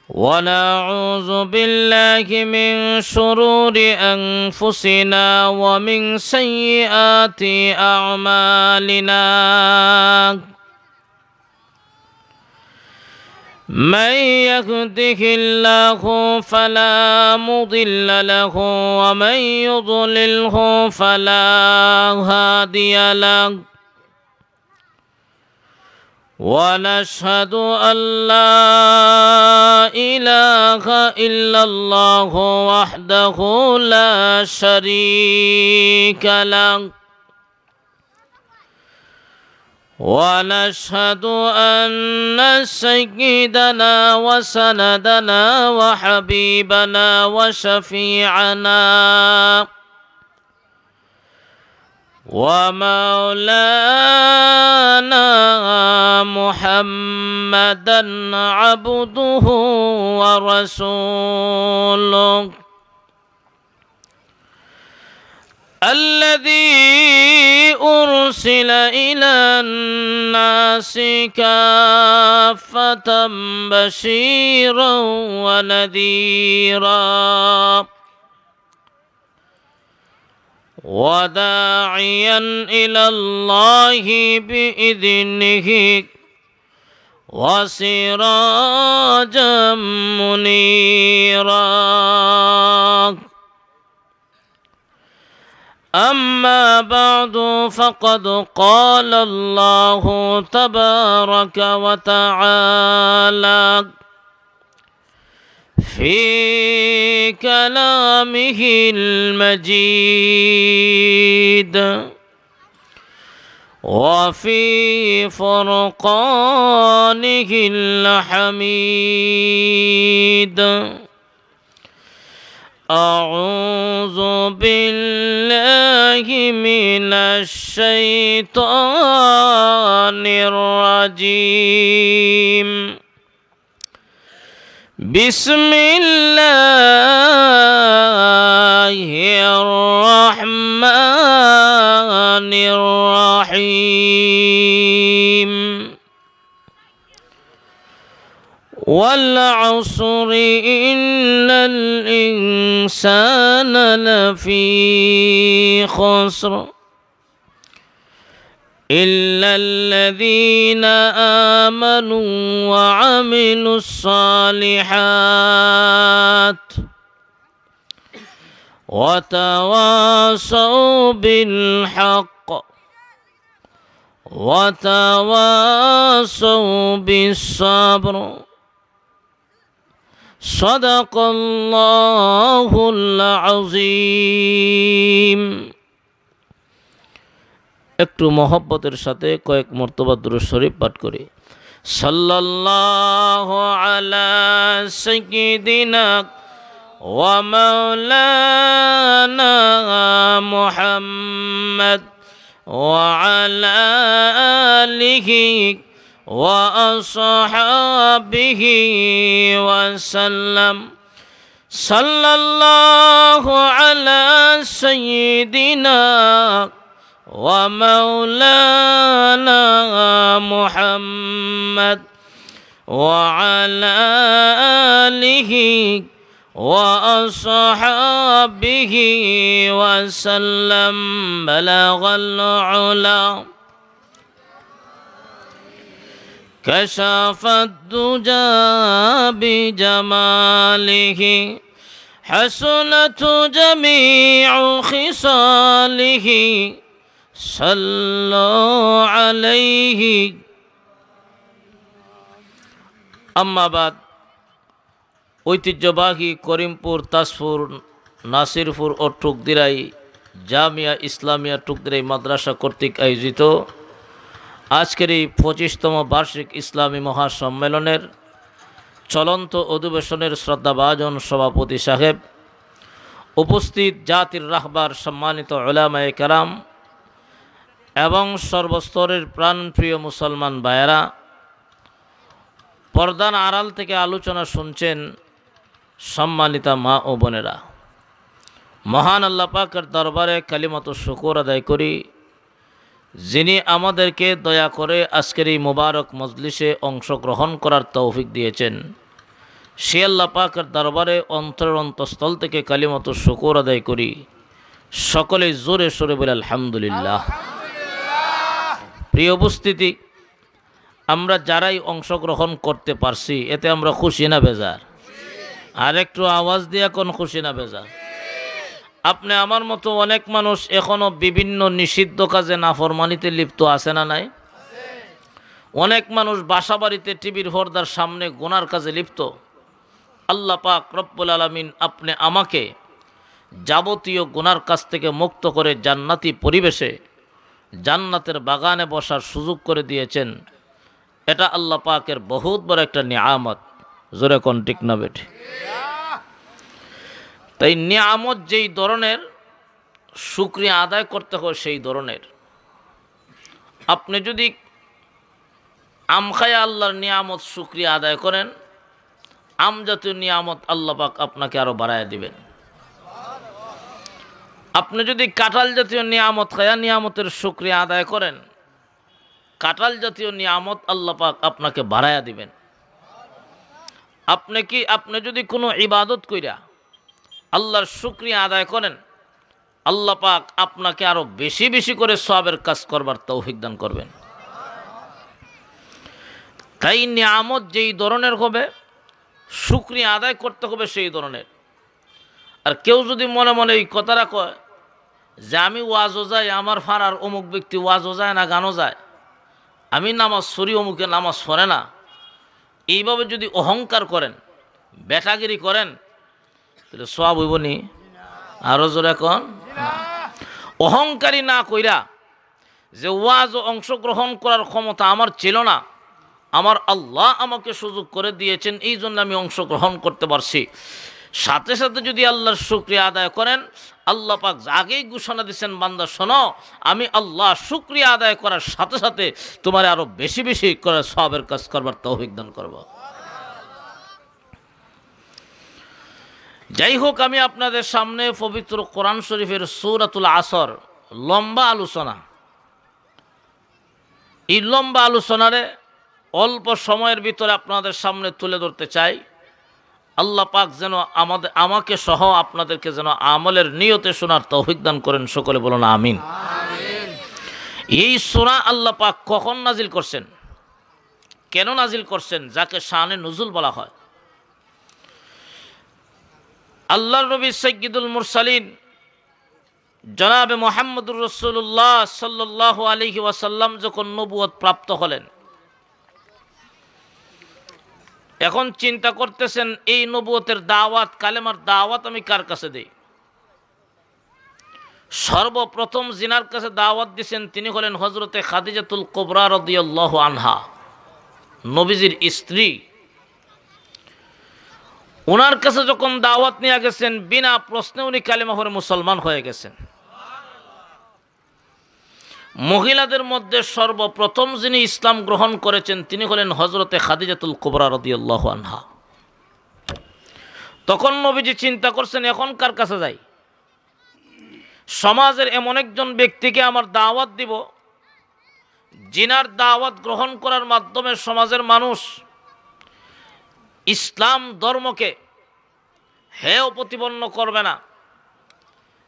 ونعوذ بالله من شرور أنفسنا ومن سيئات أعمالنا من يهده الله فلا مضل له ومن يضلله فلا هادي له ونشهد أن لا إله إلا الله وحده لا شريك له ونشهد أن سيدنا وسندنا وحبيبنا وشفيعنا ومولانا محمدا عبده ورسوله الذي أرسل إلى الناس كافة بشيرا ونذيرا وداعيا إلى الله بإذنه وسراجا منيرا أما بعد فقد قال الله تبارك وتعالى في كلامه المجيد وفي فرقانه الحميد أعوذ بالله من الشيطان الرجيم بسم الله الرحمن الرحيم والعصر إن الإنسان لفي خسر إلا الذين آمنوا وعملوا الصالحات وتواصوا بالحق وتواصوا بالصبر صدق الله العظيم একটু মহব্বতের সাথে কয়েক মর্তবা দুরূদ শরীফ পাঠ করি সাল্লাল্লাহু আলা সাইয়্যিদিনা ওয়া মাওলানা মুহাম্মদ ওয়া আলা আলিহি ওয়া আসহাবিহি ওয়া সাল্লাম সাল্লাল্লাহু আলা সাইয়্যিদিনা ومولانا محمد وعلى آله وأصحابه وسلم بلغ العلا كشف الدجى بجماله حسنت جميع خصاله صلوا عليه أما بعد ঐতিহ্যবাহী করিমপুর তাজপুর নাসিরপুর ও টুকদিরাই জামিয়া ইসলামিয়া টুকদিরাই মাদ্রাসা কর্তৃক আয়োজিত আজকের এই 25তম বার্ষিক ইসলামী মহাসম্মেলনের চলন্ত অধিবেশনের শ্রদ্ধাভাজন সভাপতি সাহেব, উপস্থিত জাতির রাহবার সম্মানিত উলামায়ে কেরাম এবং সর্বস্তরের প্রাণপ্রিয় মুসলমান ভাইয়েরা, পর্দার আড়াল থেকে আলোচনা শুনছেন সম্মানিতা মা ও বোনেরা, মহান আল্লাহ পাকের দরবারে কালিমাত শুকর আদায় করি, যিনি আমাদেরকে দয়া করে আজকের এই মুবারক মজলিসে অংশগ্রহণ করার তৌফিক দিয়েছেন। সে আল্লাহ পাকের দরবারে অন্তরের অন্তঃস্থল থেকে কালিমাতুশ শুকর আদায় করি। সকলে জোরে সোরে বলে আলহামদুলিল্লাহ। প্রিয় উপস্থিতি, আমরা যারাই অংশগ্রহণ করতে পারছি এতে আমরা খুশি না বেজার? আর একটু আওয়াজ দিয়ে কোন খুশি না বেজার? আপনি আমার মতো অনেক মানুষ এখনো বিভিন্ন নিষিদ্ধ কাজে নাফরমানিতে লিপ্ত আছে না নাই? অনেক মানুষ বাসা বাড়িতে টিভির পর্দার সামনে গুনার কাজে লিপ্ত। আল্লাহ পাক রব্বুল আলামিন আপনি আমাকে যাবতীয় গুনার কাছ থেকে মুক্ত করে জান্নাতি পরিবেশে জান্নাতের বাগানে বসার সুযোগ করে দিয়েছেন। এটা আল্লাহ পাকের বহুত বড় একটা নিয়ামত। জোরে কোন ঠিক না বেঠি? তাই নিয়ামত যেই ধরনের শুকরিয়া আদায় করতে হয় সেই ধরনের। আপনি যদি আম খায়া আল্লাহর নিয়ামত শুকরিয়া আদায় করেন, আম জাতীয় নিয়ামত আল্লাহ পাক আপনাকে আরো বাড়ায় দিবেন। আপনি যদি কাঁঠাল জাতীয় নিয়ামত খায়া নিয়ামতের শুকরিয়া আদায় করেন, কাঁঠাল জাতীয় নিয়ামত আল্লাহ পাক আপনাকে বাড়ায়া দিবেন। আপনি যদি কোনো ইবাদত কইরা আল্লাহর শুকরিয়া আদায় করেন, আল্লাহ পাক আপনাকে আরো বেশি বেশি করে সওয়াবের কাজ করবার তৌফিক দান করবেন। তাই নিয়ামত যেই ধরনের হবে শুকরিয়া আদায় করতে হবে সেই ধরনের। আর কেউ যদি মনে মনে এই কথাটা কয় যে আমি ওয়াজও যাই, আমার ফাড়ার অমুক ব্যক্তি ওয়াজও যায় না, গানও যায়, আমি নামাজ পড়ি, অমুকে নামাজ পড়ে না, এইভাবে যদি অহংকার করেন, বেটাগিরি করেন, তাহলে সওয়াব হইব নি? আরো জোরে কোন? অহংকারী না কইরা যে ওয়াজ অংশগ্রহণ করার ক্ষমতা আমার ছিল না, আমার আল্লাহ আমাকে সুযোগ করে দিয়েছেন, এই জন্য আমি অংশগ্রহণ করতে পারছি। সাথে সাথে যদি আল্লাহর শুকরিয়া আদায় করেন, আল্লাহ পাক আগেই ঘোষণা দিচ্ছেন, বান্দা শোনো, আমি আল্লাহ শুকরিয়া আদায় করার সাথে সাথে তোমার আরো বেশি বেশি করে সওয়াবের কাজ করবার তৌফিক দান করব। যাই হোক, আমি আপনাদের সামনে পবিত্র কোরআন শরীফের সূরাতুল আসর লম্বা আলোচনা, এই লম্বা আলোচনারে অল্প সময়ের ভিতরে আপনাদের সামনে তুলে ধরতে চাই। আল্লাহ পাক যেন আমাকে সহ আপনাদেরকে যেন আমলের নিয়তে শোনার তৌফিক দান করেন। সকলে বলুন আমিন। এই সূরা আল্লাহ পাক কখন নাজিল করছেন, কেন নাজিল করছেন, যাকে শানে নুজুল বলা হয়। আল্লাহর নবী সাইয়্যিদুল মুরসালিন জনাবে মুহাম্মদুর রাসূলুল্লাহ সাল্লাল্লাহু আলাইহি ওয়াসাল্লাম যখন নবুয়ত প্রাপ্ত হলেন, এখন চিন্তা করতেছেন এই নবুয়তের দাওয়াত, কালেমার দাওয়াত আমি কার কাছে দেই। সর্বপ্রথম জিনার কাছে দাওয়াত দিয়েছেন তিনি হলেন হযরতে খাদিজাতুল কুবরা রাদিয়াল্লাহু আনহা, নবীজির স্ত্রী। ওনার কাছে যখন দাওয়াত নিয়ে গেছেন, বিনা প্রশ্নে উনি কালেমা পড়ে মুসলমান হয়ে গেছেন। মহিলাদের মধ্যে সর্বপ্রথম যিনি ইসলাম গ্রহণ করেছেন তিনি হলেন হযরতে খাদিজাতুল কুবরা রাদিয়াল্লাহু আনহা। তখন নবীজি চিন্তা করছেন, এখন কার কাছে যাই? সমাজের এমন একজন ব্যক্তিকে আমার দাওয়াত দিব, জিনার দাওয়াত গ্রহণ করার মাধ্যমে সমাজের মানুষ ইসলাম ধর্মকে হেয় প্রতিপন্ন করবে না।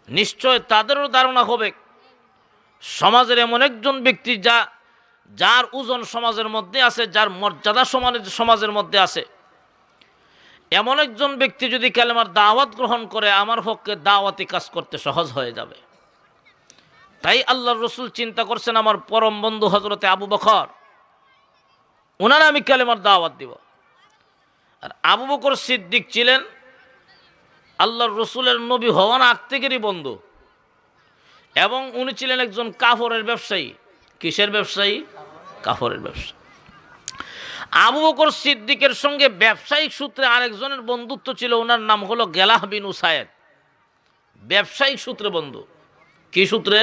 নিশ্চয় তাদেরও ধারণা হবে সমাজের এমন একজন ব্যক্তি যার ওজন সমাজের মধ্যে আছে, যার মর্যাদা সমাজের মধ্যে আছে, এমন একজন ব্যক্তি যদি কালেমার দাওয়াত গ্রহণ করে আমার পক্ষে দাওয়াতি কাজ করতে সহজ হয়ে যাবে। তাই আল্লাহর রাসূল চিন্তা করছেন, আমার পরম বন্ধু হযরতে আবু বকর, ওনারা আমি কালেমার দাওয়াত দিব। আর আবু বকর সিদ্দিক ছিলেন আল্লাহর রাসূলের নবী হওয়ার আগ থেকেরই বন্ধু, এবং উনি ছিলেন একজন কাফরের ব্যবসায়ী। কিসের ব্যবসায়ী? কাফরের ব্যবসায়ী। আবু বকর সিদ্দিকের সঙ্গে ব্যবসায়িক সূত্রে আরেকজনের বন্ধুত্ব ছিল, ওনার নাম হলো গেলাহ বিন উসায়েদ। ব্যবসায়িক সূত্রে বন্ধু। কি সূত্রে?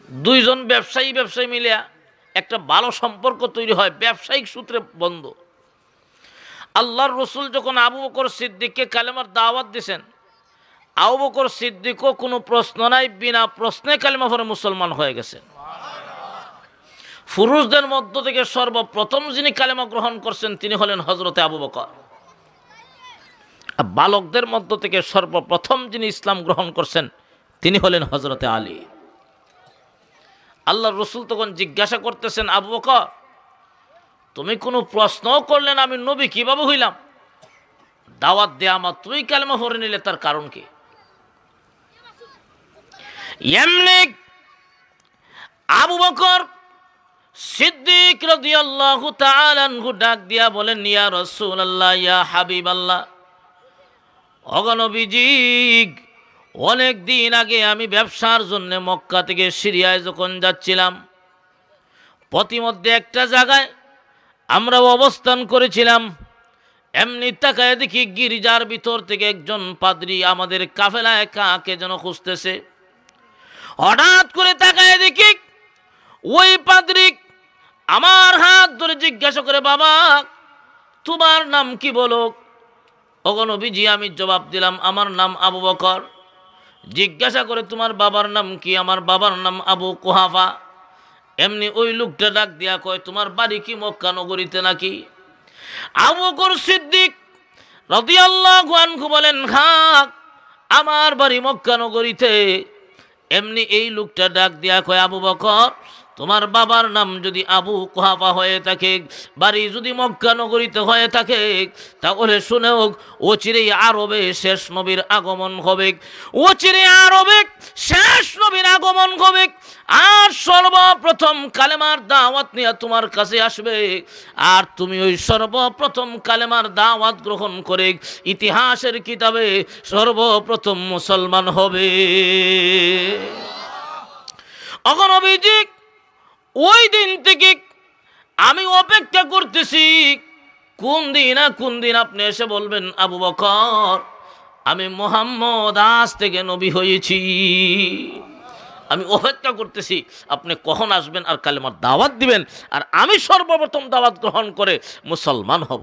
দুইজন ব্যবসায়ী মিলিয়া একটা ভালো সম্পর্ক তৈরি হয়, ব্যবসায়িক সূত্রে বন্ধু। আল্লাহর রাসূল যখন আবু বকর সিদ্দিককে কালেমার দাওয়াত দিয়েছেন, আবু বকর সিদ্দিকও কোনো প্রশ্ন নাই, বিনা প্রশ্নে কালেমা পড়ে মুসলমান হয়ে গেছেন। পুরুষদের মধ্য থেকে সর্বপ্রথম যিনি কালেমা গ্রহণ করছেন তিনি হলেন হযরতে আবু বকর। বালকদের মধ্য থেকে সর্বপ্রথম যিনি ইসলাম গ্রহণ করছেন তিনি হলেন হযরতে আলী। আল্লাহর রাসূল তখন জিজ্ঞাসা করতেছেন, আবু বকর তুমি কোনো প্রশ্নও করলে না, আমি নবী কিভাবে হইলাম? দাওয়াত দেয়া মাত্রই কালেমা পড়ে নিলে, তার কারণ কি? এমনি আবু বকর সিদ্দিক রাদিয়াল্লাহু তাআলা আনহু ডাক দিয়া বলেন, ইয়া রাসূলুল্লাহ, ইয়া হাবিবাল্লাহ, ওগো নবীজি, অনেক দিন আগে আমি ব্যবসার জন্য মক্কা থেকে সিরিয়ায় যখন যাচ্ছিলাম, পথিমধ্যে একটা জায়গায় আমরা অবস্থান করেছিলাম। এমনি তাকায় দেখি গির্জার ভিতর থেকে একজন পাদ্রী আমাদের কাফেলায় কাকে যেন খুঁজতেছে। হঠাৎ করে তাকায় দেখি ওই পাদ্রী আমার হাত ধরে জিজ্ঞাসা করে, বাবা তোমার নাম কি বলো? ওগো নবীজি, আমি জবাব দিলাম আমার নাম আবু বকর। জিজ্ঞাসা করে তোমার বাবার নাম কি? আমার বাবার নাম আবু কুহাফা। এমনি ওই লোকটা ডাক দিয়া কয়, তোমার বাড়ি কি মক্কা নগরীতে নাকি? আবু বকর সিদ্দিক রাদিয়াল্লাহু আনহু বলেন, হ্যাঁ আমার বাড়ি মক্কা নগরীতে। এমনি এই লোকটা ডাক দিয়া কয়, আবু বকর তোমার বাবার নাম যদি আবু কুহাফা হয়ে থাকে, বাড়ি যদি মক্কা নগরীতে হয়ে থাকে, তাহলে শুনেও অচিরেই আরবে শেষ নবীর আগমন হবে, অচিরেই আরবে শেষ নবীর আগমন হবে, আর সর্বপ্রথম কালেমার দাওয়াত নিয়ে তোমার কাছে আসবে, আর তুমি ওই সর্বপ্রথম কালেমার দাওয়াত গ্রহণ করে ইতিহাসের কিতাবে সর্বপ্রথম মুসলমান হবে। ওগো নবীজি, ওই দিন থেকে আমি অপেক্ষা করতেছি কোন দিন আপনি এসে বলবেন, আবু বকর আমি মুহাম্মদ আজ থেকে নবী হয়েছি। আমি অপেক্ষা করতেছি আপনি কখন আসবেন আর কালেমার দাওয়াত দিবেন, আর আমি সর্বপ্রথম দাওয়াত গ্রহণ করে মুসলমান হব।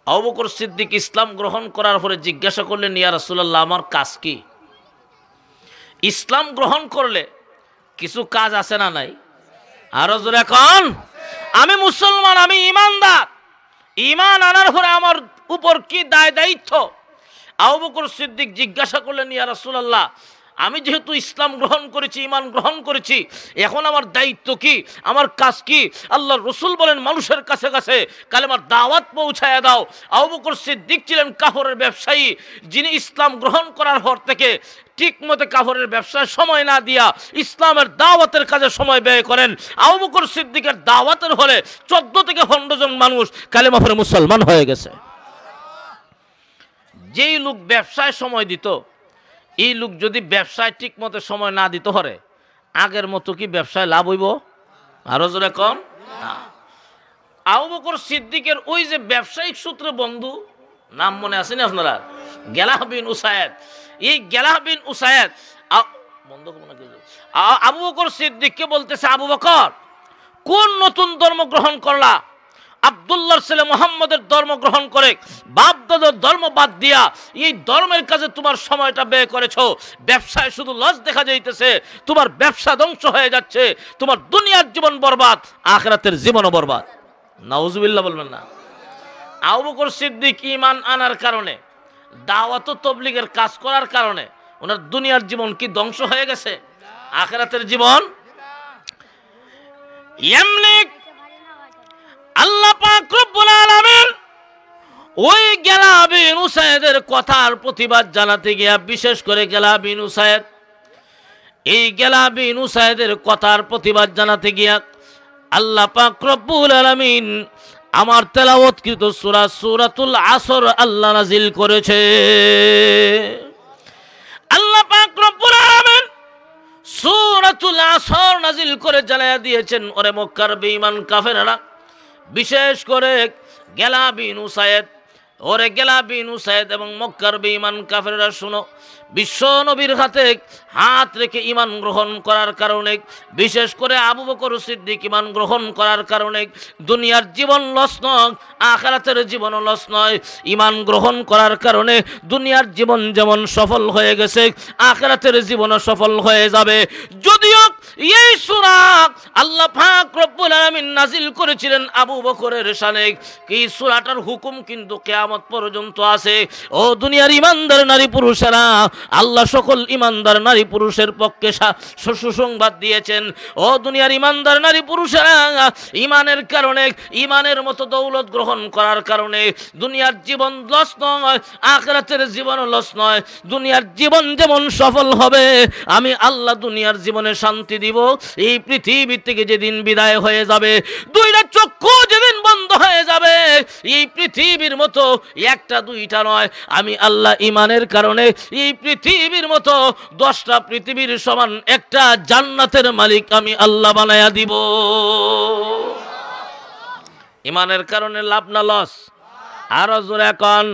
আবু বকর সিদ্দিক ইসলাম গ্রহণ করার পরে জিজ্ঞাসা করলেন, ইয়া রাসূলুল্লাহ আমার কাজ কি? ইসলাম গ্রহণ করলে কিছু কাজ আছে না নাই? আরো জোরে এখন, আমি মুসলমান, আমি ইমানদার, ইমান আনার পরে আমার উপর কি দায়িত্ব? আবু বকর সিদ্দিক জিজ্ঞাসা করলেন, ইয়া রাসূলুল্লাহ আমি যেহেতু ইসলাম গ্রহণ করেছি, ইমান গ্রহণ করেছি, এখন আমার দায়িত্ব কি, আমার কাজ কি? আল্লাহর রাসূল বলেন, মানুষের কাছে কাছে কালেমার দাওয়াত পৌঁছায়া দাও। আবু বকর সিদ্দিক ছিলেন কাফরের ব্যবসায়ী, যিনি ইসলাম গ্রহণ করার পর থেকে ঠিক মতো কাফরের ব্যবসায় সময় না দিয়া ইসলামের দাওয়াতের কাজে সময় ব্যয় করেন। আবু বকর সিদ্দিকের দাওয়াতের হলে 14 থেকে 15 জন মানুষ কালেমা পড়ে মুসলমান হয়ে গেছে। যেই লোক ব্যবসায় সময় দিত, এই লোক যদি ব্যবসায় ঠিক মতো সময় না দিতে পারে, আগের মতো কি ব্যবসায় লাভ হইব? আরো জোরে কম। আবু বকর সিদ্দিকের ওই যে ব্যবসায়িক সূত্রে বন্ধু, নাম মনে আছে না আপনারা? গেলাহ বিন উসায়েদ। এই গেলাহ বিন উসায়েদ আবু বকর সিদ্দিককে বলতেছে, আবু বকর কোন নতুন ধর্ম গ্রহণ করলা? আব্দুল্লাহর ছেলে মুহাম্মদের ধর্ম গ্রহণ করে বাপ দাদার ধর্ম বাদ দিয়া এই ধর্মের কাজে তোমার সময়টা ব্যয় করেছো, ব্যবসায় শুধু লস দেখা যাইতেছে, তোমার ব্যবসা ধ্বংস হয়ে যাচ্ছে, তোমার দুনিয়ার জীবন বরবাদ, আখিরাতের জীবনও বরবাদ। নাউজুবিল্লাহ বলবেন না? আবু বকর সিদ্দিক ঈমান আনার কারণে, দাওয়াত ও তাবলীগের কাজ করার কারণে ওনার দুনিয়ার জীবন কি ধ্বংস হয়ে গেছে? আখিরাতের জীবন। এমনি আল্লাহ পাক রব্বুল আলামিন ওই গেলাহ বিন উসায়েদের কথার প্রতিবাদ জানাতে গিয়া, বিশেষ করে গেলাহ বিন উসায়েদ, এই গেলাহ বিন উসায়েদের কথার প্রতিবাদ জানাতে গিয়া আল্লাহ পাক রব্বুল আলামিন আমার তেলাওয়াতকৃত সূরা সূরাতুল আসর আল্লাহ নাজিল করেছে। আল্লাহ পাক রব্বুল আলামিন সূরাতুল আসর নাজিল করে জানায়া দিয়েছেন, ওরে মক্কার বেঈমান কাফেররা, বিশেষ করে গেলাহ বিন উসায়েদ, ওরে গেলাহ বিন উসায়েদ এবং মক্কার বেঈমান কাফেররা শুনো, বিশ্ব নবীর হাতে হাত রেখে ঈমান গ্রহণ করার কারণে, বিশেষ করে আবু বকর সিদ্দিক ঈমান গ্রহণ করার কারণে দুনিয়ার জীবন লস নয়, আখিরাতের জীবনও লস নয়। ঈমান গ্রহণ করার কারণে দুনিয়ার জীবন যেমন সফল হয়ে গেছে, আখিরাতের জীবনও সফল হয়ে যাবে। যদিও এই সূরা আল্লাহ পাক রব্বুল আলামিন নাজিল করেছিলেন আবু বকরের শানে। এই সূরাটার হুকুম কিন্তু কিয়ামত পর্যন্ত আছে। ও দুনিয়ার ইমানদার নারী পুরুষেরা, আল্লাহ সকল ইমানদার নারী পুরুষের পক্ষে সুসংবাদ দিয়েছেন। ও দুনিয়ার ইমানদার নারী পুরুষেরা, ইমানের কারণে, ইমানের মতো দৌলত গ্রহণ করার কারণে দুনিয়ার জীবন লস নয়, আখিরাতের জীবন লস নয়। দুনিয়ার জীবন যেমন সফল হবে, আমি আল্লাহ দুনিয়ার জীবনে শান্তি দিব। এই পৃথিবী থেকে যেদিন বিদায় হয়ে যাবে, দুইটা চক্ষু যেদিন বন্ধ হয়ে যাবে, এই পৃথিবীর মতো একটা দুইটা নয়, আমি আল্লাহ ইমানের কারণে এই পৃথিবীর মতো 10টা পৃথিবীর সমান একটা জান্নাতের মালিক আমি আল্লাহ বানায়া দিব। ইমানের কারণে লাভ না লস? আরো জোরে কোন।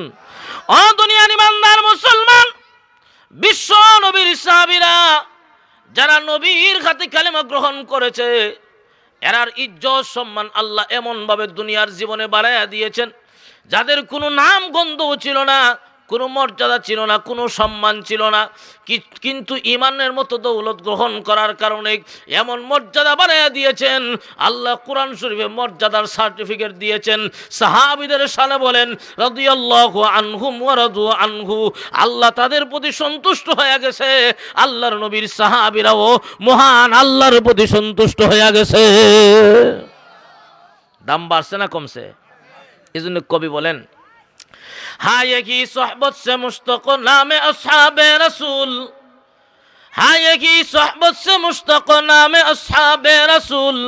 ও দুনিয়ার ইমানদার মুসলমান, বিশ্ব নবীর সাহাবীরা যারা নবীর হাতে কালেমা গ্রহণ করেছে, এরার ইজ্জত সম্মান আল্লাহ এমন ভাবে দুনিয়ার জীবনে বাড়াইয়া দিয়েছেন, যাদের কোনো নাম গন্ধও ছিল না, কোনো মর্যাদা ছিল না, কোনো সম্মান ছিল না, কিন্তু ইমানের মতো দৌলত গ্রহণ করার কারণে এমন মর্যাদা বাড়াইয়া দিয়েছেন। আল্লাহ কোরআন শরীফে মর্যাদার সার্টিফিকেট দিয়েছেন। সাহাবীদের সালে বলেন রাদিয়াল্লাহু আনহুম ওয়া রাদু আনহু, আল্লাহ তাদের প্রতি সন্তুষ্ট হয়ে গেছে। আল্লাহর নবীর সাহাবীরাও মহান আল্লাহর প্রতি সন্তুষ্ট হয়ে গেছে। দাম বাড়ছে না কমছে? এজন্য কবি বলেন, हाय की सोहबत से मुश्तक नाम अस्हाबे रसूल, हाय की सोहबत से मुश्तक नाम अस्हाबे रसूल,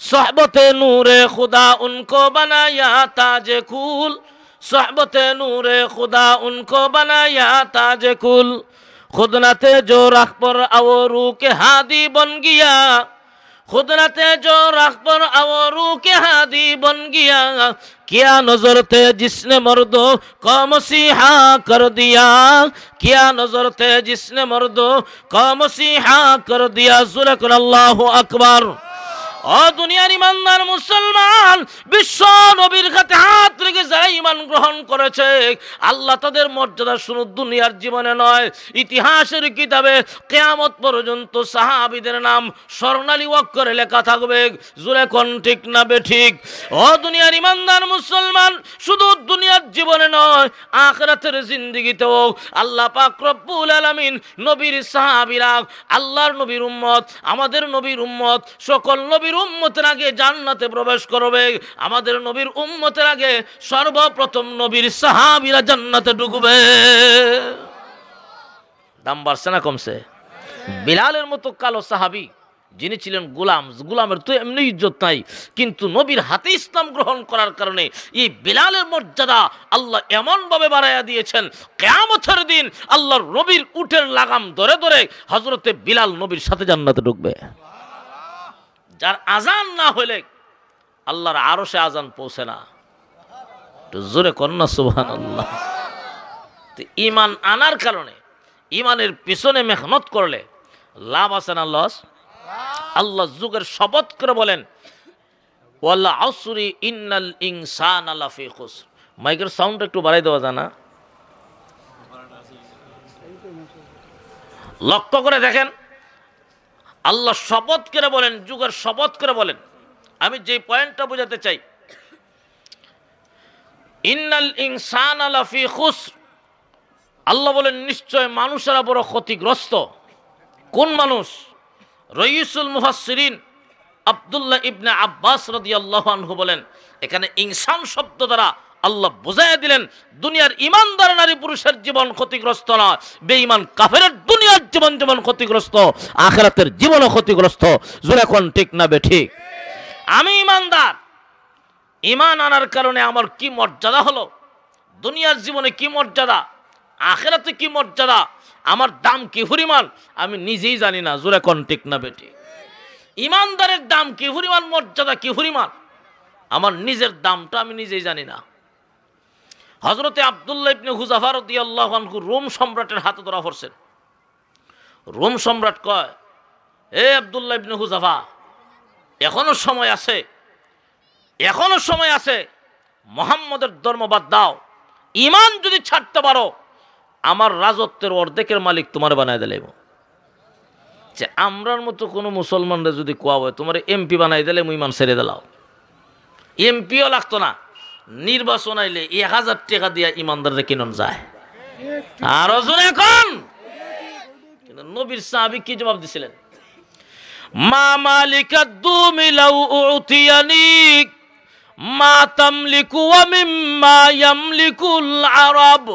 सोहबते नूरे खुदा उनको बनाया ताजे कुल, सोहबते नूरे खुदा उनको बनाया ताजे कुल, खुद न थे जो राह पर अवरू के हादी बन गया, खुद न थे जो राह पर अवरू के हादी बन गया, क्या नजर थे जिसने मर्दों को मसीहा कर दिया, क्या नजर थे जिसने मर्दों को मसीहा कर दिया। ज़ुल्कुल अल्लाहु अकबर। ও দুনিয়ার ইমানদার মুসলমান, বিশ্ব নবীর কাছে হাত রেখে যারা ঈমান গ্রহণ করেছে, আল্লাহ তাদের মর্যাদা শুধু দুনিয়ার জীবনে নয়, ইতিহাসের কিতাবে কিয়ামত পর্যন্ত সাহাবীদের নাম স্বর্ণালী অক্ষরে লেখা থাকবে। জোরে কোন ঠিক না বেঠিক? ও দুনিয়ার ইমানদার মুসলমান, শুধু দুনিয়ার জীবনে নয়, আখিরাতের জিন্দেগিতেও আল্লাহ পাক রব্বুল আলামিন নবীর সাহাবীরা, আল্লাহর নবীর উম্মত, আমাদের নবীর উম্মত, সকল নবীর উম্মতের আগে জান্নাতে প্রবেশ করবে। আমাদের নবীর উম্মতের আগে সর্বপ্রথম নবীর সাহাবীরা জান্নাতে ঢুকবে। দাম বাড়ছে না কমছে? বিলালের মতো কালো সাহাবী, যিনি ছিলেন গোলাম, গোলামের তো এমনি ইজ্জত নাই, কিন্তু নবীর হাতে ইসলাম গ্রহণ করার কারণে এই বিলালের মর্যাদা আল্লাহ এমনভাবে বাড়াইয়া দিয়েছেন, কিয়ামতের দিন আল্লাহর নবীর উটের লাগাম ধরে ধরে হযরতে বিলাল নবীর সাথে জান্নাতে ঢুকবে। যার আজান না হলে আল্লাহর আরশে আজান পৌঁছে না। একটু জোরে কন্যা সুবহানাল্লাহ। তো ঈমান আনার কারণে, ঈমানের পিছনে মেহনত করলে লাভ আছে না লস? আল্লাহ যুগের শপথ করে বলেন, ওয়াল আসরি ইন্নাল ইনসানা লাফি খুসর। মাইকের সাউন্ড একটু বাড়াই দেওয়া যায় না? লক্ষ্য করে দেখেন, আল্লাহ শপথ করে বলেন, যুগের শপথ করে বলেন। আমি যে পয়েন্টটা বোঝাতে চাই, ইন্নাল ইনসানা লাফি খুসর, আল্লাহ বলেন নিশ্চয় মানুষেরা বড় ক্ষতিগ্রস্ত। কোন মানুষ? রইসুল মুফাসসিরিন আব্দুল্লাহ ইবনে আব্বাস রাদিয়াল্লাহু আনহু বলেন, এখানে ইনসান শব্দ দ্বারা আল্লাহ বুঝাইয়া দিলেন দুনিয়ার ইমানদার নারী পুরুষের জীবন ক্ষতিগ্রস্ত না, বেঈমান কাফেরের দুনিয়ার জীবন যেমন ক্ষতিগ্রস্ত, আখিরাতের জীবনও ক্ষতিগ্রস্ত। জোরে কোন ঠিক না বেঠিক? আমি ইমানদার, ঈমান আনার কারণে আমার কি মর্যাদা হলো, দুনিয়ার জীবনে কি মর্যাদা, আখিরাতে কি মর্যাদা, আমার দাম কি পরিমাণ আমি নিজেই জানি না। জোরে কোন ঠিক না বেঠিক? ইমানদারের দাম কি পরিমাণ, মর্যাদা কি পরিমাণ, আমার নিজের দামটা আমি নিজেই জানি না। হযরতে আব্দুল্লাহ ইবনে হুযাফা রাদিয়াল্লাহু আনহু রোম সম্রাটের হাতে ধরা পড়ছেন। রোম সম্রাট কয়, এ আব্দুল্লাহ ইবনে হুযাফা, এখনো সময় আছে, এখনো সময় আছে, মুহাম্মদের ধর্ম বাদ দাও, ঈমান যদি ছাড়তে পারো আমার রাজত্বের অর্ধেকের মালিক তোমার বানায় দিলাম। যে আমরার মতো কোনো মুসলমানরা যদি কোয়া হয় তোমার এমপি বানাই দিলে মুইমান ছেড়ে দিলাও, এমপিও লাগতো না, নির্বাচন আইলে 1000 টাকা দিয়া ইমানদাররা কিনন যায়। আরো জোরে এখন কিন্তু নবীর সাহাবী কি জবাব দিছিলেন? মা মালিকাদ দুমি লাউ উতিয়ানি মা তামলিকু ওয়া মিম্মা ইয়ামলিকুল আরাব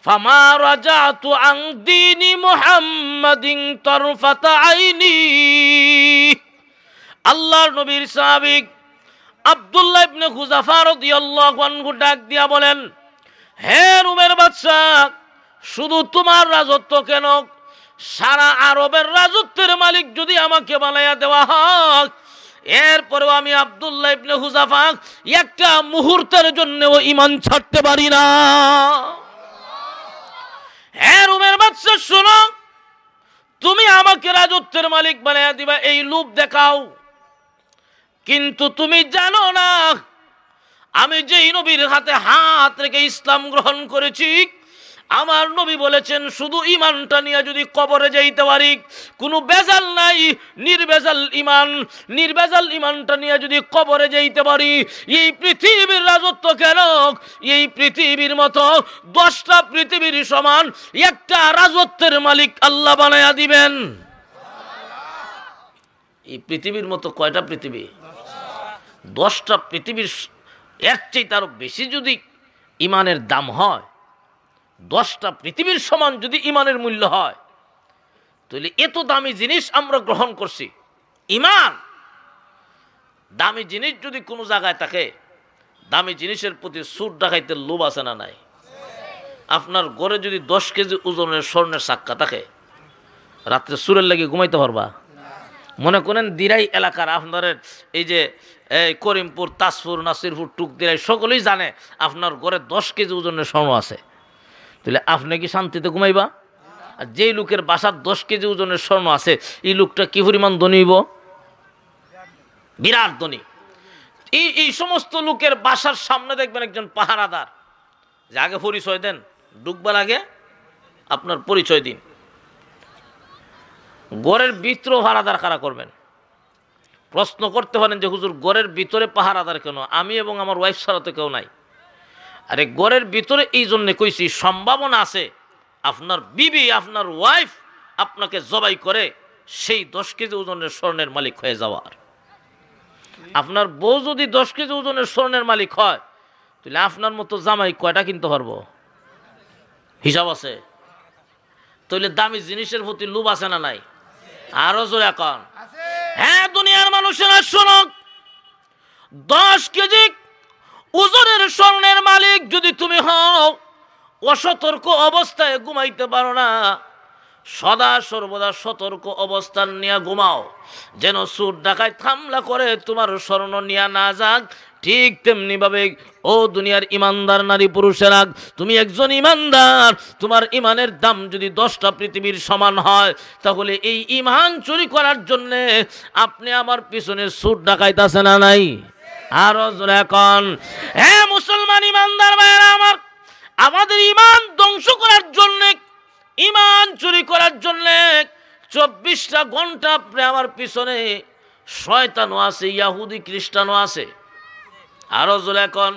ফামা রাজাতু আন দীনি মুহাম্মাদিন তারফাতা আইনি। আল্লাহর নবীর সাহাবী আব্দুল্লাহ ইবনে খুযাফা রাদিয়াল্লাহু আনহু ডাক দিয়া বলেন, হে রোমের বাদশা, শুধু তোমার রাজত্ব কেন, সারা আরবের রাজত্বের মালিক যদি আমাকে বানাইয়া দেওয়া হয়, এরপরেও আমি আব্দুল্লাহ ইবনে খুযাফা একটা মুহূর্তের জন্যও ঈমান ছাড়তে পারি না। হে রোমের বাদশা, শোনো, তুমি আমাকে রাজত্বের মালিক বানাইয়া দিবা এই লোভ দেখাও, কিন্তু তুমি জানো না আমি যেই নবীর হাতে হাত রেখে ইসলাম গ্রহণ করেছি, আমার নবী বলেছেন শুধু ঈমানটা নিয়ে যদি কবরে যাইতে পারি, কোনো বেজাল নাই, নির্বেজাল ঈমান, নির্বেজাল ঈমানটা নিয়ে যদি কবরে যাইতে পারি, এই পৃথিবীর রাজত্ব কেন, এই পৃথিবীর মতো 10টা পৃথিবীর সমান একটা রাজত্বের মালিক আল্লাহ বানায়া দিবেন। এই পৃথিবীর মতো কয়টা পৃথিবী? 10টা পৃথিবীর এর চেয়ে আরো বেশি যদি ঈমানের দাম হয়, 10টা পৃথিবীর সমান যদি ঈমানের মূল্য হয়, তাহলে এত দামি জিনিস আমরা গ্রহণ করছি। ঈমান দামি জিনিস যদি কোনো জায়গায় থাকে, দামি জিনিসের প্রতি সুর ডাকাইতে লোভ আছে না নাই? আপনার ঘরে যদি 10 কেজি ওজনের স্বর্ণের চাক্কা থাকে, রাত্রে সুরের লাগে ঘুমাইতে পারবা? মনে করেন দিরাই এলাকার আপনার এই যে করিমপুর, তাজপুর, নাসিরপুর, টুকদিরাই সকলেই জানে আপনার ঘরে 10 কেজি ওজনের স্বর্ণ আছে, তাহলে আপনি কি শান্তিতে ঘুমাইবা? আর যেই লোকের বাসার 10 কেজি ওজনের স্বর্ণ আছে, এই লোকটা কি পরিমাণ ধনী হইব? বিরাট ধনী। এই সমস্ত লোকের বাসার সামনে দেখবেন একজন পাহারাদার, যে আগে পরিচয় দেন, ঢুকবার আগে আপনার পরিচয় দিন। ঘরের ভিতরে পাহারাদার কারা করবেন? প্রশ্ন করতে পারেন যে হুজুর ঘরের ভিতরে পাহারাদার কেন? আমি এবং আমার ওয়াইফ ছাড়া তো কেউ নাই। আরে ঘরের ভিতরে এই জন্যে কইছি, সম্ভাবনা আছে আপনার বিবি, আপনার ওয়াইফ আপনাকে জবাই করে সেই 10 কেজি ওজনের স্বর্ণের মালিক হয়ে যাওয়ার। আপনার বউ যদি 10 কেজি ওজনের স্বর্ণের মালিক হয়, তাহলে আপনার মতো জামাই কয়টা কিনতে পারবো? হিসাব আছে। তাহলে দামি জিনিসের প্রতি লোভ আছে না নাই? আরো জোরে এখন। হ্যাঁ দুনিয়ার মানুষেরা শোনো, 10 কেজি ওজনের স্বর্ণের মালিক যদি তুমি হও, অসতর্ক অবস্থায় ঘুমাইতে পারো না, সদা সর্বদা সতর্ক অবস্থান নিয়ে ঘুমাও, যেন চোর ডাকাত হামলা করে তোমার স্বর্ণ নিয়ে না যাক। ঠিক তেমনি ভাবে ও দুনিয়ার ইমানদার নারী পুরুষেরা, তুমি একজন ইমানদার, তোমার ইমানের দাম যদি 10টা পৃথিবীর সমান হয়, তাহলে এই ইমান চুরি করার জন্য আপনি আমার পিছনে চোর ডাকাইত আছে না নাই? আরো জোরে এখন। হ্যাঁ মুসলমান ইমানদার ভাইয়েরা আমার, আমাদের ইমান ধ্বংস করার জন্য, ইমান চুরি করার জন্য 24টা ঘন্টা আপনি আমার পিছনে শয়তানও আছে, ইহুদি খ্রিস্টানও আছে। আরো জোরে এখন।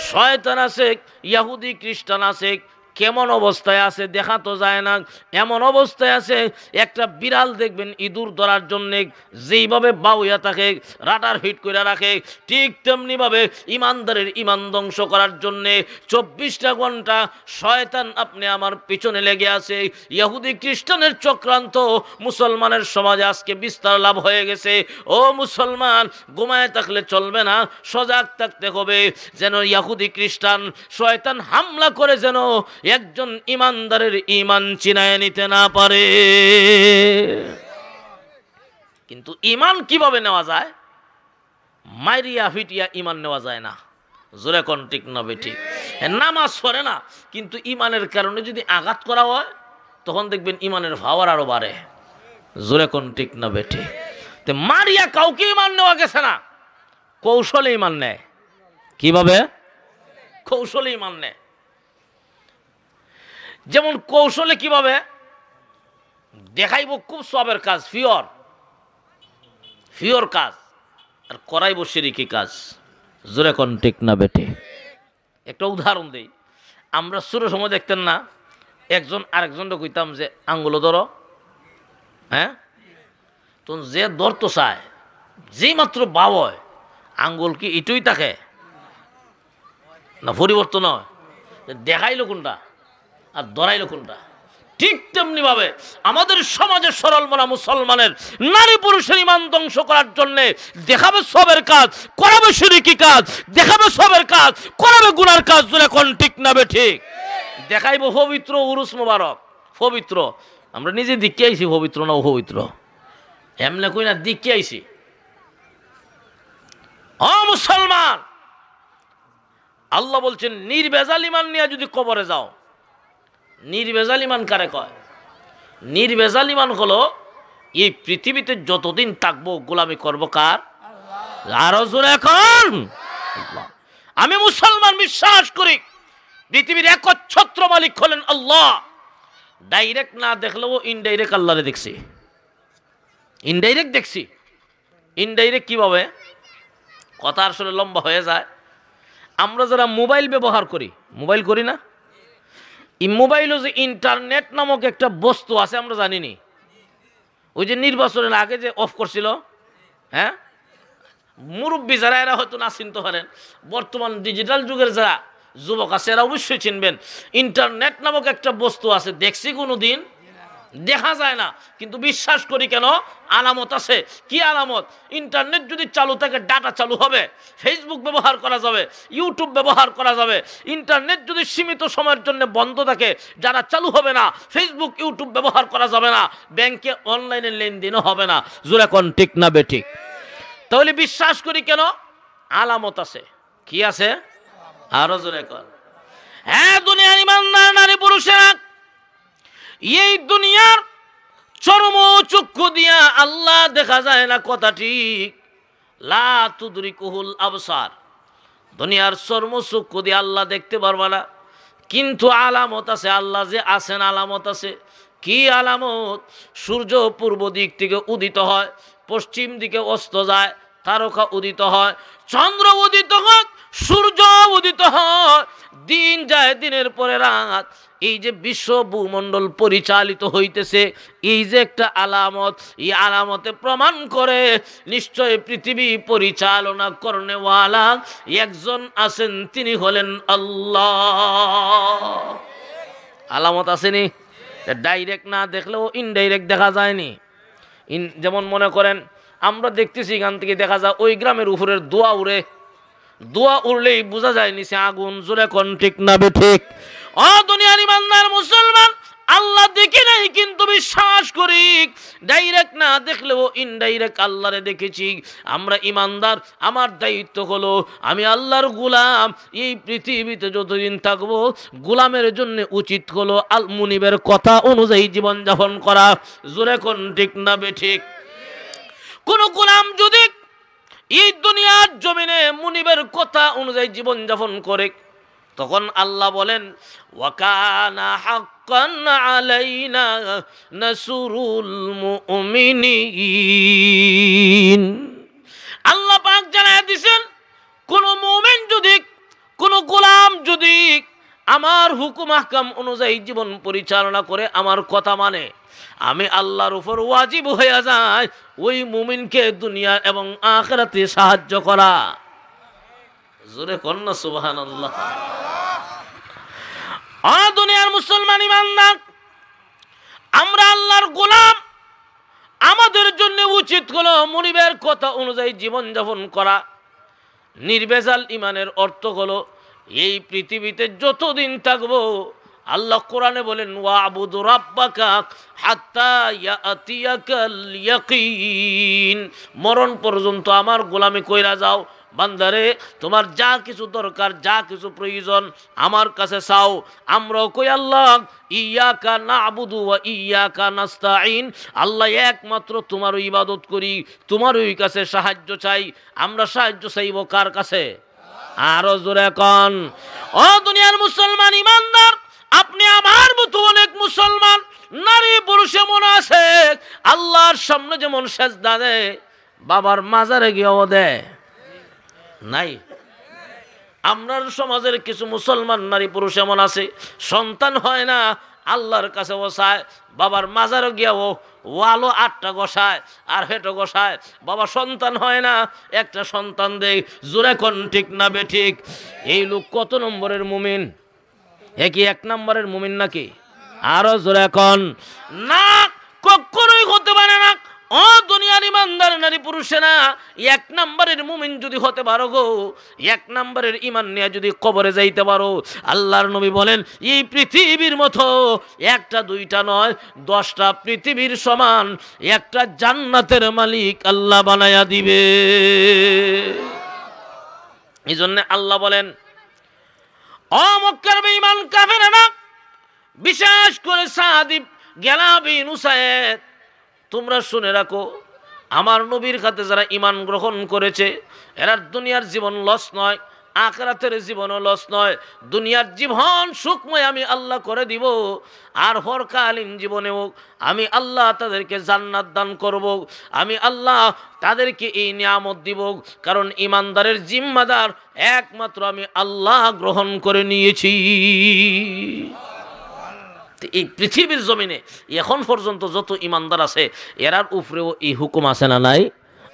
শয়তান আছে, ইহুদি খ্রিস্টান আছে। কেমন অবস্থায় আছে দেখা তো যায় না, এমন অবস্থায় আছে একটা বিড়াল দেখবেন ইঁদুর ধরার জন্যে যেইভাবে বাউয়া তাকে রাডার হিট করে রাখে, ঠিক তেমনিভাবে ইমানদারের ইমান ধ্বংস করার জন্যে 24টা ঘন্টা শয়তান আপনি আমার পিছনে লেগে আছে। ইহুদি খ্রিস্টানের চক্রান্ত মুসলমানের সমাজে আজকে বিস্তার লাভ হয়ে গেছে। ও মুসলমান, ঘুমায় থাকলে চলবে না, সজাগ থাকতে হবে, যেন ইহুদি খ্রিস্টান শয়তান হামলা করে যেন একজন ইমানদারের ইমান চিনায় নিতে না পারে। কিন্তু ইমান কিভাবে নেওয়া যায়? মাইরিয়া ফিটিয়া ইমান নেওয়া যায় না। জোরে কোন ঠিক না বেঠিক? নামাজ পড়ে না, কিন্তু ইমানের কারণে যদি আঘাত করা হয়, তখন দেখবেন ইমানের পাওয়ার আরো বাড়ে। জোরে কোন ঠিক না বেঠিক? তো মারিয়া কাউকে ইমান নেওয়া গেছে না, কৌশলে ইমান নেয়। কিভাবে? কৌশলে ইমান নেয়। যেমন কৌশলে কিভাবে? দেখাইব খুব সবের কাজ, ফিওর কাজ, আর করাইব শিরকি কাজ। জোরে কোন ঠিক না বেটে? একটা উদাহরণ দেই। আমরা শুরু সময় দেখতেন না, একজন আরেকজনটা কইতাম যে আঙ্গুলো ধরো, হ্যাঁ, তো যে ধরতো চায়, যেই মাত্র বাও হয় আঙ্গুল কি এটুই থাকে না, পরিবর্তন হয়, দেখাইলো কোনটা আর ধরাইলো কোনটা। ঠিক তেমনি ভাবে আমাদের সমাজের সরল মনা মুসলমানের নারী পুরুষের ইমান ধ্বংস করার জন্য দেখাবে সবের কাজ, করাবে শিরকি কাজ, দেখাবে সবের কাজ, করাবে গুনার কাজ। জোরে কোন ঠিক না বে ঠিক? দেখাইব পবিত্র উরুস মোবারক, পবিত্র। আমরা নিজে দিকে আইছি পবিত্র না অপবিত্র, এমনি কই না, দিকে আইছি। ও মুসলমান, আল্লাহ বলছেন নির্ভেজাল ইমান নিয়ে যদি কবরে যাও, নির্ভেজাল ইমান কারে কয়? নির্ভেজাল ইমান হলো এই পৃথিবীতে যতদিন থাকবো গোলামি করব কার? আরো জোরে এখন। আমি মুসলমান বিশ্বাস করি পৃথিবীর একচ্ছত্র মালিক হলেন আল্লাহ। ডাইরেক্ট না দেখলেও ইনডাইরেক্ট আল্লাহরে দেখছি, ইনডাইরেক্ট দেখছি। ইনডাইরেক্ট কিভাবে? কথা আসলে লম্বা হয়ে যায়। আমরা যারা মোবাইল ব্যবহার করি, মোবাইল করি না, এই মোবাইলও যে ইন্টারনেট নামক একটা বস্তু আছে আমরা জানিনি। ওই যে নির্বাচনের আগে যে অফ করছিল, হ্যাঁ, মুরব্বী যারা এরা হয়তো না চিনতে পারেন, বর্তমান ডিজিটাল যুগের যারা যুবক আছে এরা অবশ্যই চিনবেন। ইন্টারনেট নামক একটা বস্তু আছে, দেখছি কোনো দিন, দেখা যায় না, কিন্তু বিশ্বাস করি কেন, আলামত আছে। কি আলামত? ইন্টারনেট যদি চালু থাকে ডাটা চালু হবে, ফেসবুক ব্যবহার করা যাবে, ইউটিউব ব্যবহার করা যাবে। ইন্টারনেট যদি সীমিত সময়ের জন্য বন্ধ থাকে, যারা চালু হবে না, ফেসবুক ইউটিউব ব্যবহার করা যাবে না, ব্যাংকে অনলাইনে লেনদেনও হবে না। জোরে কোন ঠিক না বেঠিক? তাহলে বিশ্বাস করি কেন, আলামত আছে। কি আছে? আরো জোরে কোন। হ্যাঁ, দুনিয়ার ইমানদার নারী পুরুষেরা এই দুনিয়ার চরম চক্ষু দিয়া আল্লাহ দেখা যায় না, কথা ঠিক। লা তুদরিকুহুল আবসার, দুনিয়ার চরম চক্ষু দিয়ে আল্লাহ দেখতে পারবা না, কিন্তু আলামত আছে। আল্লাহ যে আছেন আলামত আছে। কি আলামত? সূর্য পূর্ব দিক থেকে উদিত হয়, পশ্চিম দিকে অস্ত যায়, তারকা উদিত হয়, চন্দ্র উদিত হয়, সূর্য উদিত হয়, দিন যায়, দিনের পরে রাত। এই যে বিশ্ব ভূমণ্ডল পরিচালিত হইতেছে, এই যে একটা আলামত, এই আলামতে প্রমাণ করে নিশ্চয় পৃথিবী পরিচালনা করনেওয়ালা একজন আছেন, তিনি হলেন আল্লাহ। আলামত আসেনি? ডাইরেক্ট না দেখলেও ইনডাইরেক্ট দেখা যায়নি। যেমন মনে করেন আমরা দেখতেছি এখান থেকে দেখা যায় ওই গ্রামের উপরের দোয়া উড়ে, দোয়া উড়লেই বোঝা যায় নিচে আগুন। জোরে কোন ঠিক না বেঠিক? ও দুনিয়ার ইমানদার মুসলমান, আল্লাহ দেখি নাই কিন্তু বিশ্বাস করি, ডাইরেক্ট না দেখলেও ইনডাইরেক্ট আল্লাহরে দেখেছি। আমরা ইমানদার, আমার দায়িত্ব হলো আমি আল্লাহর গোলাম। এই পৃথিবীতে যতদিন থাকবো গোলামের জন্য উচিত হলো আল মুনিবের কথা অনুযায়ী জীবনযাপন করা। জোরে কোন ঠিক না বেঠিক? কোন গোলাম যদি এই দুনিয়ার জমিনে মুনিবের কথা অনুযায়ী জীবনযাপন করে, তখন আল্লাহ বলেন ওয়াকানা হাক্কান আলাইনা নাসরুল মুমিনিন। আল্লাহ পাক জানায় দিয়েছেন, কোন মুমিন যদি, কোন গোলাম যদি আমার হুকুম আহকাম অনুযায়ী জীবন পরিচালনা করে, আমার কথা মানে, আমি আল্লাহর উপর ওয়াজিব হয়ে যায় ওই মুমিনকে দুনিয়া এবং আখিরাতে সাহায্য করা। জোরে কন্যা সুবহানাল্লাহ। দুনিয়ার মুসলমান ইমানদার, আমরা আল্লাহর গোলাম, আমাদের জন্য উচিত হলো মুনিবের কথা অনুযায়ী জীবনযাপন করা। নির্ভেজাল ইমানের অর্থ হলো এই পৃথিবীতে যতদিন থাকবো, আল্লাহ কোরআনে বলেন ওয়াবুদু রাব্বাকা হাত্তা ইয়াতিয়াকাল ইয়াকিন, মরণ পর্যন্ত আমার গোলামি কইরা যাও। বান্দারে, তোমার যা কিছু দরকার, যা কিছু প্রয়োজন আমার কাছে চাও। আমরাও কই আল্লাহ ইয়াকা না'বুদু ওয়া ইয়াকা নাস্তাঈন, আল্লাহ একমাত্র তোমার ইবাদত করি, তোমারই কাছে সাহায্য চাই। আমরা সাহায্য চাইব কার কাছে? আরো জোরে কোন। ও দুনিয়ার মুসলমান ইমানদার, আপনি আমার মতো অনেক মুসলমান নারী পুরুষ এমন আছে আল্লাহর সামনে যেমন সেজদা দেয় বাবার মাজারে গিয়েও দেয় নাই? আপনার সমাজের কিছু মুসলমান নারী পুরুষ এমন আছে সন্তান হয় না আল্লাহর কাছে বসায় বাবার মাজারে গিয়াও ওয়ালো 8টা গোসায় আর হেঁটো গোসায় বাবা সন্তান হয় না একটা সন্তান দেয়। জোরে কোন ঠিক না বে ঠিক? এই লোক কত নম্বরের মুমিন? এ কি 1 নম্বরের মুমিন নাকি? আরো জোরে কোন না, কখনোই হতে পারে না। ও দুনিয়ার ইমানদার নারী পুরুষেরা 1 নম্বরের মুমিন যদি হতে পারো গো, 1 নম্বরের ইমান নিয়ে যদি কবরে যাইতে পারো, আল্লাহর নবী বলেন এই পৃথিবীর মতো 1টা 2টা নয় 10টা পৃথিবীর সমান একটা জান্নাতের মালিক আল্লাহ বানায়া দিবে। এই জন্য আল্লাহ বলেন ও মক্কার বেঈমান কাফেররা, বিশেষ করে সাদিব গেলাবি নুসায়েদ, তোমরা শুনে রাখো আমার নবীর কাছে যারা ঈমান গ্রহণ করেছে এরা দুনিয়ার জীবন লস নয়, আখিরাতের জীবনও লস নয়। দুনিয়ার জীবন সুখময় আমি আল্লাহ করে দিব, আর পরকালীন জীবনেও আমি আল্লাহ তাদেরকে জান্নাত দান করব, আমি আল্লাহ তাদেরকে এই নিয়ামত দিব, কারণ ঈমানদারের জিম্মাদার একমাত্র আমি আল্লাহ গ্রহণ করে নিয়েছি। এই পৃথিবীর জমিনে এখন পর্যন্ত যত ঈমানদার আছে এরার উপরেও এই হুকুম আছে না নাই?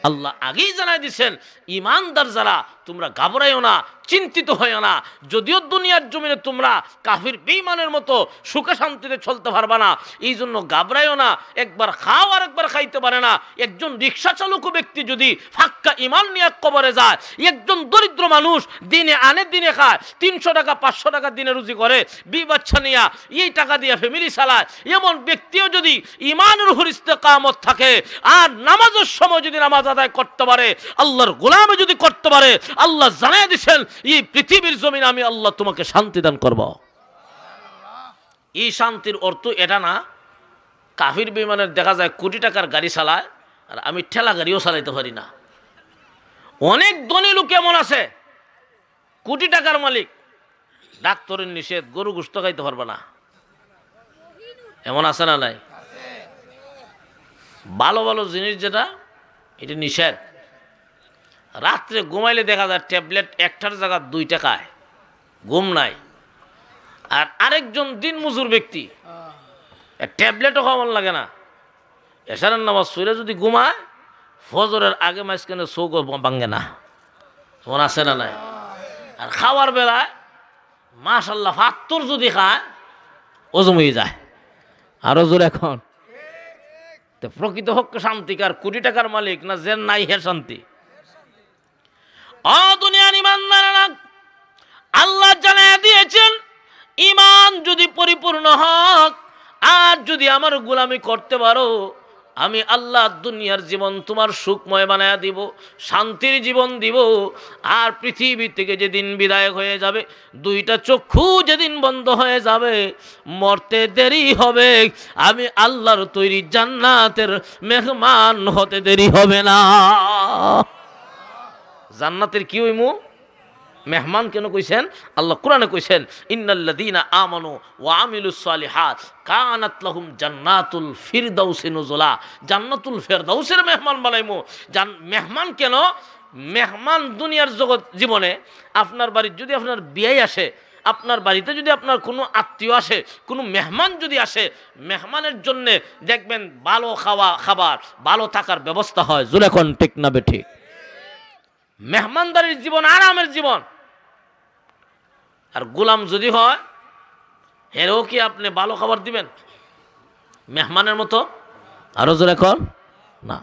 আল্লাহ আগেই জানাই দিচ্ছেন ঈমানদার যারা তোমরা ঘাবড়াইও না, চিন্তিত হইও না। যদিও দুনিয়ার জমিনে তোমরা কাফির বেঈমানের মতো সুখে শান্তিতে চলতে পারবা না, এই জন্য ঘাবড়াইও না। একবার খাও আর একবার খাইতে পারে না। একজন রিক্সা চালক ব্যক্তি যদি ফাক্কা ঈমান নিয়ে কবরে যায়, একজন দরিদ্র মানুষ দিনে আনে দিনে খায়, 300 টাকা 500 টাকা দিনে রুজি করে, বাচ্চা নিয়ে এই টাকা দিয়ে ফ্যামিলি চালায়, এমন ব্যক্তিও যদি ঈমানের উপর ইস্তেকামত থাকে আর নামাজের সময় যদি নামাজ আদায় করতে পারে, আল্লাহর গোলামি যদি করতে পারে, আল্লাহ জানাই দিয়েছেন এই পৃথিবীর জমিনে আমি আল্লাহ তোমাকে শান্তি দান করব। এই শান্তির অর্থ এটা না কাফির বেঈমানের দেখা যায় কোটি টাকার গাড়ি চালায় আর আমি ঠেলা গাড়িও চালাইতে পারি না। অনেক ধনী লোক এমন আছে কোটি টাকার মালিক, ডাক্তারের নিষেধ গরু গোশত খাইতে পারবে না, এমন আছে না নাই? ভালো ভালো জিনিস যেটা এটা নিষেধ। রাত্রে ঘুমাইলে দেখা যায় ট্যাবলেট 1টার জায়গা 2 টাকায়, ঘুম নাই। আর আরেকজন দিন মজুর ব্যক্তি ট্যাবলেটও খাওয়ান লাগে না, এশারের নামাজ সুরে যদি ঘুমায় ফজরের আগে মাঝখানে চৌক ভাঙ্গে না, মনে আছে না নাই? আর খাওয়ার বেলায় মাশাল্লাহ ৭০ যদি খায় ও জমিয়ে যায়। আরো জোর এখন তো প্রকৃত হক শান্তিকার কোটি টাকার মালিক না যে নাই হে শান্তি? দুনিয়ার ঈমানদারেরা আল্লাহ জানায়া দিয়েছেন ঈমান যদি পরিপূর্ণ হক আর যদি আমার গোলামি করতে পারো, আমি আল্লাহ দুনিয়ার জীবন তোমার সুখময় বানায়া দিব, শান্তির জীবন দিব। আর পৃথিবী থেকে যেদিন বিদায় হয়ে যাবে, 2টা চক্ষু যেদিন বন্ধ হয়ে যাবে, মরতে দেরি হবে, আমি আল্লাহর তৈরি জান্নাতের মেহমান হতে দেরি হবে না। জান্নাতের কি হইমু? মেহমান কেন কইছেন? আল্লাহ কোরআনে কইছেন ইন্নাল্লাযীনা আমানু ওয়া আমিলুস সালিহাত কানাত লাহুম জান্নাতুল ফিরদাউসি নুজুলা। জান্নাতুল ফিরদাউসের মেহমান বানাইমু। মেহমান কেন? মেহমান দুনিয়ার জগৎ জীবনে আপনার বাড়ির যদি আপনার বিয়ে আসে, আপনার বাড়িতে যদি আপনার কোনো আত্মীয় আসে, কোনো মেহমান যদি আসে, মেহমানের জন্য দেখবেন ভালো খাবার ভালো থাকার ব্যবস্থা হয়। জোরে কোন ঠিক না বেঠিক? মেহমানদারির জীবন আরামের জীবন। আর গোলাম যদি হয় এরও কি আপনি ভালো খাবার দিবেন মেহমানের মতো? আরো জোরে কর না।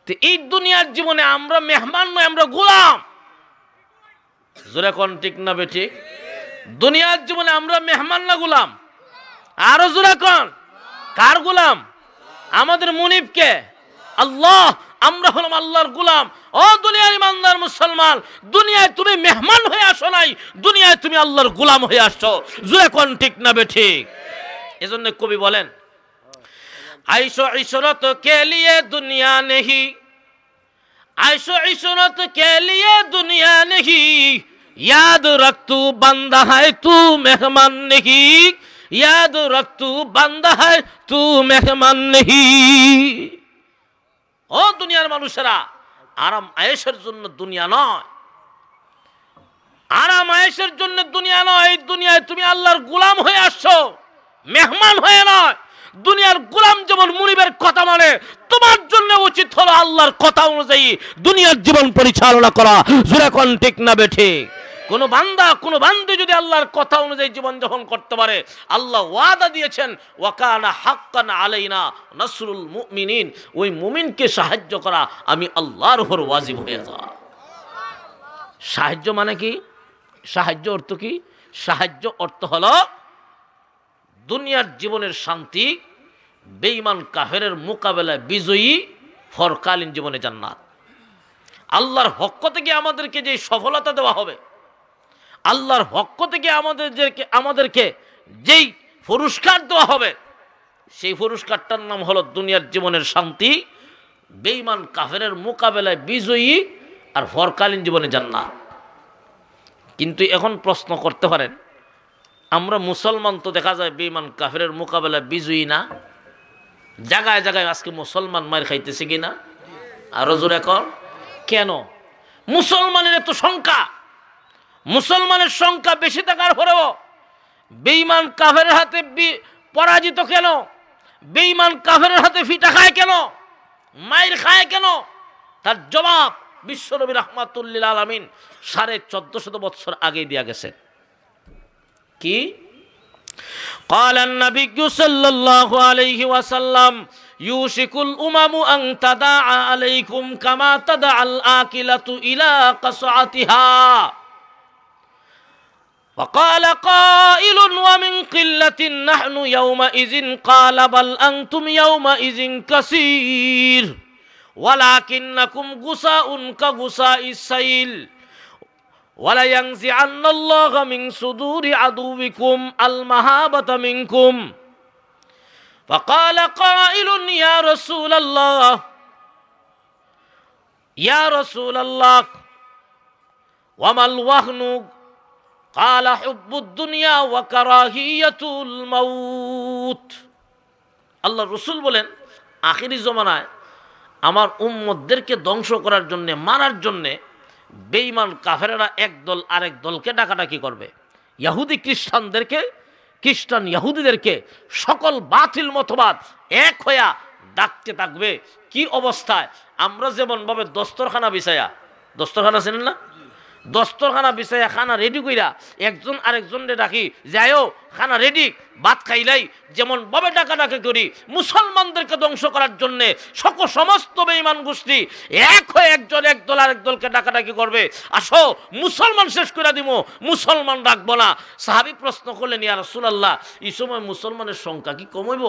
তো এই দুনিয়ার জীবনে আমরা মেহমান নয়, আমরা গোলাম। জোরে কোন ঠিক না বেঠিক? দুনিয়ার জীবনে আমরা মেহমান না গোলাম? আরো জোরে কোন কার গোলাম? আমাদের মুনিব কে? আল্লাহ। আমরা হলাম আল্লাহর গোলাম। ও দুনিয়ার ইমানদার মুসলমান, দুনিয়ায় তুমি মেহমান হয়ে আসো নাই, দুনিয়ায় তুমি আল্লাহর গোলাম হয়ে আসছো। জোরে কোন ঠিক না বেঠিক? এজন্য কবি বলেন আইশো ইশরত কে লিয়ে দুনিয়া নেহি, আইশো ইশরত কে লিয়ে দুনিয়া নেহি, याद रख तू बंदा है तू मेहमान नहीं, याद रख तू बांदा है तू मेहमान नहीं। ও দুনিয়ার মানুষেরা, আরাম আয়েশের জন্য দুনিয়া নয়, আরাম আয়েশের জন্য দুনিয়া নয়। এই দুনিয়ায় তুমি আল্লাহর গোলাম হয়ে আসছো, মেহমান হয়ে নয়। দুনিয়ার গোলাম যেমন মুনিবের কথা মানে, তোমার জন্য উচিত হলো আল্লাহর কথা অনুযায়ী দুনিয়ার জীবন পরিচালনা করা। জোরে কোন ঠিক না বেঠিক? কোন বান্দা কোন বান্দি যদি আল্লাহর কথা অনুযায়ী জীবন যাপন করতে পারে, আল্লাহ ওয়াদা দিয়েছেন ওয়া কানা হাক্কান আলাইনা নাসরুল মুমিনিন, ওই মুমিনকে সাহায্য করা আমি আল্লাহর উপর ওয়াজিব হয়ে যায়। সাহায্য মানে কি? সাহায্য অর্থ কি? সাহায্য অর্থ হলো দুনিয়ার জীবনের শান্তি, বেঈমান কাফেরের মোকাবেলায় বিজয়ী, পরকালীন জীবনে জান্নাত। আল্লাহর পক্ষ থেকে আমাদেরকে যে সফলতা দেওয়া হবে, আল্লাহর পক্ষ থেকে আমাদেরকে যেই পুরস্কার দেওয়া হবে, সেই পুরস্কারটার নাম হলো দুনিয়ার জীবনের শান্তি, বেঈমান কাফেরের মোকাবেলায় বিজয়ী, আর পরকালীন জীবনে জান্নাত। কিন্তু এখন প্রশ্ন করতে পারেন, আমরা মুসলমান তো দেখা যায় বেঈমান কাফেরের মোকাবেলায় বিজয়ী না? জায়গায় জায়গায় আজকে মুসলমান মার খাইতেছে কিনা? আরো জোরে কর। কেন? মুসলমানের এত সংখ্যা, মুসলমানের সংখ্যা বেশি থাকার পরেও বেঈমান কাফেরের হাতে পরাজিত কেন? বেঈমান কাফেরের হাতে ফিটা খায় কেন? মাইর খায় কেন? তার জবাব বিশ্বনবী রাহমাতুল্লিল আলামিন 1450 বছর আগে দিয়া গেছে। কি? قال النبي صلى الله عليه وسلم يوشك الأمم أن تداعى عليكم كما تدعى الآكلة إلى قصعتها وقال قائل ومن قلة نحن يومئذ قال بل أنتم يومئذ كثير ولكنكم غثاء كغثاء السيل ولا ينزعن الله من صدور عدوكم المهابة منكم فقال قائل يا رسول الله يا رسول الله وما الوهن قال حب الدنيا وكراهية الموت। আল্লাহ রসুল বলেন, আখিরি জমানায় আমার উম্মতদেরকে ধ্বংস করার জন্যে, মারার জন্যে বেঈমান কাফেরেরা একদল আরেক দলকে ডাকাডাকি করবে। ইহুদি খ্রিস্টান ইহুদিদেরকে সকল বাতিল মতবাদ এক হইয়া ডাকতে থাকবে। কি অবস্থায়? আমরা যেমন ভাবে দস্তরখানা বিছায়া, দস্তরখানা চেনেন না? দস্তরখানা বিছাইয়া খানা রেডি কইরা একজন আরেকজনকে ডাকি, যাইও খানা রেডি, ভাত খাইলাই, যেমন ভাবে ডাকাডাকি করি মুসলমানদেরকে ধ্বংস করার জন্য সমস্ত বেঈমান গোষ্ঠী এক হয়ে একজন একদল আরেক দলকে ডাকাডাকি করবে, আসো মুসলমান শেষ করে দিব, মুসলমান রাখবো না। সাহাবী প্রশ্ন করলেন, ইয়া রাসূলুল্লাহ, এই সময় মুসলমানের সংখ্যা কি কমইব?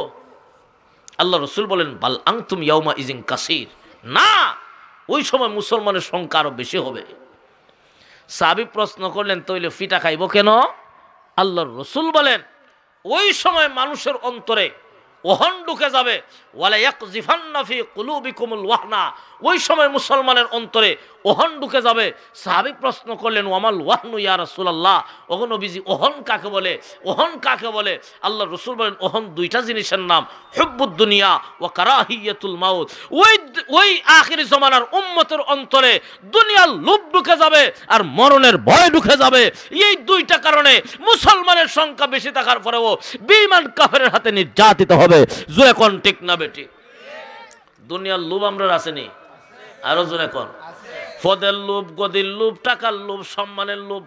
আল্লাহ রসুল বলেন, বাল আনতুম ইয়াউমা ইজিন কাসীর, না, ওই সময় মুসলমানের সংখ্যা আরো বেশি হবে। সাহাবী প্রশ্ন করলেন, তইলে ফিটা খাইব কেন? আল্লাহর রসুল বলেন, ওই সময় মানুষের অন্তরে ওহন ঢুকে যাবে, ওয়ালা ইয়াকযিফান্না ফি কুলুবিকুমুল ওয়াহনা, ওই সময় মুসলমানের অন্তরে ওহন ঢুকে যাবে। সাহাবী প্রশ্ন করলেন, ওয়ামাল ওয়াহনু ইয়া রাসূলুল্লাহ, ওগো নবীজি ওহন কাকে বলে? ওহন কাকে বলে? আল্লাহর রাসূল বলেন, ওহন দুইটা জিনিসের নাম, হুব্বুদ দুনিয়া ওয়া কারাহিয়াতুল মাউত। ওই আখিরি জামানার উম্মতের অন্তরে দুনিয়ার লোভ ঢুকে যাবে আর মরণের ভয় ঢুকে যাবে। এই দুইটা কারণে মুসলমানের সংখ্যা বেশি থাকার পরেও বেঈমান কাফেরের হাতে নির্যাতিত হবে। জোরে কোন ঠিক না বেটি? দুনিয়ার লোভ আমরা আসেনি, আরো জোরে কোন? পদের লোভ, গদির লোভ, টাকার লোভ, সম্মানের লোভ।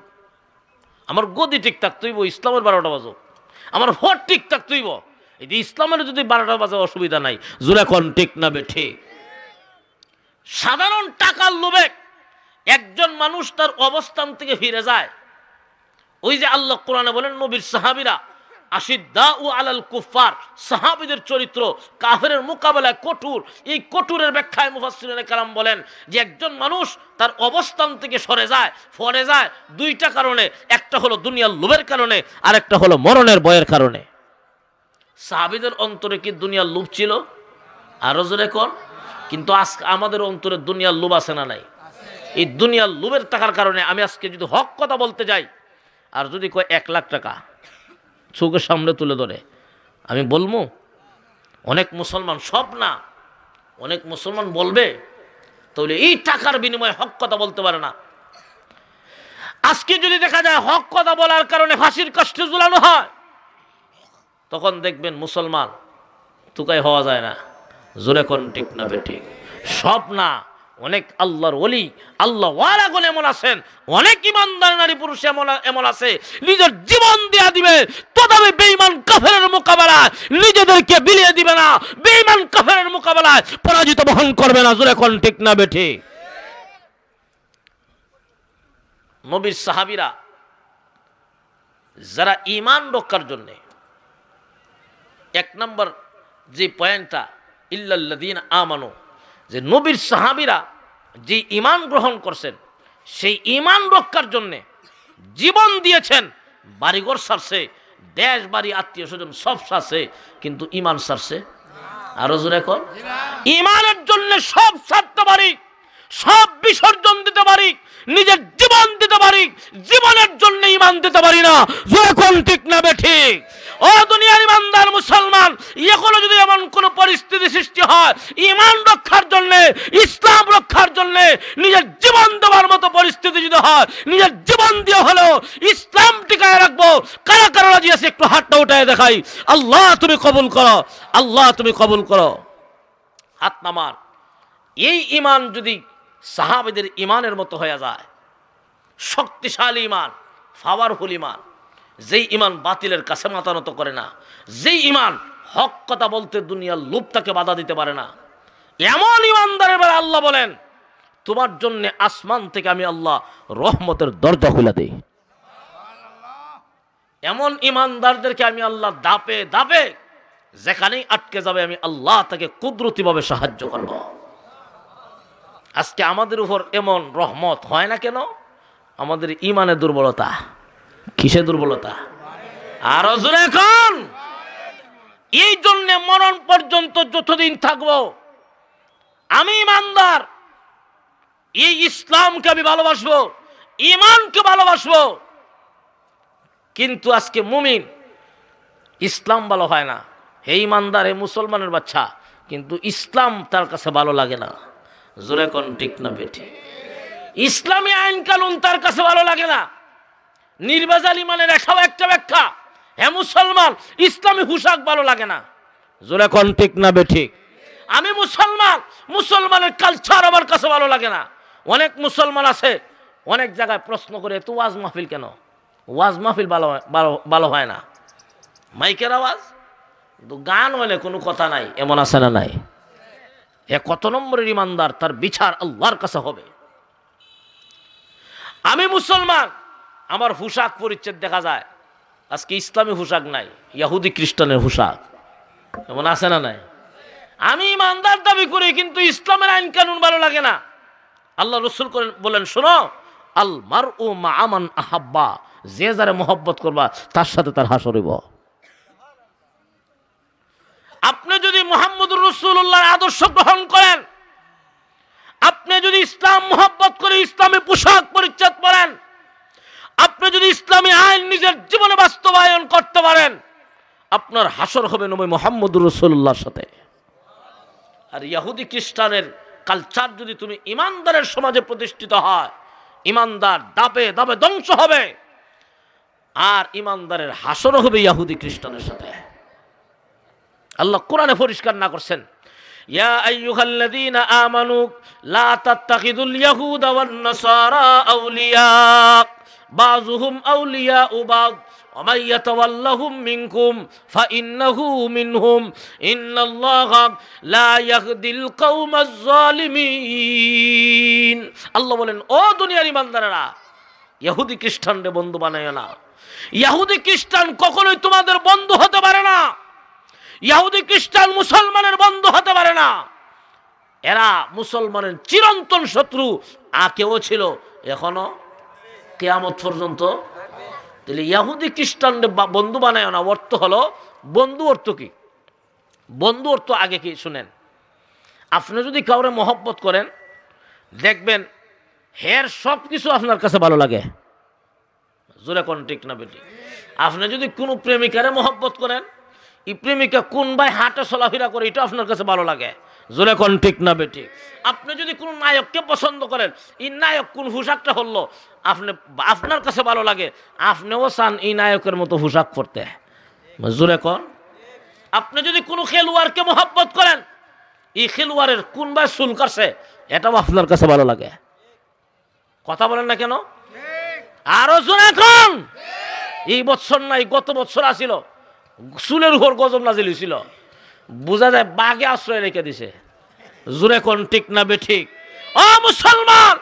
আমার গদি ঠিক থাকতেইব, ইসলামের 12টা বাজো, আমার ভোট ঠিক থাকতেইব। এই যে ইসলামের যদি 12টা বাজে অসুবিধা নাই। জোরে কোন ঠিক না বেটি? সাধারণ টাকার লোভে একজন মানুষ তার অবস্থান থেকে ফিরে যায়। ওই যে আল্লাহ কোরআনে বলেন, নবীর সাহাবীরা আশিদ্দাউ আলাল কুফার, সাহাবীদের চরিত্র কাফেরের মোকাবেলায় কঠোর। এই কঠোরের ব্যাখ্যায় মুফাসসিরিনে কেরাম বলেন যে একজন মানুষ তার অবস্থান থেকে সরে যায় দুইটা কারণে, একটা হলো দুনিয়ার লোভের কারণে, আর একটা হলো মরণের ভয়ের কারণে। সাহাবীদের অন্তরে কি দুনিয়ার লোভ ছিল? আরো জোরে কর। কিন্তু আজকে আমাদের অন্তরে দুনিয়ার লোভ আছে না নাই? এই দুনিয়ার লোভের টাকার কারণে আমি আজকে যদি হক কথা বলতে যাই, আর যদি কয় 1 লাখ টাকা, চোখের সামনে তুলে ধরে আমি বলবো? অনেক মুসলমান, সব না, অনেক মুসলমান বলবে, তাহলে এই টাকার বিনিময়ে হক কথা বলতে পারে না। আজকে যদি দেখা যায় হক কথা বলার কারণে ফাঁসির কষ্টে ঝুলানো হয়, তখন দেখবেন মুসলমান তুকাই হওয়া যায় না। জোরে কোন ঠিক না বেঠিক? সব না, অনেক আল্লাহর ওলি, আল্লাহ ওয়ালাগুন এমন আছেন, অনেক ইমানদার নারী পুরুষ এমন আছে নিজের জীবন দেয়া দিবে, তথাপি বেঈমান কাফেরের মোকাবেলায় নিজেদেরকে বিলিয়ে দিবে না, বেঈমান কাফেরের মোকাবেলায় পরাজিত বহন করবে না। জোরে কোন ঠিক না বেঠিক? নবীর সাহাবীরা যারা ঈমান রক্ষার জন্য, এক নম্বর যে পয়েন্টটা ইল্লাল্লাযীনা আমানু, যে নবীর সাহাবীরা যে ঈমান গ্রহণ করছেন, সেই ঈমান রক্ষার জন্য জীবন দিয়েছেন। বাড়িঘর ছাড়ছে, দেশ বাড়ি আত্মীয় স্বজন সব ছাড়ছে, কিন্তু ঈমান ছাড়ছে? আরো জোরে কর। ঈমানের জন্য সব ছাড়তে পারি, সব বিসর্জন দিতে পারি, নিজের জীবন দিতে পারি, জীবনের জন্য ঈমান দিতে পারি না। জোরে কোন ঠিক না বেঠিক? ও দুনিয়ার ইমানদার মুসলমান, এখনো যদি এমন কোন পরিস্থিতি সৃষ্টি হয় ঈমান রক্ষার জন্য, ইসলাম রক্ষার জন্য নিজের জীবন দেওয়ার মতো পরিস্থিতি যদি হয়, নিজের জীবন দিয়ে হলেও ইসলাম টিকায় রাখবো, কারা কারা রাজি আছে একটু হাতটা উঠায় দেখাই। আল্লাহ তুমি কবুল করো, আল্লাহ তুমি কবুল করো। হাত নামান। এই ঈমান যদি সাহাবীদের ঈমানের মতো হয়ে যায়, শক্তিশালী ঈমান, পাওয়ারফুল ঈমান, যেই ঈমান বাতিলের কাছে মাথা নত করে না, যেই ঈমান হক কথা বলতে দুনিয়ার লোভ তাকে বাধা দিতে পারে না, এমন ঈমানদারের বেলা আল্লাহ বলেন তোমার জন্য আসমান থেকে আমি আল্লাহ রহমতের দরজা খুলে দেই। এমন ঈমানদারদেরকে আমি আল্লাহ দাপে দাপে যেখানেই আটকে যাবে আমি আল্লাহ তাকে কুদরতিভাবে সাহায্য করব। আজকে আমাদের উপর এমন রহমত হয় না কেন? আমাদের ঈমানের দুর্বলতা। কিসে দুর্বলতা? আরো জোরে এখন। এই জন্য মরণ পর্যন্ত যতদিন থাকবো আমি ঈমানদার, এই ইসলামকে আমি ভালোবাসবো, ঈমানকে ভালোবাসবো। কিন্তু আজকে মুমিন ইসলাম ভালো হয় না, হে ঈমানদার, হে মুসলমানের বাচ্চা, কিন্তু ইসলাম তার কাছে ভালো লাগে না। জোরে কোন ঠিক না বেঠিক? ইসলামী আইন কানুন তার কাছে ভালো লাগে না। নির্বাজাল ইমানের এসব একটা ব্যাখ্যা, হে মুসলমান ইসলামী পোশাক ভালো লাগে না। জোরে কোন ঠিক না বেঠিক? আমি মুসলমান, মুসলমানের কালচার আমার কাছে ভালো লাগে না। অনেক মুসলমান আছে অনেক জায়গায় প্রশ্ন করে, তো ওয়াজ মাহফিল কেন? ওয়াজ মাহফিল ভালো হয় না, মাইকের আওয়াজ, গান হলে কোনো কথা নাই, এমন আছে না নাই? এ কত নম্বরের ঈমানদার, তার বিচার আল্লাহর কাছে হবে। আমি মুসলমান, আমার পোশাক পরিচ্ছদ দেখা যায় আজকে ইসলামী পোশাক নাই, ইহুদি খ্রিস্টানের পোশাক, এমন আছে না নাই? আমি ঈমানদার দাবি করি, কিন্তু ইসলামের আইন কানুন ভালো লাগে না। আল্লাহ রাসূল বলেন, শোনো, আল মারউ মা মান আহাব্বা, যে যারে মহব্বত করবা তার সাথে তার হাসর হইব। আপনি যদি মুহাম্মদুর রাসূলুল্লাহর আদর্শ গ্রহণ করেন, আপনি যদি ইসলাম মহব্বত করে ইসলামী পোশাক পরিচ্ছদ পরেন, আপনি যদি ইসলামী আইন নিজের জীবনে বাস্তবায়ন করতে পারেন, আপনার হাসর হবে নবী মুহাম্মদুর রাসূলুল্লাহর সাথে। আর ইহুদি খ্রিস্টানের কালচার যদি তুমি ঈমানদারের সমাজে প্রতিষ্ঠিত হয়, ঈমানদার দাপে দাপে ধ্বংস হবে, আর ঈমানদারের হাসর হবে ইহুদি খ্রিস্টানের সাথে। আল্লাহ কোরআনে পরিষ্কার না করছেন, ইয়া আইয়ুহাল্লাযীনা আমানু লা তাত্তাখিযুল ইয়াহুদা ওয়ান নাসারা আউলিয়া বাযুহুম আউলিয়াউ বায ওয়া মান ইয়াতাওয়াল্লাহুম মিনকুম ফাইন্নাহু মিনহুম ইন্নাল্লাহা লা ইয়াহদিল কওমাজ যালিমিন। আল্লাহ বলেন, ও দুনিয়ার ঈমানদারেরা, ইহুদি খ্রিস্টানদের বন্ধু বানায়ো না। ইহুদি খ্রিস্টান কখনোই তোমাদের বন্ধু হতে পারে না। ইহুদি খ্রিস্টান মুসলমানের বন্ধু হতে পারে না। এরা মুসলমানের চিরন্তন শত্রু, আগেও ছিল, এখনো কিয়ামত পর্যন্ত। তাহলে ইহুদি খ্রিস্টানদের বন্ধু বানায় না, অর্থ হলো বন্ধু। অর্থ কি? বন্ধু অর্থ আগে কি শুনেন। আপনি যদি কাউরে মহব্বত করেন, দেখবেন হের সব কিছু আপনার কাছে ভালো লাগে। জোরে কোন ঠিক না বেটি? আপনি যদি কোনো প্রেমিকারে মহব্বত করেন, এই প্রেমিকা কোন ভাই হাঁটা চলাফেরা করে, এটা আপনার কাছে ভালো লাগে। জোরে কোন ঠিক না বেঠিক? আপনি যদি কোনো নায়ককে পছন্দ করেন, এই নায়ক কোন পোশাকটা হলো আপনার কাছে ভালো লাগে, আপনিও চান এই নায়কের মতো পোশাক পরতে। জোরে কোন? আপনি যদি কোনো খেলোয়াড়কে মহব্বত করেন, এই খেলোয়াড়ের কোন ভাই চুল কাটছে, এটাও আপনার কাছে ভালো লাগে। কথা বলেন না কেন? আরো জোরে কোন? এই বছর নাই গত বছর আসিল, চুলের উপর গজব নাজিল হয়েছিল, বোঝা যায় বাঘে আশ্রয় রেখে দিছে। জোরে কোন ঠিক না বেঠিক? ও মুসলমান,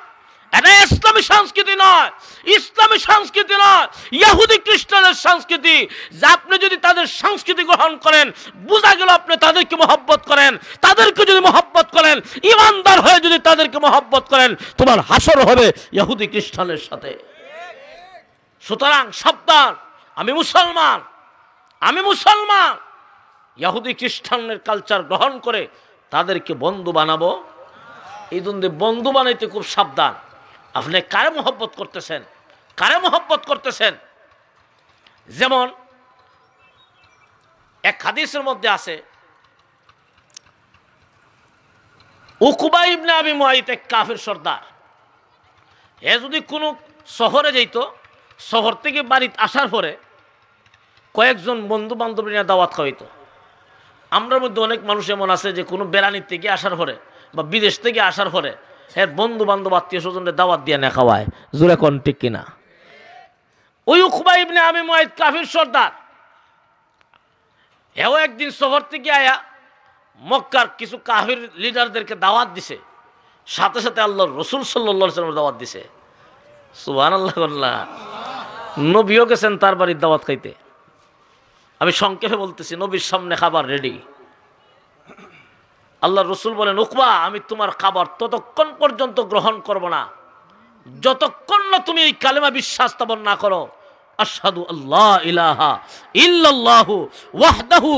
এটা ইসলামী সংস্কৃতি নয়, ইসলামী সংস্কৃতি নয়, ইহুদি খ্রিস্টানের সংস্কৃতি। যা আপনি যদি তাদের সংস্কৃতি গ্রহণ করেন, বোঝা গেল আপনি তাদেরকে মহব্বত করেন। তাদেরকে যদি মহব্বত করেন, ইমানদার হয়ে যদি তাদেরকে মহব্বত করেন, তোমার হাসর হবে ইহুদি খ্রিস্টানের সাথে। সুতরাং সাবধান, আমি মুসলমান, আমি মুসলমান, ইহুদি খ্রিস্টানের কালচার গ্রহণ করে তাদেরকে বন্ধু বানাবো? এই দ্বন্দ্বে বন্ধু বানাইতে খুব সাবধান। আপনি কারে মহব্বত করতেছেন, কারে মহব্বত করতেছেন? যেমন এক হাদিসের মধ্যে আছে, উকবা ইবনে আবি মুআইত এক কাফির সর্দার। এ যদি কোনো শহরে যাইত, শহর থেকে বাড়িতে আসার পরে কয়েকজন বন্ধু বান্ধব নিয়ে দাওয়াত খাওয়াইতো। আমরার মধ্যে অনেক মানুষ এমন আছে যে কোনো বেড়ানির থেকে আসার পরে বা বিদেশ থেকে আসার পরে হ্যাঁ বন্ধু বান্ধব আত্মীয় স্বজনদের দাওয়াত দিয়ে না খাওয়ায়। জোরে কোন ঠিক কিনা? ওই উকবা ইবনে আবি মুআইত কাফির সর্দার, এও একদিন শহর থেকে আয়া মক্কার কিছু কাফির লিডারদেরকে দাওয়াত দিছে, সাথে সাথে আল্লাহর রাসূল সাল্লাল্লাহু আলাইহি ওয়াসাল্লাম দাওয়াত দিছে। সুবহানাল্লাহ। নবীও গেছেন তার বাড়ির দাওয়াত খাইতে। আমি সংক্ষেপে বলতেছি, নবীর সামনে খাবার রেডি। আল্লাহর রাসূল বলেন, উকবা, আমি তোমার খাবার ততক্ষণ পর্যন্ত গ্রহণ করব না যতক্ষণ না তুমি এই কালেমা বিশ্বাস স্থাপন না করো, আশহাদু আল্লা ইলাহা ইল্লাল্লাহু ওয়াহদাহু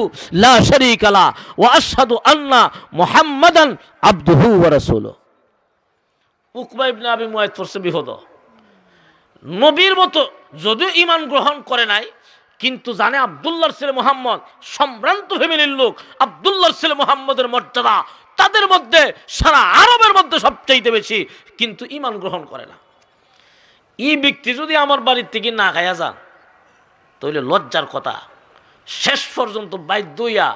লা শারীকা লা ওয়া আশহাদু আন্না মুহাম্মাদান আবদুহু ওয়া রাসূলুহু। উকবা ইবনে আবি মুআইত পড়ছে বিপদ। নবীর মতো যদিও ঈমান গ্রহণ করে নাই, কিন্তু জানে আব্দুল্লাহর ছেলে মুহাম্মদ সম্ভ্রান্ত ফ্যামিলির লোক, আব্দুল্লাহর ছেলে মুহাম্মদের মর্যাদা তাদের মধ্যে সারা আরবের মধ্যে সবচাইতে বেশি, কিন্তু ঈমান গ্রহণ করে না। এই ব্যক্তি যদি আমার বাড়ির থেকে না খাইয়া যান, তাহলে লজ্জার কথা। শেষ পর্যন্ত বাধ্য হইয়া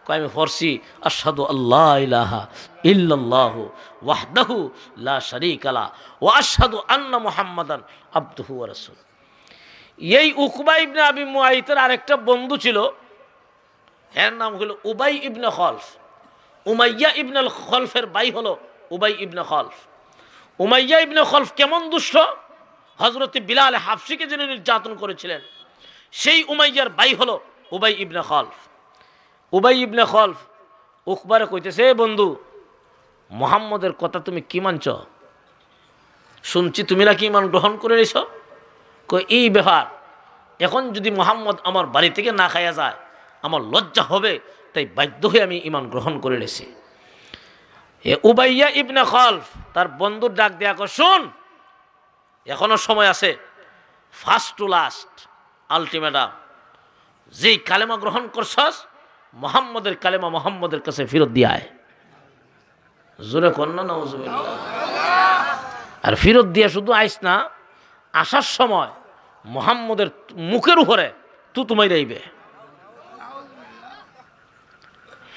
কয়, আমি পড়ছি আশহাদু আল্লা ইলাহা ইল্লাল্লাহু ওয়াহদাহু লা শারীকা লা ওয়া আশহাদু আন্না মুহাম্মাদান আবদুহু ওয়া রাসূলুহু। এই উকবা ইবনে আবি মুআইতের আরেকটা বন্ধু ছিল, এর নাম হলো উবাই ইবনে খলফ। উমাইয়া ইবনে খলফের ভাই হলো উবাই ইবনে খলফ। উমাইয়া ইবনে খলফ কেমন দুষ্ট! হযরত বিলাল হাবশিকে যিনি নির্যাতন করেছিলেন, সেই উমাইয়ার ভাই হলো উবাই ইবনে খলফ। উবাই ইবনে খলফ উকবারে কইতেছে, বন্ধু, মুহাম্মদের কথা তুমি কি মানছ? শুনছি তুমি নাকি ঈমান গ্রহণ করে নিছ। কই, এই ব্যাপার, এখন যদি মুহাম্মদ আমার বাড়ি থেকে না খাইয়া যায় আমার লজ্জা হবে, তাই বাধ্য হয়ে আমি ঈমান গ্রহণ করে নিছি। এ উবাইয়া ইবনে খলফ তার বন্ধুর ডাক দেয়া কয়, শুন, এখনো সময় আছে, ফার্স্ট টু লাস্ট আলটিমেটাম, যেই কালেমা গ্রহণ করছস মুহাম্মদের কালেমা মুহাম্মদের কাছে ফেরত দিয়ে আয়। জোরে কন্যা নাউজুবিল্লাহ। আর ফেরত দিয়ে শুধু আইস না, আসার সময় মুহাম্মদের মুখের উপরে তুতু মাইরাইবে।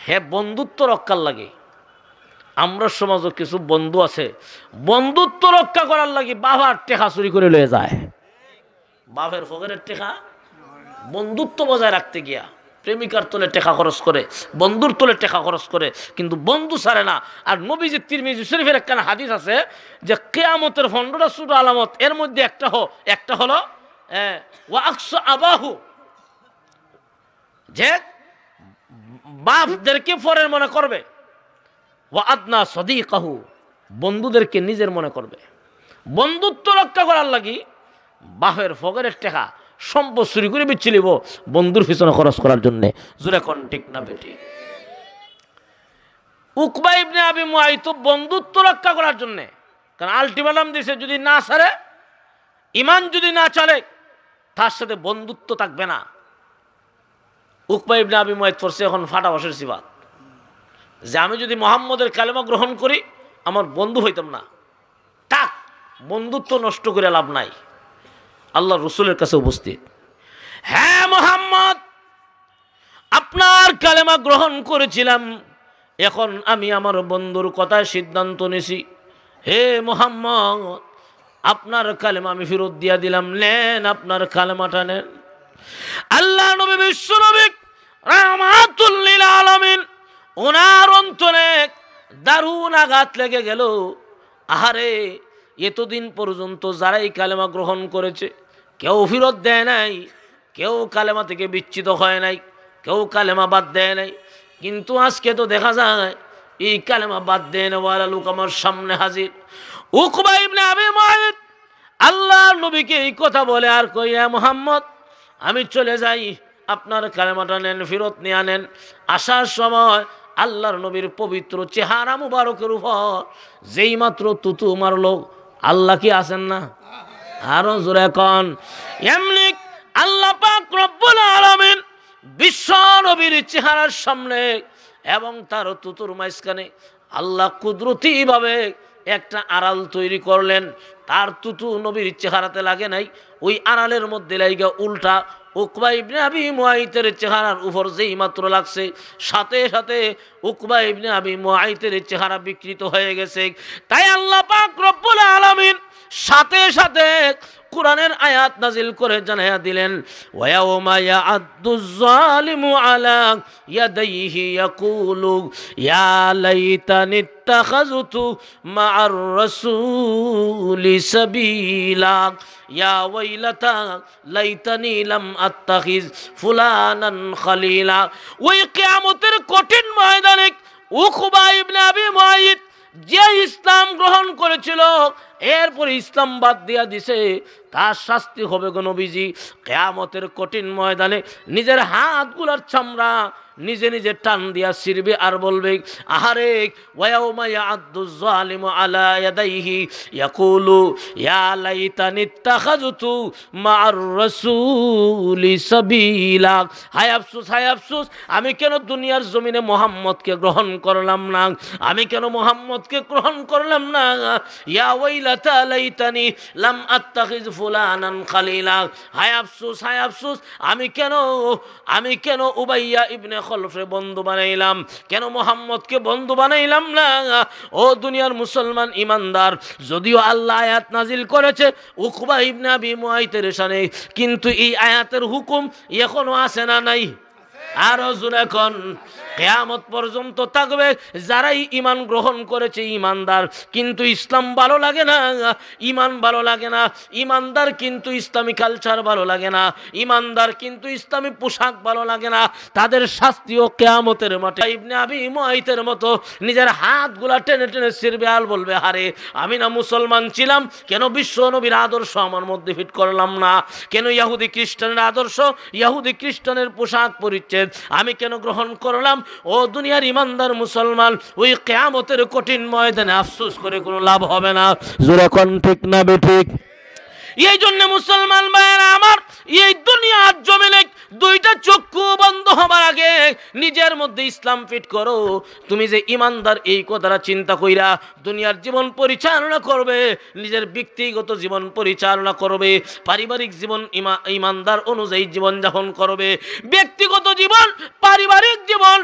হে, বন্ধুত্ব রক্ষার লাগে। আমরা সমাজে কিছু বন্ধু আছে, বন্ধুত্ব রক্ষা করার লাগে বাবার টেকা চুরি করে লয়ে যায়। বাপের ফকেরের টেকা বন্ধুত্ব বজায় রাখতে গিয়া প্রেমিকার তোলে টেকা খরচ করে, বন্ধুর তোলে টেকা খরচ করে, কিন্তু বন্ধু ছাড়ে না। আর নবীজি তিরমিজি শরীফের একখানা হাদিস আছে যে কিয়ামতের 15টা ছোট আলামত, এর মধ্যে একটা হলো ওয়া আকসা আবাহু, যে বাপদেরকে পরের মনে করবে, ওয়া আদনা সাদিকাহু, বন্ধুদেরকে নিজের মনে করবে। বন্ধুত্ব রক্ষা করার লাগি বাপের ফকেরের টেকা সম্পদ চুরি করে বিচ্ছিলিব বন্ধুর পিছনে খরচ করার জন্য। জোরে কোন ঠিক না বেটি? উকবা ইবনে আবি মুআইত বন্ধুত্ব রক্ষা করার জন্য, কারণ আলটিমেটাম দিছে, যদি না ছাড়ে, ঈমান যদি না চলে, তার সাথে বন্ধুত্ব থাকবে না। উকবা ইবনে আবি মুআইত পড়ছে এখন ফাটাবাসের সিফাত, যে আমি যদি মুহাম্মদের কালেমা গ্রহণ করি আমার বন্ধু হইতাম না। তাক বন্ধুত্ব নষ্ট করে লাভ নাই। আল্লাহ রসুলের কাছে উপস্থিত, হ্যাঁ মুহাম্মদ আপনার কালেমা গ্রহণ করেছিলাম, এখন আমি আমার বন্ধুর কথায় সিদ্ধান্ত নিছি, হে মুহাম্মদ আপনার কালেমা আমি ফেরত দিয়া দিলাম, নেন আপনার কালেমাটা নেন। আল্লাহ নবী বিশ্ব নবী রাহমাতুল লিল আলামিন ওনার অন্তরে দারুণ আঘাত লেগে গেল। আহারে এতদিন পর্যন্ত যারাই কালেমা গ্রহণ করেছে কেউ ফেরত দেয় নাই, কেউ কালেমা থেকে বিচ্ছিত হয় নাই, কেউ কালেমা বাদ দেয় নাই, কিন্তু আজকে তো দেখা যায় এই কালেমা বাদ দেয় নেওয়ালা লোক আমার সামনে হাজির। উকবা ইবনে আবি মুআইত আল্লাহ নবীকে এই কথা বলে আর কই, হে মুহাম্মদ আমি চলে যাই, আপনার কালেমাটা নেন, ফেরত নিয়ে আনেন। আসার সময় আল্লাহর নবীর পবিত্র চেহারা মুবারকের উপর যেই মাত্র তুতু মারলো, আল্লাহ কি আছেন না? আরো জোরে কোন, এমনি আল্লাহ পাক রব্বুল আলামিন বিশ্ব নবীর চেহারার সামনে এবং তার তুতুর মাঝখানে আল্লাহ কুদরতি ভাবে একটা আড়াল তৈরি করলেন। তার তুতু নবীর চেহারাতে লাগে নাই, ওই আড়ালের মধ্যে লাইগা উল্টা উকবা ইবনে আবি মুআইতের চেহারার উপর যেই মাত্র লাগছে সাথে সাথে উকবা ইবনে আবি মুআইতের চেহারা বিকৃত হয়ে গেছে। তাই আল্লাহ পাক রব্বুল আলামিন সাথে সাথে কুরআনের আয়াত নাজিল করে জানায়া দিলেন, ওয়ায়াউমা ইয়াআদ্দুজ জালিমু আলা ইয়াদাইহি ইয়াকুলু ইয়া লাইতানি ইত্তাখাযতু মা'আর রাসূলি সাবিলা ইয়া ওয়াইলাতা লাইতানি লাম আত্তাখিজ ফুলানান খালিলা। ওই কিয়ামতের কঠিন ময়দানে উকবা ইবনে আবি মুআইত যে ইসলাম গ্রহণ করেছিল এরপর ইসলাম বাদ দিয়া দিছে, তার শাস্তি হবে গো নবীজি। কিয়ামতের কঠিন ময়দানে নিজের হাতগুলোর চামড়া নিজে নিজে টান দিয়া ছিড়বে আর বলবে, আহারে ওয়ায়াউমা ইয়াআদ্দুজ জালিমু আলা ইয়াদাইহি ইয়াকুলু ইয়া লাইতানি ইত্তাখাযতু মা'আর রাসূলি সাবিলা। হায় আফসোস, হায় আফসোস, আমি কেন দুনিয়ার জমিনে মুহাম্মদকে গ্রহণ করলাম না, আমি কেন মুহাম্মদকে গ্রহণ করলাম না। ইয়া ওয়াইলাতা লাইতানি লাম আত্তাখিজ ফুলানান খালিলা। হায় আফসোস, হায় আফসোস, আমি কেন উবাইয়া ইবনে খলফে বন্ধু বানাইলাম, কেন মুহাম্মদকে বন্ধু বানাইলাম না। ও দুনিয়ার মুসলমান ইমানদার, যদিও আল্লাহ আয়াত নাজিল করেছে উকবা ইবনে আবি মুআইতের শানে, কিন্তু এই আয়াতের হুকুম এখনো আছে না নাই? আরো জোরে কোন, কিয়ামত পর্যন্ত থাকবে যারাই ঈমান গ্রহণ করেছে ঈমানদার, কিন্তু ইসলাম ভালো লাগে না, ঈমান ভালো লাগে না, ঈমানদার কিন্তু ইসলামী কালচার ভালো লাগে না, ঈমানদার কিন্তু ইসলামী পোশাক ভালো লাগে না, তাদের শাস্তিও কিয়ামতের মাঠে ইবনে আবি মুআইতের মতো নিজের হাতগুলা টেনে টেনে ছিড়বে আর বলবে, আরে আমি না মুসলমান ছিলাম, কেন বিশ্ব নবীর আদর্শ আমার মধ্যে ফিট করলাম না, কেন ইহুদি খ্রিস্টানের আদর্শ ইহুদি খ্রিস্টানের পোশাক পরিচ্ছেদ আমি কেন গ্রহণ করলাম। ও দুনিয়ার ইমানদার মুসলমান, ওই কিয়ামতের কঠিন ময়দানে আফসোস করে কোনো লাভ হবে না। জোরে কোন ঠিক না বেঠিক? এই জন্য মুসলমান ভাইয়েরা আমার, এই দুনিয়ার জমিনে দুইটা চক্ষু বন্ধ হবার আগে নিজের মধ্যে ইসলাম ফিট করো। তুমি যে ইমানদার এই কথাটা চিন্তা কইরা দুনিয়ার জীবন পরিচালনা করবে, নিজের ব্যক্তিগত জীবন পরিচালনা করবে, পারিবারিক জীবন ইমানদার অনুযায়ী জীবন যাপন করবে, ব্যক্তিগত জীবন পারিবারিক জীবন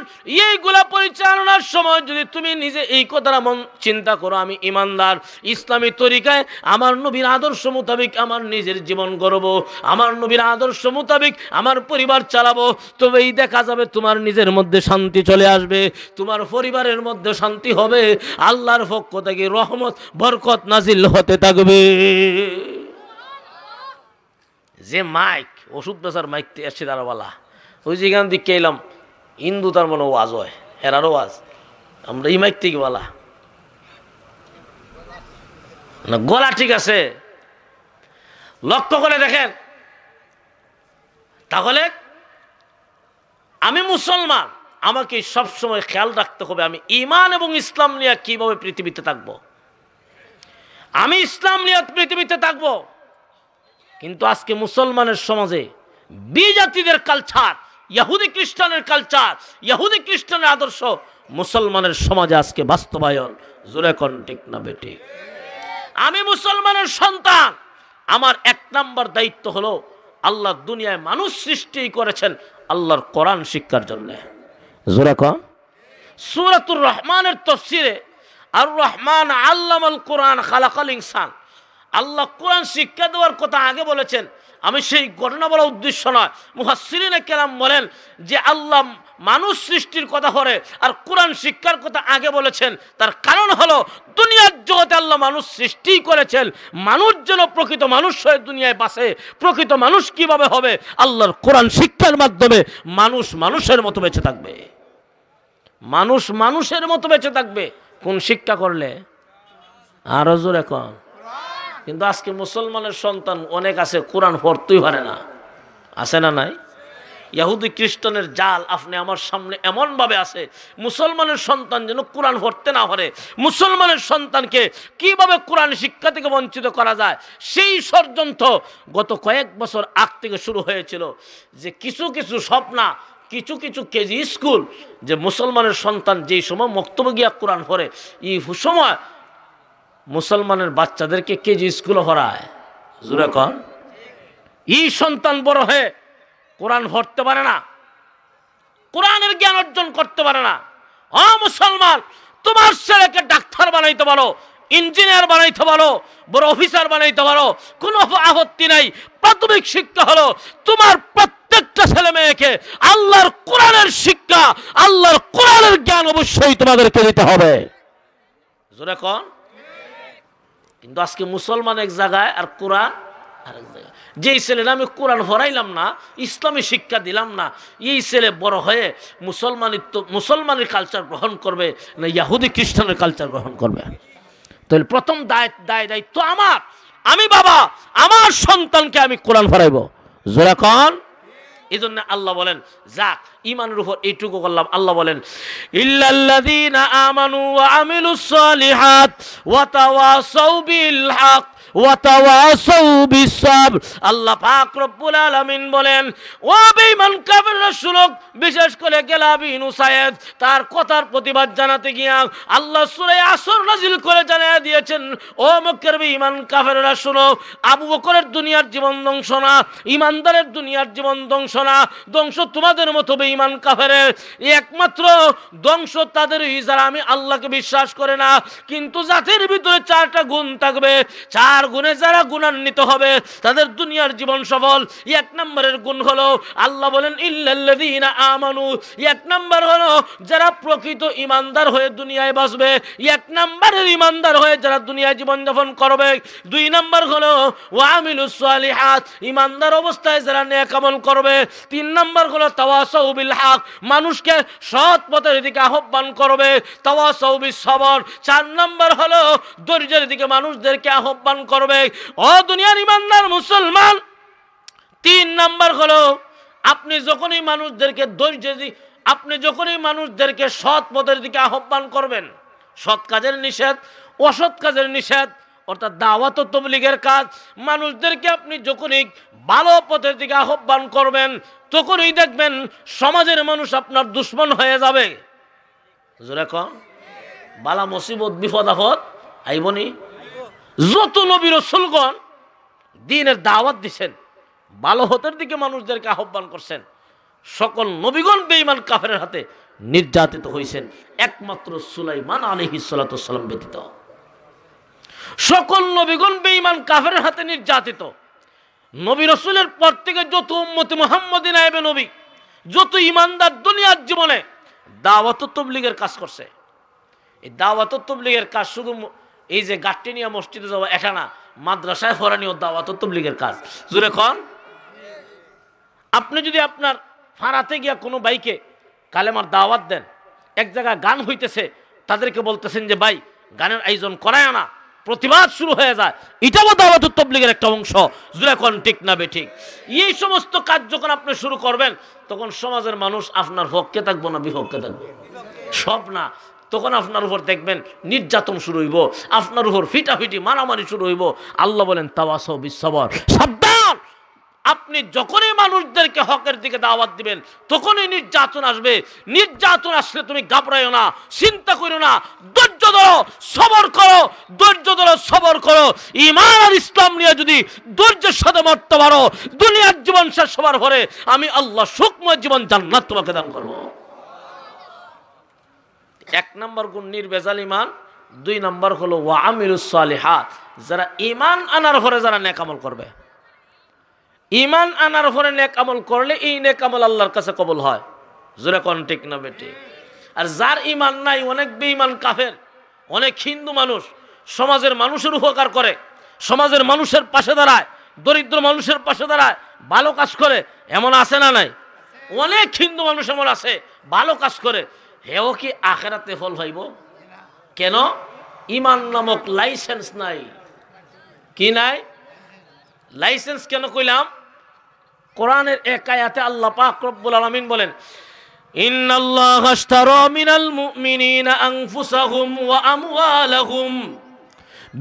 এইগুলা পরিচালনার সময় যদি তুমি নিজে এই কথাটা মন চিন্তা করো, আমি ইমানদার, ইসলামী তরিকায় আমার নবীর আদর্শ মোতাবেক আমার নিজের জীবন গড়ব, আমার নবীর আদর্শ মোতাবেক আমার পরিবার চালাবো, তবেই দেখা যাবে তোমার নিজের মধ্যে শান্তি চলে আসবে, তোমার পরিবারের মধ্যে শান্তি হবে, আল্লাহর পক্ষ থেকে রহমত বরকত নাজিল হতে থাকবে। যে মাইক ওষুধ বেচার মাইক এসছে দাঁড়াওয়ালা, ওই যেখান দিকে এলাম হিন্দু তার মনে ওয়াজ হয়, হেরারও ওয়াজ, আমরা এই মাইক থেকে বলা না, গলা ঠিক আছে, লক্ষ্য করে দেখেন। তাহলে আমি মুসলমান, আমাকে সবসময় খেয়াল রাখতে হবে আমি ঈমান এবং ইসলাম নিয়ে কিভাবে পৃথিবীতে থাকবো, আমি ইসলাম নিয়ে পৃথিবীতে থাকবো, কিন্তু আজকে মুসলমানের সমাজে বিজাতিদের কালচার, ইহুদি খ্রিস্টানের কালচার, ইহুদি খ্রিস্টানের আদর্শ মুসলমানের সমাজে আজকে বাস্তবায়ন। জোরে কোন ঠিক না বেঠিক? আমি মুসলমানের সন্তান, আমার এক নাম্বার দায়িত্ব হলো আল্লাহ দুনিয়ায় মানুষ সৃষ্টি করেছেন আল্লাহর কোরআন শিক্ষার জন্য। জোরে কোন? সূরাতুর রহমানের তাফসীরে আর রহমান আল্লামাল কোরআন খালাকাল ইনসান, আল্লাহ কোরআন শিক্ষা দেওয়ার কথা আগে বলেছেন। আমি সেই ঘটনা বলার উদ্দেশ্য নয়, মুফাসসিরিনে কেরাম বলেন যে আল্লাহ মানুষ সৃষ্টির কথা হরে আর কোরআন শিক্ষার কথা আগে বলেছেন। তার কারণ হলো দুনিয়ার জগতে আল্লাহ মানুষ সৃষ্টি করেছেন মানুষ যেন প্রকৃত মানুষ হয়ে দুনিয়ায় বাসে। প্রকৃত মানুষ কিভাবে হবে? আল্লাহর কোরআন শিক্ষার মাধ্যমে মানুষ মানুষের মতো বেঁচে থাকবে। মানুষ মানুষের মতো বেঁচে থাকবে কোন শিক্ষা করলে? আরো জোরে কোন? কিন্তু আজকে মুসলমানের সন্তান অনেক আছে কোরআন পড়তেই পারে না। আছে না নাই? ইহুদি খ্রিস্টানের জাল আপনি আমার সামনে এমনভাবে আছে, মুসলমানের সন্তান যেন কোরআন পড়তে না পারে। মুসলমানের সন্তানকে কিভাবে কোরআন শিক্ষা থেকে বঞ্চিত করা যায় সেই ষড়যন্ত্র গত কয়েক বছর আগ থেকে শুরু হয়েছিল। যে কিছু কিছু স্বপ্না, কিছু কিছু কেজি স্কুল, যে মুসলমানের সন্তান যেই সময় মক্তব্য গিয়া কোরআন পড়ে, এই সময় মুসলমানের বাচ্চাদেরকে কেজি স্কুলে পড়ায়। জোরে কর? এই সন্তান বড় হয়ে কোরআন পড়তে পারে না, কোরআনের জ্ঞান অর্জন করতে পারে না। ও মুসলমান, তোমার ছেলেকে ডাক্তার বানাইতে পারো, ইঞ্জিনিয়ার বানাইতে পারো, বড় অফিসার বানাইতে পারো, কোনো আপত্তি নাই। প্রাথমিক শিক্ষা হলো তোমার প্রত্যেকটা ছেলে মেয়েকে আল্লাহর কোরআনের শিক্ষা, আল্লাহর কোরআনের জ্ঞান অবশ্যই তোমাদেরকে দিতে হবে। জোরে কোন? কিন্তু আজকে মুসলমান এক জায়গায় আর কোরআন আরেক জায়গায়। যেই ছেলেরা আমি কোরআন পড়াইলাম না, ইসলামী শিক্ষা দিলাম না, এই ছেলে বড় হয়ে মুসলমানের কালচার গ্রহণ করবে না ইহুদি খ্রিস্টানের কালচার গ্রহণ করবে? তাহলে প্রথম দায়িত্ব আমার, আমি বাবা আমার সন্তানকে আমি কোরআন পড়াইব। জোরে কোন? এই জন্য আল্লাহ বলেন যাক ইমানের উপর এইটুকু করলাম। আল্লাহ বলেন ইল্লাল্লাযীনা আমানু ওয়া আমিলুস সালিহাত ওয়া তাওয়াসাউ বিল হক ওয়া তাওয়াসাউ বিস সাবর। আল্লাহ পাক রব্বুল আলামিন বলেন, ও বেঈমান কাফেররা শুনো, বিশেষ করে গেলাবি নুসায়েদ তার কথার প্রতিবাদ জানাতে গিয়া আল্লাহ সূরা আসর নাজিল করে জানিয়ে দিয়েছেন, ও মক্কার বেঈমান কাফেররা শুনো, আবু বকরের দুনিয়ার জীবন ধ্বংস না, ইমানদারের দুনিয়ার জীবন ধ্বংস না, ধ্বংস তোমাদের মতো বেঈমান কাফেরের। একমাত্র ধ্বংস তাদেরই যারা আমি আল্লাহকে বিশ্বাস করে না। কিন্তু জাতির ভিতরে চারটা গুণ থাকবে, চার গুণে যারা গুণান্বিত হবে তাদের দুনিয়ার জীবন সফল। এক নম্বরের গুণ হলো আল্লাহ বলেন ইল্লাল্লাযীনা আমানু, এক নম্বর হলো যারা প্রকৃত ইমানদার হয়ে দুনিয়ায় বাঁচবে, এক নম্বরের ইমানদার হয়ে যারা দুনিয়ায় জীবনযাপন করবে। দুই নম্বর হলো ওয়া আমিলুস সালিহাত, ইমানদার অবস্থায় যারা নেক আমল করবে। তিন নম্বর হলো তাওয়াসাউ বিল হক, মানুষকে সৎ পথের দিকে আহ্বান করবে, তাওয়াসাউ বিস সবর। চার নম্বর হলো ধৈর্যের দিকে মানুষদেরকে আহ্বান করবে। ও দুনিয়ার ইমানদার মুসলমান, তিন নম্বর হলো আপনি যখনই মানুষদেরকে আপনি যখনই মানুষদেরকে সৎ পথের দিকে আহ্বান করবেন, সৎ কাজের নিষেধ, অসৎ কাজের নিষেধ, অর্থাৎ দাওয়াত ও তাবলীগের কাজ, মানুষদেরকে আপনি যখনই ভালো পথের দিকে আহ্বান করবেন তখনই দেখবেন সমাজের মানুষ আপনার দুশ্মন হয়ে যাবে। জোরে কন? বালা মুসিবত বিপদ আপদ আইবনি। যত নবী রাসূলগণ দ্বীনের দাওয়াত দিয়েছেন, ভালো হতের দিকে মানুষদেরকে আহ্বান করছেন, সকল নবীগণ বেঈমান কাফেরের হাতে নির্যাতিত হয়েছেন, একমাত্র সুলাইমান আলাইহিস সালাতু ওয়াস সালাম ব্যতীত। সকল নবীগণ বেঈমান কাফেরের হাতে নির্যাতিত। নবী রাসূলের পর থেকে যত উম্মতে মুহাম্মদী নায়েবে নবী, যত ইমানদার দুনিয়ার জীবনে দাওয়াত ও তাবলীগের কাজ করছে। এই দাওয়াত ও তাবলীগের কাজ শুধু এই যে গাট্টি নিয়ে মসজিদে যাওয়া এটা না, মাদ্রাসায় ফরানিও দাওয়াত ও তাবলীগের কাজ। জোরে কোন? আপনি যদি আপনার ফারাতে গিয়া কোনো ভাইকে কালেমার দাওয়াত দেন, এক জায়গায় গান হইতেছে, তাদেরকে বলতেছেন যে ভাই গানের আয়োজন করায় না, প্রতিবাদ শুরু হয়ে যায়, এটাও দাওয়াত ও তাবলীগের একটা অংশ। জোরে কোন ঠিক না বেঠিক? এই সমস্ত কাজ যখন আপনি শুরু করবেন তখন সমাজের মানুষ আপনার পক্ষে থাকবো না বিপক্ষে থাকবে? সব না। তখন আপনার উপর দেখবেন নির্যাতন শুরু হইব, আপনার উপর ফিটাফিটি মারামারি শুরু হইব। আল্লাহ বলেন তাওয়াসাউ বিস সবর, সাবধান আপনি যখনই মানুষদেরকে হকের দিকে দাওয়াত দিবেন তখনই নির্যাতন আসবে। নির্যাতন আসলে তুমি ঘাবড়াইও না, চিন্তা করো না, ধৈর্য ধরো, সবর করো, ধৈর্য ধরো, সবর করো। ঈমান আর ইসলাম নিয়ে যদি ধৈর্যের সাথে মরতে পারো, দুনিয়ার জীবন শেষ হবার পরে আমি আল্লাহ সুখময় জীবন জান্নাত তোমাকে দান করব। এক নম্বর গুণ নির্ভেজাল ঈমান, দুই নম্বর হলো ওয়া আমিলুস সালিহাত, যারা ঈমান আনার পরে যারা নেক আমল করবে। ঈমান আনার পরে নেক আমল করলে এই নেক আমল আল্লাহর কাছে কবুল হয়। জোরে কোন ঠিক না বেটি? আর যার ঈমান নাই, অনেক বেঈমান কাফের, অনেক হিন্দু মানুষ সমাজের মানুষের উপকার করে, সমাজের মানুষের পাশে দাঁড়ায়, দরিদ্র মানুষের পাশে দাঁড়ায়, ভালো কাজ করে, এমন আছে না নাই? অনেক হিন্দু মানুষ এমন আছে ভালো কাজ করে, হেও কি আখিরাতে ফল পাইব? কেন? ঈমান নামক লাইসেন্স নাই। কি নাই? লাইসেন্স কেন কইলাম? কোরআনের এক আয়াতে আল্লাহ পাক রব্বুল আলামিন বলেন, ইন্নাল্লাহা আশতারা মিনাল মুমিনিনা আনফুসাহুম ওয়া আমওয়ালাহুম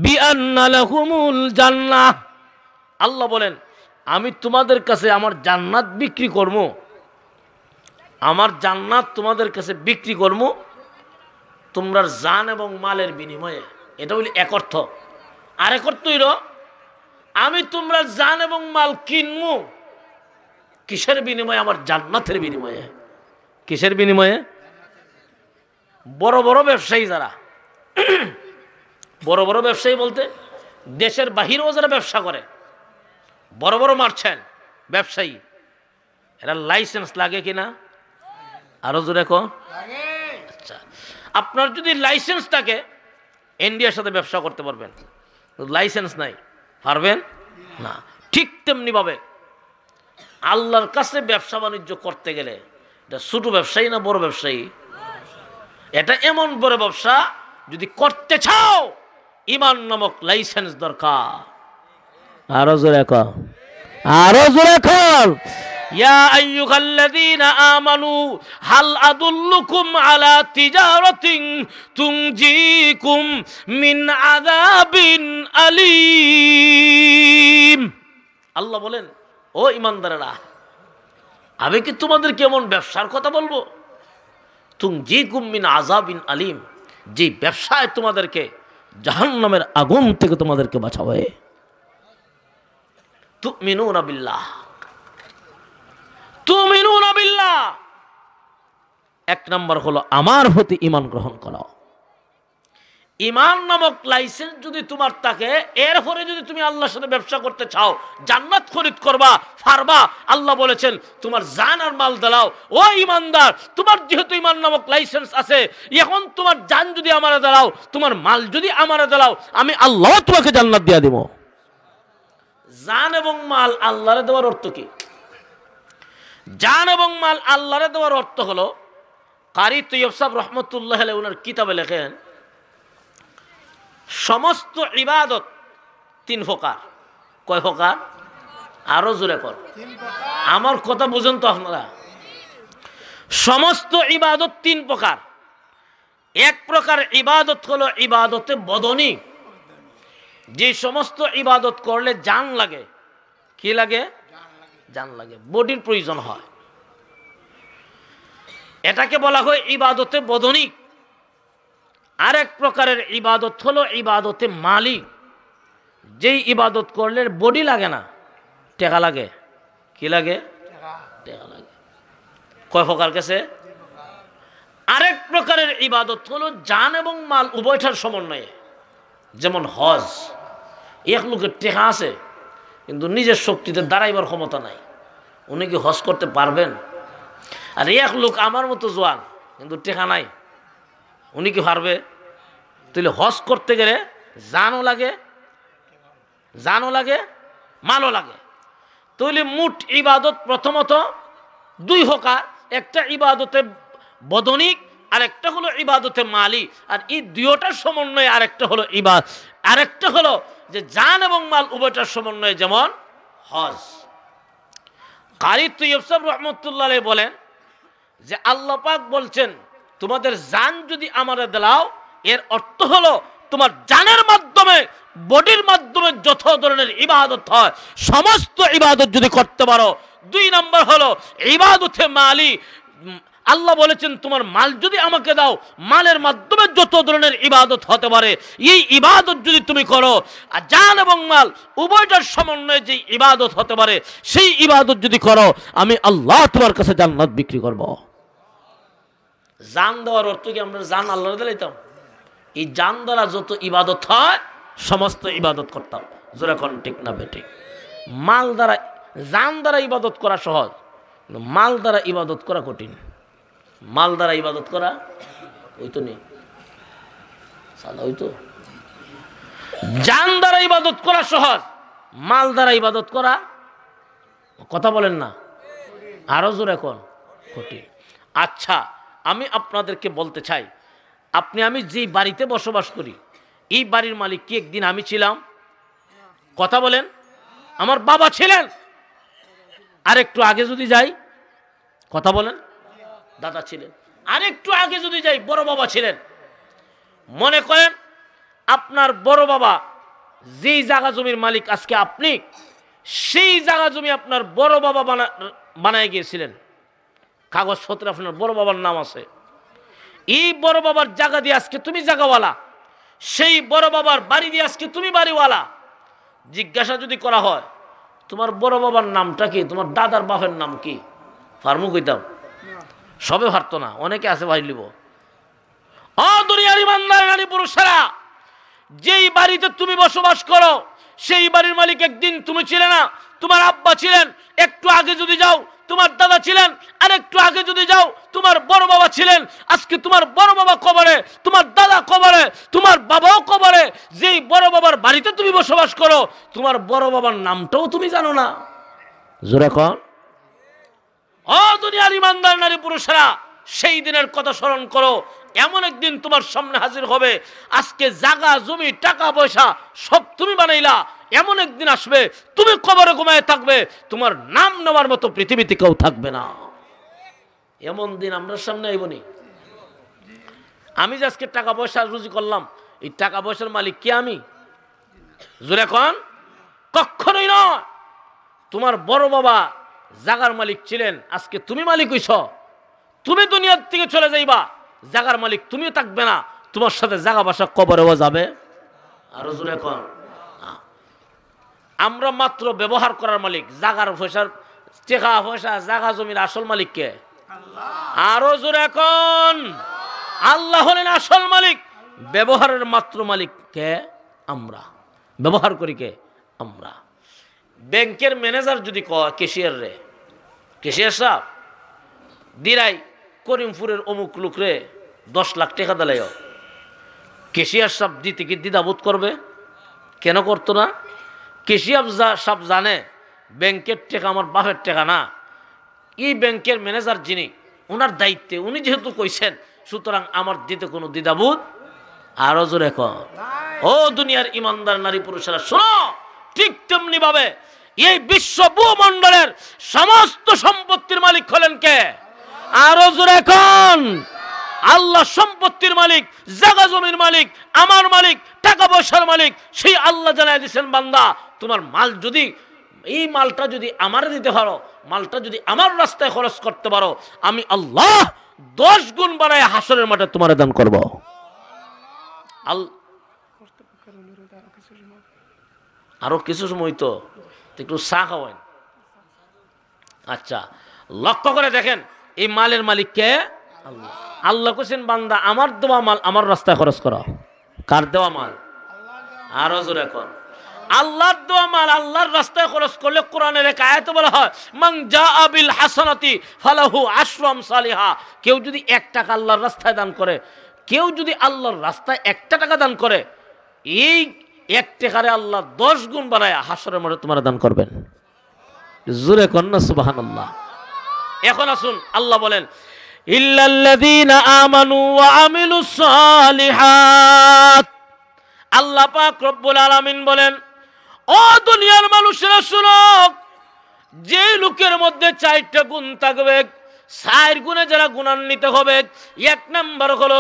বিআন্না লাহুমুল জান্নাহ। আল্লাহ বলেন, আমি তোমাদের কাছে আমার জান্নাত বিক্রি করব, আমার জান্নাত তোমাদের কাছে বিক্রি করব তোমরা জান এবং মালের বিনিময়ে। এটা হইল এক অর্থ। আরেক অর্থ হইল আমি তোমরা জান এবং মাল কিনবো কিসের বিনিময়ে? আমার জান্নাতের বিনিময়ে। কিসের বিনিময়ে? বড় বড় ব্যবসায়ী যারা, বড় বড় ব্যবসায়ী বলতে দেশের বাহিরেও যারা ব্যবসা করে, বড় বড় মার্চেন্ট ব্যবসায়ী, এরা লাইসেন্স লাগে কিনা? আরো জোরে কো। আচ্ছা, আপনার যদি লাইসেন্স থাকে ইন্ডিয়ার সাথে ব্যবসা করতে পারবেন, লাইসেন্স নাই পারবেন না। ঠিক তেমনি ভাবে আল্লাহর কাছে ব্যবসা বাণিজ্য করতে গেলে এটা ছোট ব্যবসায়ী না বড় ব্যবসায়ী? এটা এমন বড় ব্যবসা, যদি করতে চাও ঈমান নামক লাইসেন্স দরকার। আরো জোরে কও, আরো জোরে কও। ইয়া আইয়ুহাল্লাযীনা আমানু হাল আদুল্লুকুম আলা তিজারাতিন তুনজিকুম মিন আযাবিন আলীম। আল্লাহ বলেন, ও ঈমানদারেরা, আমি কি তোমাদের কেমন ব্যবসার কথা বলবো? তুনজিকুম মিন আযাবিন আলীম, যে ব্যবসায় তোমাদেরকে জাহান্নামের আগুন থেকে তোমাদেরকে বাঁচাবে। তুমিনুনা বিল্লাহ, তুমিনুনা বিল্লাহ, এক নম্বর হলো আমার প্রতি ঈমান গ্রহণ করা। ঈমান নামক লাইসেন্স যদি তোমার থাকে, এরপরে যদি তুমি আল্লাহর সাথে ব্যবসা করতে চাও, জান্নাত খরিদ করবা, পারবা। আল্লাহ বলেছেন তোমার জান আর মাল দাও। ও ঈমানদার, তোমার যেহেতু ঈমান নামক লাইসেন্স আছে, এখন তোমার জান যদি আমারে দাও, তোমার মাল যদি আমারে দাও, আমি আল্লাহ তোমাকে জান্নাত দিয়ে দেব। জান এবং মাল আল্লাহরে দেওয়ার অর্থ কি? জান এবং মাল আল্লাহরে দেওয়ার অর্থ হলো, কারি তৈয়ব সাহেব রহমতুল্লাহ আলাইহি ওনার কিতাবে লেখেন, সমস্ত ইবাদত তিন প্রকার। কয় প্রকার? আরো জোরে কর, আমার কথা বুঝেন তো আপনারা। সমস্ত ইবাদত তিন প্রকার। এক প্রকার ইবাদত হলো ইবাদতে বদনী, যে সমস্ত ইবাদত করলে জান লাগে। কি লাগে? জান লাগে, বডির প্রয়োজন হয়, এটাকে বলা হয় ইবাদতে বদনী। আরেক প্রকারের ইবাদত হলো ইবাদতে মালি, যেই ইবাদত করলে বডি লাগে না, টাকা লাগে। কি লাগে? টাকা লাগে। কয় প্রকার কাছে? আরেক প্রকারের ইবাদত হলো জান এবং মাল উভয়টার সমন্বয়ে। যেমন হজ, এক লোকের টাকা আছে কিন্তু নিজের শক্তিতে দাঁড়াইবার ক্ষমতা নাই, উনি কি হজ করতে পারবেন? আর এক লোক আমার মতো জোয়ান কিন্তু টাকা নাই, উনি কি পারবে? তাহলে হজ করতে গেলে জানও লাগে, জানও লাগে, মালও লাগে। তাহলে মোট ইবাদত প্রথমত দুই প্রকার, একটা ইবাদতে বদনিক আর একটা হলো ইবাদতে মালি। আর এই দুইটার সমন্বয়ে আরেকটা হলো আরেকটা হলো যে জান এবং মাল উভয়টার সমন্বয়ে, যেমন হজ। কারি তৈয়ব সাহেব রহমতুল্লাহ আলাইহি বলেন যে আল্লাহ পাক বলছেন তোমাদের জান যদি আমারে দাও, এর অর্থ হলো তোমার জানের মাধ্যমে, বডির মাধ্যমে যত ধরনের ইবাদত হয় সমস্ত ইবাদত যদি করতে পারো। 2 নম্বর হলো ইবাদতে মালি। আল্লাহ বলেছেন তোমার মাল যদি আমাকে দাও, মালের মাধ্যমে যত ধরনের ইবাদত হতে পারে এই ইবাদত যদি তুমি করো, আর জান এবং মাল উভয়টার সমন্বয়ে যে ইবাদত হতে পারে সেই ইবাদত যদি করো, আমি আল্লাহ তোমার কাছে জান্নাত বিক্রি করব। জান দেওয়ার অর্থ কি আমরা জান আল্লাহর দিলাইতাম? এই জান দ্বারা যত ইবাদত হয় সমস্ত ইবাদত করতাম। জোরে কোন ঠিক না বেঠিক? মাল দ্বারা, জান দ্বারা ইবাদত করা সহজ, মাল দ্বারা ইবাদত করা কঠিন। মাল দ্বারা ইবাদত করা ওই তো নেই, সাদা ওই তো। জান দ্বারা ইবাদত করা সহজ, মাল দ্বারা ইবাদত করা, কথা বলেন না, আরো জোরে কোন কঠিন। আচ্ছা, আমি আপনাদেরকে বলতে চাই, আমি যে বাড়িতে বসবাস করি এই বাড়ির মালিক কি একদিন আমি ছিলাম? কথা বলেন। আমার বাবা ছিলেন। আর একটু আগে যদি যাই, কথা বলেন, দাদা ছিলেন। আর একটু আগে যদি যাই, বড় বাবা ছিলেন। মনে করেন আপনার বড় বাবা যেই জায়গা জমির মালিক আজকে আপনি, সেই জায়গা জমি আপনার বড় বাবা বানায় গিয়েছিলেন, কাগজপত্রে আপনার বড় বাবার নাম আছে। এই বড় বাবার জায়গা দিয়ে আজকে তুমি জায়গাওয়ালা, সেই বড় বাবার বাড়ি দিয়ে আজকে তুমি বাড়িওয়ালা। জিজ্ঞাসা যদি করা হয় তোমার বড় বাবার নামটা কি, তোমার দাদার বাপের নাম কি, ফার্মু কইতাম? সবে পারতো না, অনেকে আছে ভাই লিব। দুনিয়ার ইমানদার নারী পুরুষেরা, যেই বাড়িতে তুমি বসবাস করো সেই বাড়ির মালিক একদিন তুমি ছিলে না, তোমার আব্বা ছিলেন। একটু আগে যদি যাও তোমার দাদা ছিলেন, আর একটু আগে যদি যাও তোমার বড় বাবা ছিলেন। আজকে তোমার বড় বাবা কবরে, তোমার দাদা কবরে, তোমার বাবাও কবরে। যেই বড় বাবার বাড়িতে তুমি বসবাস করো তোমার বড় বাবার নামটাও তুমি জানো না। জোরে কোন? দুনিয়ার ইমানদার নারী পুরুষেরা, সেই দিনের কথা স্মরণ করো। এমন একদিন তোমার সামনে হাজির হবে, আজকে জায়গা জমি টাকা পয়সা সব তুমি বানাইলা, এমন একদিন আসবে তুমি কবরে ঘুমায় থাকবে, তোমার নাম নেওয়ার মতো পৃথিবীতে কেউ থাকবে না। এমন দিন আমরা সামনে আইবনি। আমি যে আজকে টাকা পয়সা রুজি করলাম, এই টাকা পয়সার মালিক কি আমি? জোরে কোন? কখনোই নয়। তোমার বড় বাবা জাগার মালিক ছিলেন, আজকে তুমি মালিক হইছ। তুমি দুনিয়ার থেকে চলে যাইবা, জাগার মালিক তুমিও থাকবে না, তোমার সাথে জাগা বাসা কবরেও যাবে। আরো জোরে কোন? আমরা মাত্র ব্যবহার করার মালিক, জাগার পয়সার টাকা পয়সা জাগা জমির আসল মালিক কে? আরো জোরে কোন? আল্লাহ হলেন আসল মালিক। ব্যবহারের মাত্র মালিক কে? আমরা। ব্যবহার করি কে? আমরা। ব্যাংকের ম্যানেজার যদি কয় ক্যাশিয়ার রে, ক্যাশিয়ার সাহেব দিরাই করিমপুরের অমুক লোক রে 10 লাখ টাকা দিলাইও, ক্যাশিয়ার সাহেব দিতে কি দ্বিধাবোধ করবে? কেন করতো না? ক্যাশিয়ার সাহেব জানে ব্যাংকের টাকা আমার বাপের টাকা না, এই ব্যাংকের ম্যানেজার যিনি, ওনার দায়িত্বে উনি যেহেতু কইছেন, সুতরাং আমার দিতে কোনো দ্বিধাবোধ। আরো জোরে কর। ও দুনিয়ার ইমানদার নারী পুরুষেরা শোনো, ঠিক তেমনি ভাবে এই বিশ্ব ভূমণ্ডলের সমস্ত সম্পত্তির মালিক হলেন কে? আরো জোরে কোন? আল্লাহ সম্পত্তির মালিক, জায়গা জমির মালিক, আমার মালিক, টাকা পয়সার মালিক। সেই আল্লাহ জানাই দিয়েছেন, বান্দা তোমার মাল যদি, এই মালটা যদি আমার দিতে পারো, মালটা যদি আমার রাস্তায় খরচ করতে পারো, আমি আল্লাহ 10 গুণ বাড়ায় হাসরের মাঠে তোমার দান করব। আরো কিছু সময় তো একটু চা খাওয়ান। আচ্ছা, লক্ষ্য করে দেখেন এই মালের মালিক কে? আল্লাহ। আল্লাহ কোসেন বান্দা আমার দেওয়া মাল আমার রাস্তায় খরচ করো। কার দেওয়া মাল? আরো জোরে কর। আল্লাহর দেওয়া মাল আল্লাহর রাস্তায় খরচ করলে কোরআনের এক আয়াতে বলা হয়, মান জাআ বিল হাসানাতি ফালাহু আশরু আমসালিহা। কেউ যদি 1 টাকা আল্লাহর রাস্তায় দান করে, কেউ যদি আল্লাহর রাস্তায় 1 টাকা দান করে, এই 1 টাকারে আল্লাহ 10 গুণ বাড়ায় হাসরের মাঠে তোমার দান করবেন। জোরে কর না সুবহানাল্লাহ। এখন আসুন, আল্লাহ বলেন ইল্লাল্লাযীনা আমানু ওয়া আমিলুস সালিহাত। আল্লাহ পাক রব্বুল আলামিন বলেন, ও দুনিয়ার মানুষেরা শুনো, যে লোকের মধ্যে 4টা গুণ থাকবে, 4 গুণে যারা গুণান্বিত হবে, 1 নাম্বার হলো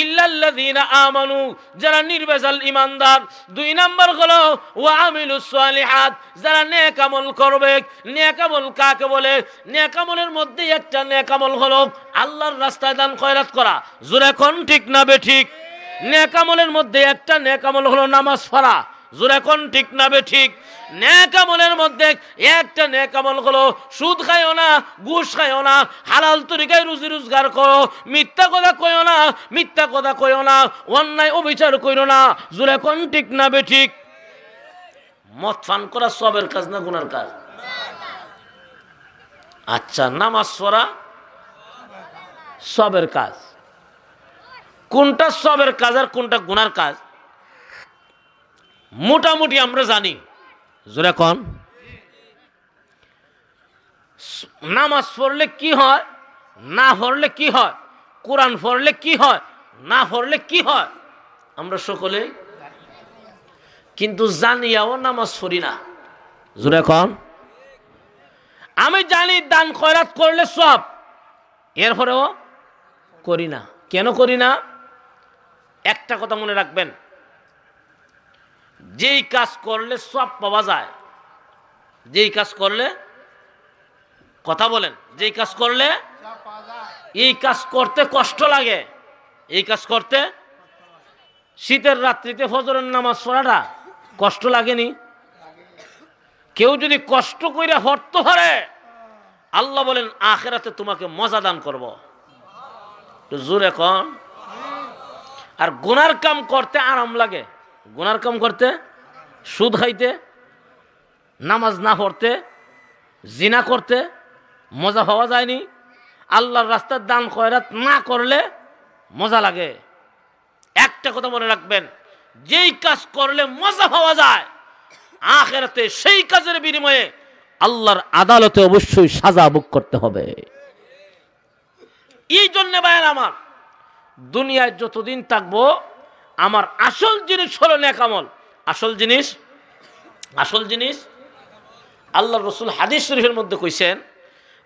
ইল্লাল্লাযীনা আমানু, যারা নির্ভেজাল ঈমানদার। 2 নাম্বার হলো ওয়া আমিলুস সালিহাত, যারা নেক আমল করবে। নেক আমল কাকে বলে? নেক আমলের মধ্যে একটা নেক আমল হলো আল্লাহর রাস্তায় দান খয়রাত করা। জোরে কোন ঠিক না বেঠিক? নেক আমলের মধ্যে একটা নেক আমল হলো নামাজ পড়া। জোরে কোন ঠিক না বেঠিক? নেক আমলের মধ্যে একটা নেক আমল হলো সুদ খাইও না, ঘুষ খাইও না, হালাল তরিকায় রুজি রোজগার করো, মিথ্যা কথা কইও না, মিথ্যা কথা কইও না, অন্যায় অবিচার কইরো না। জোরে কোন ঠিক না বেঠিক? মদ পান করা সবের কাজ না গুনার কাজ? আচ্ছা, নামাজ পড়া সবের কাজ। কোনটা সবের কাজ আর কোনটা গুনার কাজ মোটামুটি আমরা জানি। জোরে কোন? নামাজ পড়লে কি হয়, না পড়লে কি হয়, কোরআন পড়লে কি হয়, না পড়লে কি হয়, আমরা সকলে কিন্তু জানিয়াও নামাজ পড়ি না। জোরে কোন? আমি জানি দান খয়রাত করলে সব, এরপরেও করি না। কেন করি না? একটা কথা মনে রাখবেন, যেই কাজ করলে সব পাওয়া যায়, যেই কাজ করলে, কথা বলেন, যেই কাজ করলে, এই কাজ করতে কষ্ট লাগে, এই কাজ করতে, শীতের রাত্রিতে ফজরের নামাজ পড়াটা কষ্ট লাগেনি? কেউ যদি কষ্ট কইরা হরতে পারে, আল্লাহ বলেন আখিরাতে তোমাকে মজা দান করব। জোরে কোন? আর গুনার কাম করতে আরাম লাগে। গুনার কাম করতে, সুদ খাইতে, নামাজ না পড়তে, জিনা করতে মজা পাওয়া যায়নি? আল্লাহর রাস্তার দান খয়রাত না করলে মজা লাগে। একটা কথা মনে রাখবেন, যেই কাজ করলে মজা পাওয়া যায়, আখিরাতে সেই কাজের বিনিময়ে আল্লাহর আদালতে অবশ্যই সাজা ভোগ করতে হবে। এই জন্য ভাইয়ের আমার, দুনিয়ায় যতদিন থাকবো আমার আসল জিনিস হলো নেক আমল। আসল জিনিস, আসল জিনিস। আল্লাহর রাসূল হাদিস শরীফের মধ্যে কইছেন,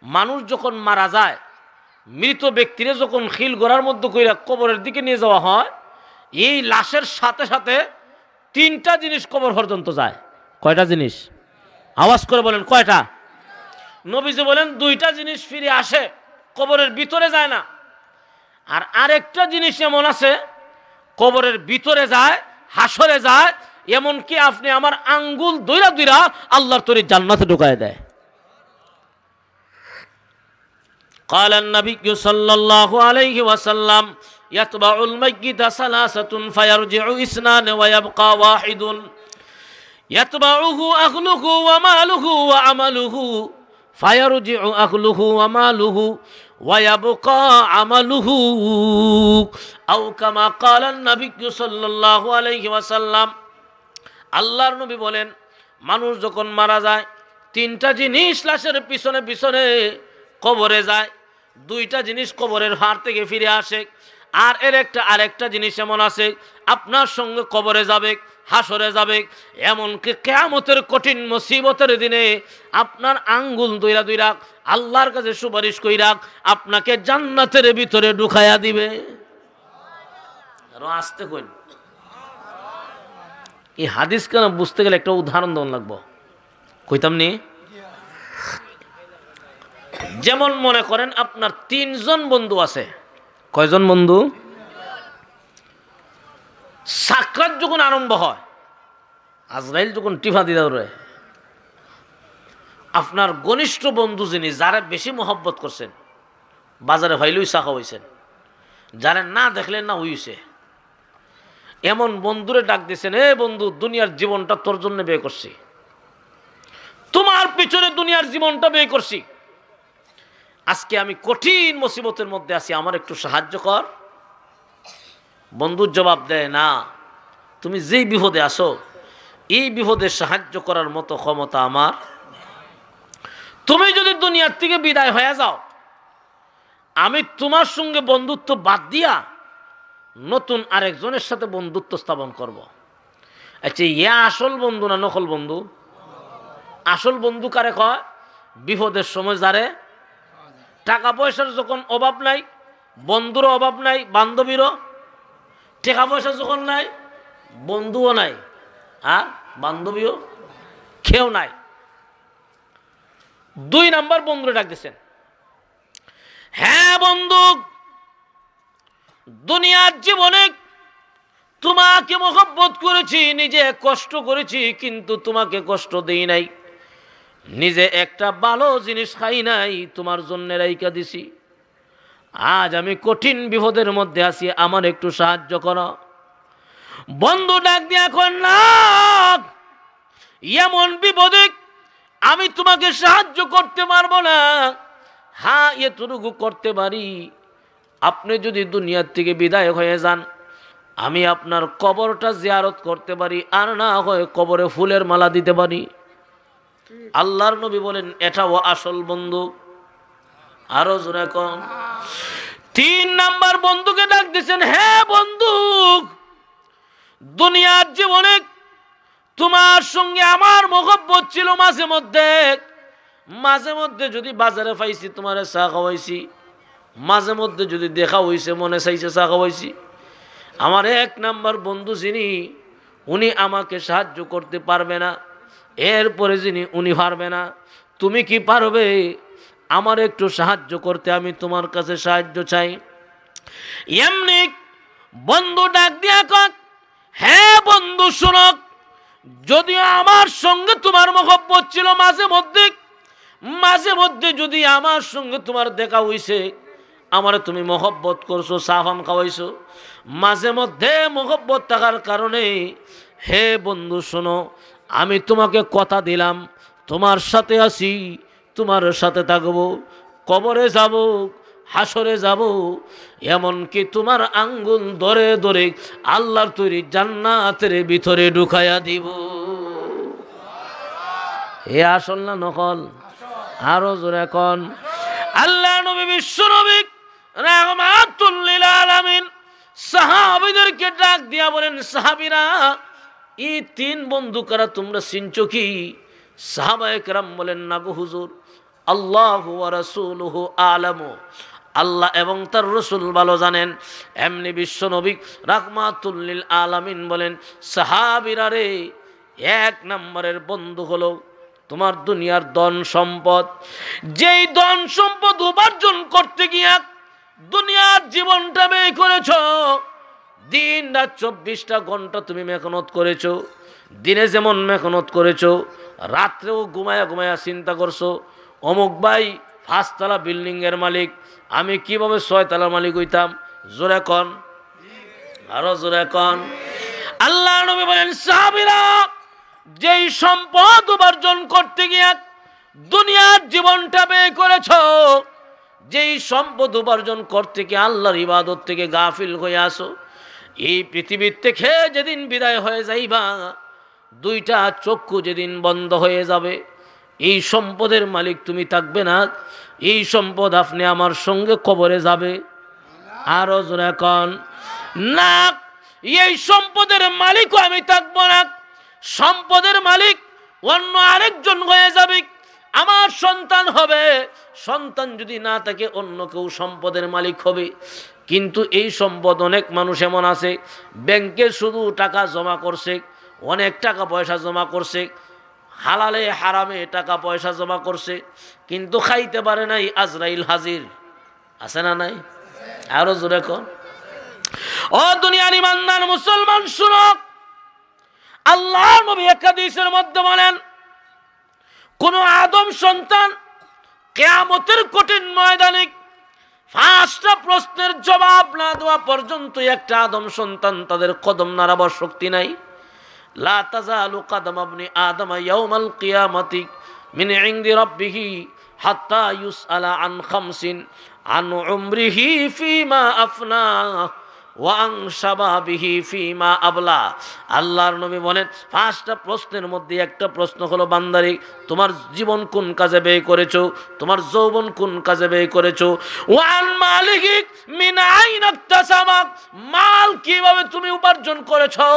মানুষ যখন মারা যায়, মৃত ব্যক্তিরে যখন খিল গোড়ার মধ্যে কইরা কবরের দিকে নিয়ে যাওয়া হয়, এই লাশের সাথে সাথে 3টা জিনিস কবর পর্যন্ত যায়। কয়টা জিনিস? আওয়াজ করে বলেন, কয়টা? নবীজি বলেন 2টা জিনিস ফিরে আসে, কবরের ভিতরে যায় না। আর আরেকটা জিনিস এমন আছে, কবরের ভিতরে যায়, হাসরে যায়, এমনকি আপনি আমার আঙ্গুল দইরা দইরা আল্লাহর তরি জান্নাতে ঢুকায় দেয়। قال النبي صلى الله عليه وسلم يتبع الميت 3 فيرجع 2 ويبقى 1 يتبعه أهله وماله وعمله فيرجع أهله وماله ويبقى عمله أو كما قال النبي صلى الله عليه وسلم। আল্লাহর নবী বলেন, মানুষ যখন মারা যায় 3টা জিনিস লাশের পিছনে পিছনে কবরে যায়, 2টা জিনিস কবরের ভার থেকে ফিরে আসে। আর আরেকটা জিনিস এমন আছে, আপনার সঙ্গে কবরে যাবে, হাসরে যাবে, এমনকি কিয়ামতের কঠিন মুসিবতের দিনে আপনার আঙ্গুল দইরা দইরা আল্লাহর কাছে সুপারিশ কইরা আপনাকে জান্নাতের ভিতরে ঢুকায়া দিবে। আরো আসতে কইন। এই হাদিস কেন বুঝতে গেলে একটা উদাহরণ দেওয়া লাগবো, কইতাম নি? যেমন মনে করেন আপনার 3 জন বন্ধু আছে। কয়জন বন্ধু? সাকরাত যখন আরম্ভ হয়, আজরাইল যখন টিফা দিয়ে ধরে, আপনার ঘনিষ্ঠ বন্ধু যিনি, যারা বেশি মহব্বত করছেন, বাজারে ভাইলুই চা খাওয়াইছেন, যারা না দেখলেন না হইছে, এমন বন্ধুরে ডাক দিয়েছেন, এ বন্ধু, দুনিয়ার জীবনটা তোর জন্য ব্যয় করছি, তোমার পিছনে দুনিয়ার জীবনটা ব্যয় করছি, আজকে আমি কঠিন মুসিবতের মধ্যে আছি, আমার একটু সাহায্য কর। বন্ধুর জবাব দেয়, না, তুমি যেই বিপদে আসো, এই বিপদে সাহায্য করার মতো ক্ষমতা আমার। তুমি যদি দুনিয়ার থেকে বিদায় হয়ে যাও, আমি তোমার সঙ্গে বন্ধুত্ব বাদ দিয়া নতুন আরেকজনের সাথে বন্ধুত্ব স্থাপন করব। আচ্ছা, ইয়া আসল বন্ধু না নকল বন্ধু? আসল বন্ধু কারে কয়? বিপদের সময় যারে, টাকা পয়সার যখন অভাব নাই, বন্ধুরও অভাব নাই, বান্ধবীরও টাকা পয়সা যখন নাই, বন্ধুও নাই, আর বান্ধবীও কেউ নাই। 2 নাম্বার বন্ধুরে ডাক দিচ্ছেন, হ্যাঁ বন্ধু, দুনিয়ার জীবনে তোমাকে মহব্বত করেছি, নিজে কষ্ট করেছি, কিন্তু তোমাকে কষ্ট দেই নাই, নিজে একটা ভালো জিনিস খাই নাই, তোমার জন্য রাইখা দিছি। আজ আমি কঠিন বিপদের মধ্যে আছি, আমার একটু সাহায্য করো। বন্ধু ডাক দিয়া কন, না, এমন বিপদে আমি তোমাকে সাহায্য করতে পারবো না। হ্যাঁ, এতটুকু করতে পারি, আপনি যদি দুনিয়ার থেকে বিদায় হয়ে যান, আমি আপনার কবরটা জিয়ারত করতে পারি, আর না হয় কবরে ফুলের মালা দিতে পারি। আল্লাহর নবী বলেন, এটাও আসল বন্ধু। আরো জোরে কম। 3 নাম্বার বন্ধুকে ডাক দিয়েছেন, হ্যাঁ বন্ধু, দুনিয়ার জীবনে তোমার সঙ্গে আমার মহব্বত ছিল, মাঝে মধ্যে যদি বাজারে পাইছি তোমারে চা খাওয়াইছি, মাঝে মধ্যে যদি দেখা হইছে মনে চাইছে চা খাওয়াইছি। আমার 1 নাম্বার বন্ধু যিনি, উনি আমাকে সাহায্য করতে পারবে না, এরপরে যিনি, উনি পারবে না। তুমি কি পারবে আমার একটু সাহায্য করতে? আমি তোমার কাছে সাহায্য চাই। এমনি বন্ধু ডাক দিয়া কয়, হ্যাঁ বন্ধু শোনো, যদিও আমার সঙ্গে তোমার মহব্বত ছিল, মাঝে মধ্যে যদি আমার সঙ্গে তোমার দেখা হইছে, আমারে তুমি মহব্বত করছো, সাফাম খাওয়াইছো, মাঝে মধ্যে মহব্বত থাকার কারণে, হে বন্ধু শোনো, আমি তোমাকে কথা দিলাম, তোমার সাথে আছি, তোমার সাথে থাকবো, কবরে যাব, হাসরে যাব, এমনকি তোমার আঙ্গুল ধরে ধরে আল্লাহর তৈরি জান্নাতের ভিতরে ঢুকাইয়া দিব। এ আসল না নকল? আরো জোরে কোন। আল্লাহ নবী, বিশ্ব নবী রাহমাতুল লিল আলামিন সাহাবীদেরকে ডাক দিয়া বলেন, সাহাবীরা, এই 3 বন্ধু কারা তোমরা চিনছো কি? সাহাবায়ে কেরাম বলেন, না গো হুজুর, আল্লাহু ওয়া রাসূলুহু আলামু, আল্লাহ এবং তার রাসূল ভালো জানেন। এমনি বিশ্ব নবী রাহমাতুল লিল আলামিন বলেন, সাহাবীরা রে, 1 নম্বরের বন্ধু হলো তোমার দুনিয়ার ধন সম্পদ। যেই ধন সম্পদ উপার্জন করতে গিয়া দুনিয়ার জীবনটা ব্যয় করেছ, দিন রাত 24টা ঘন্টা তুমি মেহনত করেছো, দিনে যেমন মেহনত করেছো, রাত্রেও ঘুমায়া চিন্তা করছো, অমুক ভাই 5 তলা বিল্ডিং এর মালিক, আমি কিভাবে 6 তলার মালিক হইতাম। জোরে কন, আরো জোরে কন। আল্লাহ নবী বলেন, সাহাবীরা, যেই সম্পদ উপার্জন করতে গিয়া দুনিয়ার জীবনটা ব্যয় করেছ, যেই সম্পদ উপার্জন করতে গিয়ে আল্লাহর ইবাদত থেকে গাফিল হয়ে আসো, এই পৃথিবীর থেকে যেদিন বিদায় হয়ে যাইবা, 2টা চক্ষু যেদিন বন্ধ হয়ে যাবে, এই সম্পদের মালিক তুমি থাকবে না, এই সম্পদ আপনি আমার সঙ্গে কবরে যাবে। আরো জোরে কন, না, এই সম্পদের মালিকও আমি থাকবো না, সম্পদের মালিক অন্য আরেকজন হয়ে যাবে, আমার সন্তান হবে, সন্তান যদি না থাকে অন্য কেউ সম্পদের মালিক হবে। কিন্তু এই সম্পদ, অনেক মানুষ এমন আছে, ব্যাংকে শুধু টাকা জমা করছে, অনেক টাকা পয়সা জমা করছে, হালালে হারামে টাকা পয়সা জমা করছে, কিন্তু খাইতে পারে নাই, আজরাইল হাজির। আছে না নাই? আরো জোরে কর। ও দুনিয়ার ইমানদার মুসলমান, শুনো, আল্লাহর নবী এক হাদিসের মধ্যে বলেন, কোন আদম সন্তান কিয়ামতের কঠিন ময়দানে 5টা প্রশ্নের জবাব না দেওয়া পর্যন্ত একটা আদম সন্তান তাদের কদম নাড়াবার শক্তি নাই। লা তাজালু কদম ইবনি আদম ইয়াউমাল কিয়ামতি মিন ইনদি রাব্বিহি হাত্তা ইউসআলা আন খামসিন, আন উমরিহি ফিমা আফনা ওয়া আন শাবাবিহি ফিমা আবলা। আল্লাহর নবী বলেন, 5টা প্রশ্নের মধ্যে একটা প্রশ্ন হলো, বান্দারে, তোমার জীবন কোন কাজে ব্যয় করেছো, তোমার যৌবন কোন কাজে ব্যয় করেছো, ওয়া আন মালিহি মিন আইনা ইকতাসাবা, মাল কিভাবে তুমি উপার্জন করেছো,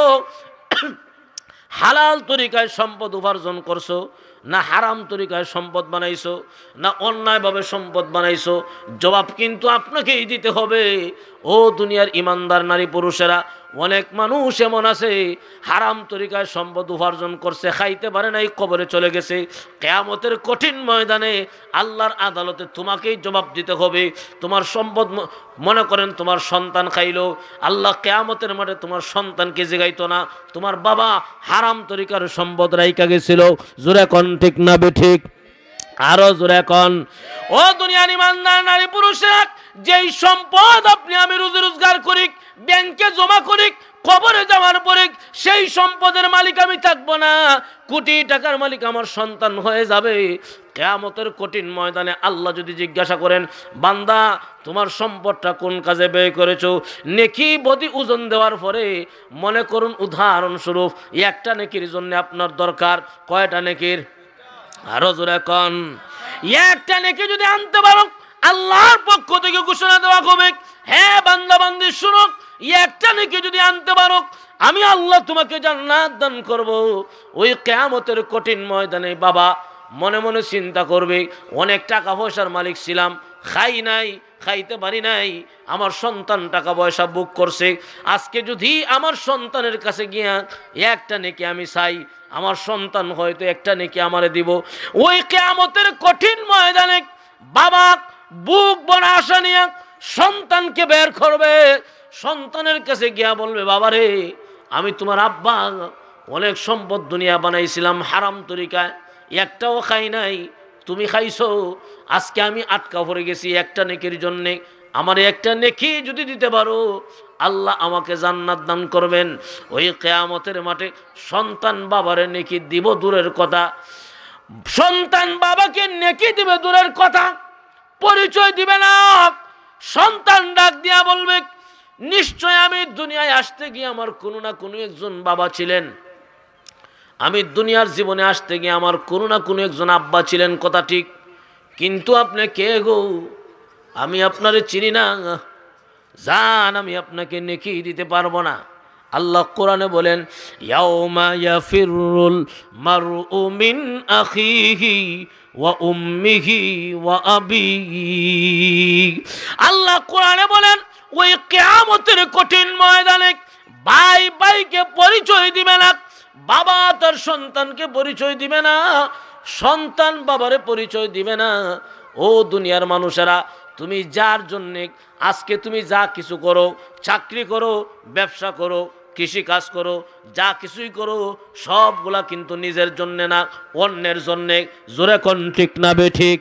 হালাল তরিকায় সম্পদ উপার্জন করছো না হারাম তরিকায় সম্পদ বানাইছো, না অন্যায়ভাবে সম্পদ বানাইছো। জবাব কিন্তু আপনাকেই দিতে হবে। ও দুনিয়ার ইমানদার নারী পুরুষেরা, অনেক মানুষ এমন আছে হারাম তরিকায় সম্পদ উপার্জন করছে, খাইতে পারে নাই, কবরে চলে গেছে। কিয়ামতের কঠিন ময়দানে আল্লাহর আদালতে তোমাকেই জবাব দিতে হবে। তোমার সম্পদ, মনে করেন তোমার সন্তান খাইলো, আল্লাহ কিয়ামতের মাঠে তোমার সন্তানকে জিগাইতো না, তোমার বাবা হারাম তরিকার সম্পদ রাইকা গেছিল। জোরে কোন ঠিক না বেঠিক? আরো জোরে কোন। ও দুনিয়ার ইমানদার নারী পুরুষেরা, যেই সম্পদ আপনি আমি রুজি রোজগার করি, ব্যাংকে জমা করি, কবরে যাওয়ার পরে সেই সম্পদের মালিক আমি থাকবো না, কোটি টাকার মালিক আমার সন্তান হয়ে যাবে। কিয়ামতের কঠিন ময়দানে আল্লাহ যদি জিজ্ঞাসা করেন, বান্দা তোমার সম্পদটা কোন কাজে ব্যয় করেছো, নেকি বদি ওজন দেওয়ার পরে মনে করুন উদাহরণস্বরূপ একটা নেকির জন্য আপনার দরকার কয়টা নেকির? আরো জোরে কোন। একটা নেকি যদি আনতে পারো, আল্লাহর পক্ষ থেকে ঘোষণা দেওয়া হবে, হ্যাঁ বান্দা বান্দি শুনো, একটা নেকি যদি আনতে পারো আমি আল্লাহ তোমাকে জান্নাত দান করব। ওই কিয়ামতের কঠিন ময়দানে বাবা মনে মনে চিন্তা করবে, অনেক টাকা পয়সার মালিক ছিলাম, খাই নাই, খাইতে পারি নাই, আমার সন্তান টাকা পয়সা বুক করছে, আজকে যদি আমার সন্তানের কাছে গিয়া একটা নেকি আমি চাই, আমার সন্তান হয়তো একটা নেকি আমারে দিব। ওই কিয়ামতের কঠিন ময়দানে বাবা বুক ভরা আশা নিয়ে সন্তানকে বের করবে, সন্তানের কাছে গিয়া বলবে, বাবারে আমি তোমার আব্বা অনেক সম্পদ দুনিয়া বানাইছিলাম হারাম তরিকায়, একটাও খাই নাই, তুমি খাইছো, আজকে আমি আটকা পড়ে গেছি একটা নেকির জন্যে, আমার একটা নেকি যদি দিতে পারো আল্লাহ আমাকে জান্নাত দান করবেন। ওই কিয়ামতের মাঠে সন্তান বাবারে নেকি দিব দূরের কথা, সন্তান বাবাকে নেকি দিবে দূরের কথা, পরিচয় দিবে না। সন্তান ডাক দিয়া বলবে, নিশ্চয় আমি দুনিয়ায় আসতে গিয়ে আমার কোনো না কোনো একজন বাবা ছিলেন, আমি দুনিয়ার জীবনে আসতে গিয়ে আমার কোনো না কোনো একজন আব্বা ছিলেন, কথা ঠিক, কিন্তু আপনি কে গো, আমি আপনারে চিনি না, জান আমি আপনাকে নেকি দিতে পারবো না। আল্লাহ কোরআনে বলেন, ইয়াউমা ইয়াফিরুল মারউ মিন আখিহি ওয়া উম্মিহি ওয়া আবিহি। আল্লাহ কোরআনে বলেন, ওই কিয়ামতের কঠিন ময়দানে ভাই ভাইকে পরিচয় দিবে না, বাবা তার সন্তানকে পরিচয় দিবে না, সন্তান বাবারে পরিচয় দিবে না। ও দুনিয়ার মানুষেরা, তুমি যার জন্যে আজকে তুমি যা কিছু করো, চাকরি করো, ব্যবসা করো, কৃষি কাজ করো, যা কিছুই করো, সবগুলা কিন্তু নিজের জন্যে না, অন্যের জন্যে। জোরে কোন ঠিক না বেঠিক?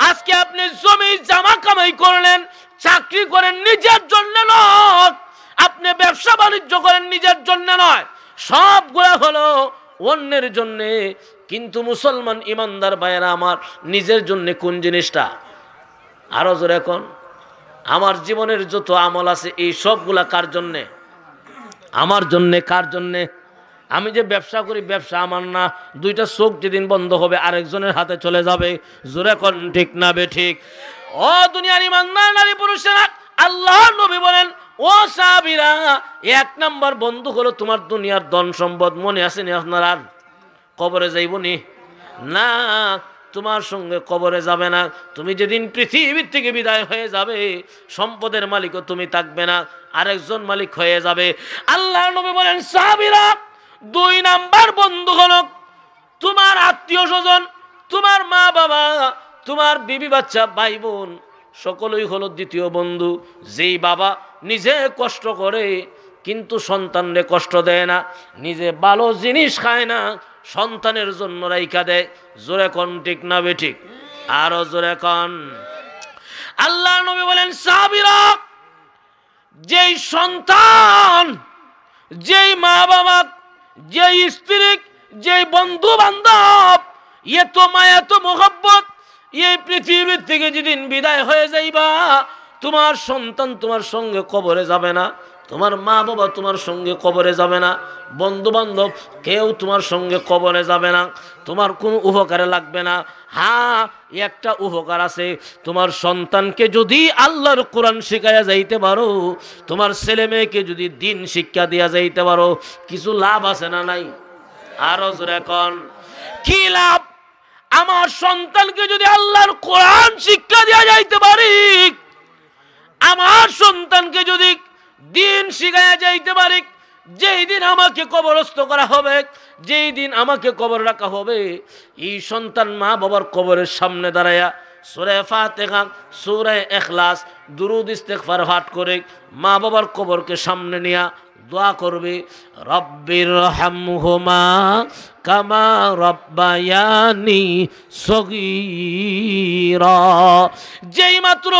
আজকে আপনি জমি জামা কামাই করলেন, চাকরি করেন নিজের জন্য নয়, আপনি ব্যবসা বাণিজ্য করেন নিজের জন্য নয়, সবগুলা হলো অন্যের জন্যে। কিন্তু মুসলমান ইমানদার ভাইয়েরা আমার, নিজের জন্যে কোন জিনিসটা? আরো জোরে কোন। আমার জীবনের যত আমল আছে এই সবগুলা কার জন্যে? আমার জন্যে। কার জন্যে? আমি যে ব্যবসা করি, ব্যবসা আমার না, দুইটা চোখ যেদিন বন্ধ হবে আরেকজনের হাতে চলে যাবে। জোরে কোন ঠিক না বেঠিক? ও দুনিয়ার ইমানদার নারী পুরুষেরা, আল্লাহ নবী বলেন, ও সাহাবীরা, এক নাম্বার বন্ধু হলো তোমার দুনিয়ার ধন সম্পদ। মনে আসেনি আপনারা? কবরে যাইবনি না, তোমার সঙ্গে কবরে যাবে না। তুমি যেদিন পৃথিবীর থেকে বিদায় হয়ে যাবে, সম্পদের মালিকও তুমি থাকবে না, আরেকজন মালিক হয়ে যাবে। আল্লাহ নবী বলেন, সাহাবীরা, দুই নাম্বার বন্ধু হলো তোমার আত্মীয় স্বজন, তোমার মা বাবা, তোমার বিবি বাচ্চা, ভাই বোন, সকলেই হলো দ্বিতীয় বন্ধু। যেই বাবা নিজে কষ্ট করে কিন্তু সন্তানরে কষ্ট দেয় না, নিজে ভালো জিনিস খায় না, সন্তানের জন্য রাইখা দেয়। জোরে কোন ঠিক না বেঠিক? আরো জোরে কোন। আল্লাহ নবী বলেন, সাহাবীরা, যেই সন্তান, যেই মা বাবা, যেই স্ত্রী, যেই বন্ধু বান্ধব, এত মায়া এত মোহব্বত, এই পৃথিবীর থেকে যেদিন বিদায় হয়ে যাইবা, তোমার সন্তান তোমার সঙ্গে কবরে যাবে না, তোমার মা বাবা তোমার সঙ্গে কবরে যাবে না, বন্ধু বান্ধব কেউ তোমার সঙ্গে কবরে যাবে না, তোমার কোনো উপকারে লাগবে না। হ্যাঁ, একটা উপকার আছে, তোমার সন্তানকে যদি আল্লাহর কোরআন শিখাইয়া যাইতে পারো, তোমার ছেলে মেয়েকে যদি দিন শিক্ষা দিয়া যাইতে পারো, কিছু লাভ আছে না নাই? আরো জোরে কোন। কি লাভ? আমার সন্তানকে যদি আল্লাহর কোরআন শিক্ষা দিয়া যাইতে পারি, আমার সন্তানকে যদি দিন শিখাইয়া যাইতে পারি, যেই দিন আমাকে কবরস্থ করা হবে, যেই দিন আমাকে কবর রাখা হবে, এই সন্তান মা বাবার কবরের সামনে দাঁড়ায়া সূরা ফাতিহা, সূরা ইখলাস, দুরূদ ইস্তিগফার পাঠ করে মা বাবার কবরকে সামনে নিয়া দোয়া করবে, রব্বির রহমহুমা কামা রব্বায়ানি সগীরা। যেই মাত্র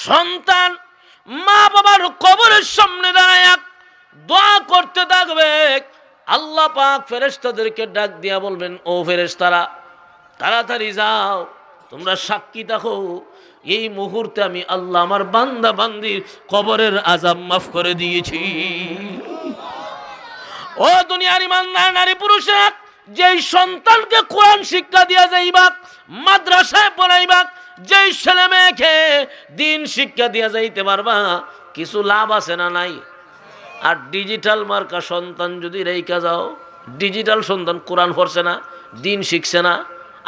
সন্তান মা বাবার কবরের সামনে দাঁড়ায়া দোয়া করতে থাকবে, আল্লাহ পাক ফেরেশতাদেরকে ডাক দিয়া বলবেন, ও ফেরেশতারা তাড়াতাড়ি যাও, তোমরা সাক্ষী থাকো, এই মুহূর্তে আমি আল্লাহ আমার বান্দা বান্দির কবরের আযাব মাফ করে দিয়েছি। ও দুনিয়ার ইমানদার নারী পুরুষেরা, যেই সন্তানকে কোরআন শিক্ষা দিয়া যাইবা, মাদ্রাসায় পড়াইবা, যেই ছেলে মেয়েকে দিন শিক্ষা দিয়া যাইতে পারবা, কিছু লাভ আছে না নাই? আর ডিজিটাল মার্কা সন্তান যদি রেখা যাও, ডিজিটাল সন্তান কোরআন পড়ছে না, দিন শিখছে না,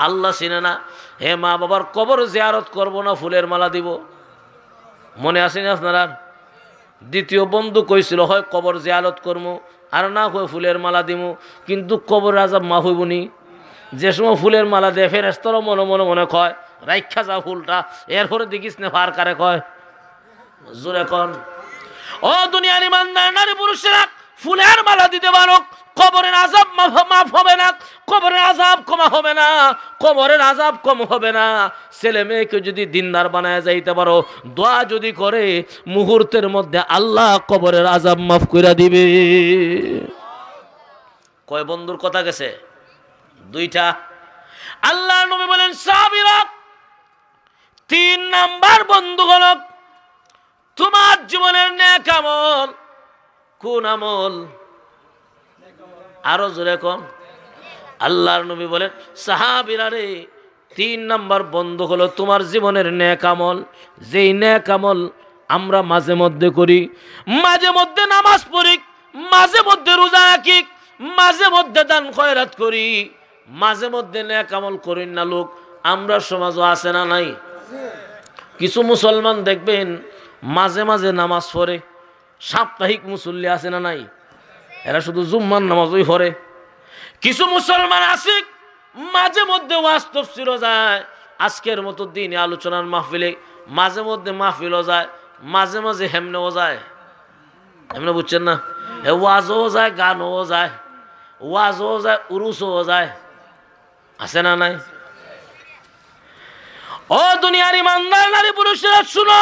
আল্লাহ চিনে না, হে মা বাবার কবর জিয়ারত করব না ফুলের মালা দিব? মনে আসেনি আপনারা? দ্বিতীয় বন্ধু কইছিল হয় কবর জিয়ারত করবো আর না হয় ফুলের মালা দিব, কিন্তু কবর আযাব মাফ হইব নি? যে সময় ফুলের মালা দেয় ফেরেশতারা মনে মনে মনে কয় রাইখা যা ফুলটা, এরপরে দেখিস না ফার কারে কয় জোরে কন। ও দুনিয়ার ইমানদার নারী পুরুষেরা, ফুলের মালা দিতে পারো, কবরের আযাব মাফ হবে না, কবরের আযাব কমা হবে না, কবরের আযাব কম হবে না। ছেলে মেয়েকে যদি দিনদার বানায় যাইতে পারো, দোয়া যদি করে, মুহূর্তের মধ্যে আল্লাহ কবরের আযাব মাফ করে দিবে। কয় বন্ধুর কথা গেছে? দুইটা। আল্লাহর নবী বলেন সাহাবীরা, 3 নাম্বার বন্ধু হলো তোমার জীবনের নেক আমল। কোন আমল? আরো জোরে কোন। আল্লাহর নবী বলেন সাহাবীরা রে, 3 নাম্বার বন্ধু হলো তোমার জীবনের নেক আমল। যেই নেক আমল আমরা মাঝে মধ্যে করি, মাঝে মধ্যে নামাজ পড়ি, মাঝে মধ্যে রোজা রাখি, মাঝে মধ্যে দান খয়রাত করি, মাঝে মধ্যে নেক আমল করি না লোক আমরা সমাজও আছে না নাই? কিছু মুসলমান দেখবেন মাঝে মাঝে নামাজ পড়ে, সাপ্তাহিক মুসল্লি আছে না নাই? এরা শুধু জুম্মার নামাজই পড়ে। কিছু মুসলমান আছে মাঝে মধ্যে ওয়াজ তাফসীরও যায়, আজকের মতো দিনে আলোচনার মাহফিলে মাঝে মধ্যে মাহফিলও যায়, মাঝে মাঝে হেমনেও যায়। এমনি বুঝছেন না? ওয়াজও যায়, গানও যায়, ওয়াজও যায়, উরুসও যায়, আছে না নাই? ও দুনিয়ার ইমানদার নারী পুরুষেরা শুনো,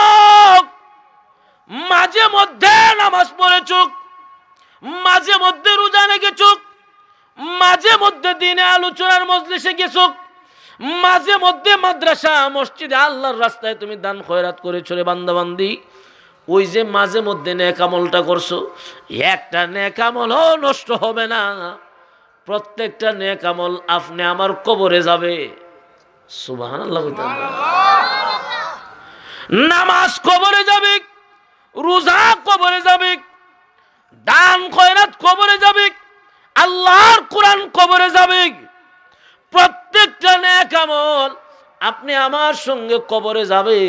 মাঝে মধ্যে নামাজ পড়েছুক, মাঝে মধ্যে রোজা রেখেছুক, মাঝে মধ্যে দিনে আলোচনার মজলিসে গেছুক, মাঝে মধ্যে মাদ্রাসা মসজিদে আল্লাহর রাস্তায় তুমি দান খয়রাত করেছো রে বান্দাবান্দি, ওই যে মাঝে মধ্যে নেক আমলটা করছো, একটা নেক আমলও নষ্ট হবে না। প্রত্যেকটা নেক আমল আপনি আমার কবরে যাবে। সুবহানাল্লাহ। নামাজ কবরে যাবে, রোজা কবরে যাবে, দান খয়রাত কবরে যাবে, আল্লাহর কোরআন কবরে যাবে। প্রত্যেকটা নেক আমল আপনি আমার সঙ্গে কবরে যাবে।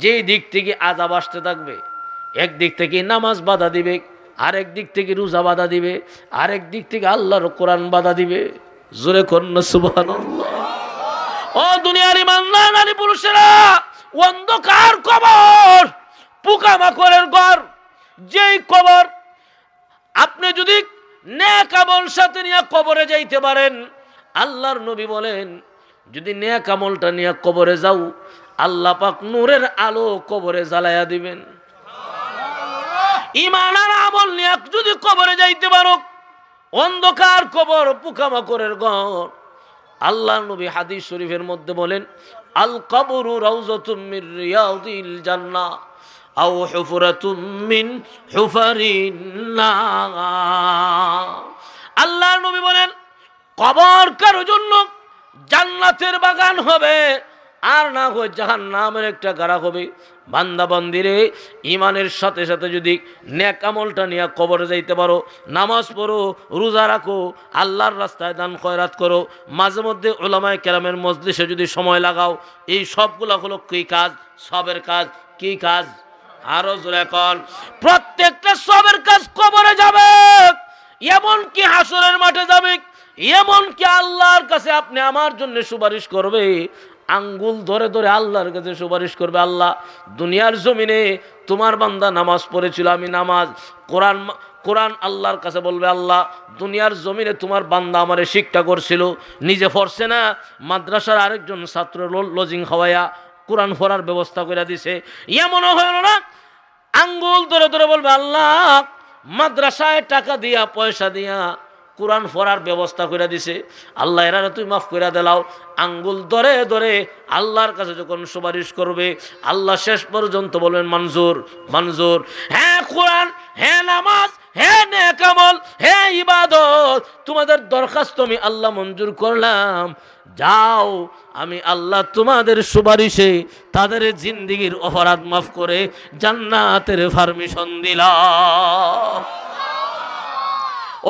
যেই দিক থেকে আযাব আসতে থাকবে, একদিক থেকে নামাজ বাধা দিবে, আরেক দিক থেকে রোজা বাধা দিবে, আরেক দিক থেকে আল্লাহর কোরআন বাধা দিবে। জোরে কন্যা সুবহানাল্লাহ। ও দুনিয়ার ইমানদার নারী পুরুষেরা, অন্ধকার কবর, পোকামাকড়ের ঘর, যেই কবর আপনি যদি নেক আমল সাথে নিয়ে কবরে যাইতে পারেন, আল্লাহর নবী বলেন যদি নেক আমলটা নিয়ে কবরে যাও, আল্লাহ পাক নূরের আলো কবরে জ্বালায়া দিবেন। ঈমান আর আমল নিয়ে যদি কবরে যাইতে পারো, অন্ধকার কবর, পোকামাকড়ের ঘর, আল্লাহর নবী হাদিস শরীফের মধ্যে বলেন আল কবরু রাউযাতুম মির রিয়াদিল জান্নাহ আও হুফরাতুম মিন হুফারিন নার। আল্লাহর নবী বলেন কবর কারোর জন্য জান্নাতের বাগান হবে, আর না হয় জাহান্নামের একটা গাড়া হবে। বান্দা বান্দিরে, ইমানের সাথে সাথে যদি নেক আমলটা নিয়ে কবরে যাইতে পারো, নামাজ পড়ো, রোজা রাখো, আল্লাহর রাস্তায় দান খয়রাত করো, মাঝে মধ্যে উলামায়ে কেরামের মজলিসে যদি সময় লাগাও, এই সবগুলা হলো কি কাজ? সবের কাজ। কি কাজ? আরো জোরে কোন। প্রত্যেকটা সবের কাজ কবরে যাবে, এমন কি হাসরের মাঠে যাবে, এমন কি আল্লাহর কাছে আপনি আমার জন্য সুপারিশ করবে, আঙ্গুল ধরে ধরে আল্লাহর কাছে সুপারিশ করবে, আল্লাহ দুনিয়ার জমিনে তোমার বান্দা নামাজ পড়েছিল, আমি নামাজ কোরআন আল্লাহর কাছে বলবে, আল্লাহ দুনিয়ার জমিনে তোমার বান্দা আমারে শিক্ষা করছিল, নিজে পড়ছে না, মাদ্রাসার আরেকজন ছাত্র লজিং খাওয়াইয়া কোরআন পড়ার ব্যবস্থা করে দিছে, এমনও হলো না, আঙ্গুল ধরে ধরে বলবে, আল্লাহ মাদ্রাসায় টাকা দিয়া পয়সা দিয়া কোরআন পড়ার ব্যবস্থা করে দিছে, আল্লাহ এরা তুই মাফ করে দিলাও। আঙ্গুল ধরে ধরে আল্লাহর কাছে যখন সুপারিশ করবে, আল্লাহ শেষ পর্যন্ত বলবেন মঞ্জুর মঞ্জুর। হ্যাঁ কোরআন, হ্যাঁ নামাজ, হ্যাঁ নেক আমল, হ্যাঁ ইবাদত, তোমাদের দরখাস্ত আমি আল্লাহ মঞ্জুর করলাম, যাও আমি আল্লাহ তোমাদের সুপারিশে তাদের জিন্দেগির অপরাধ মাফ করে জান্নাতের পারমিশন দিলাম।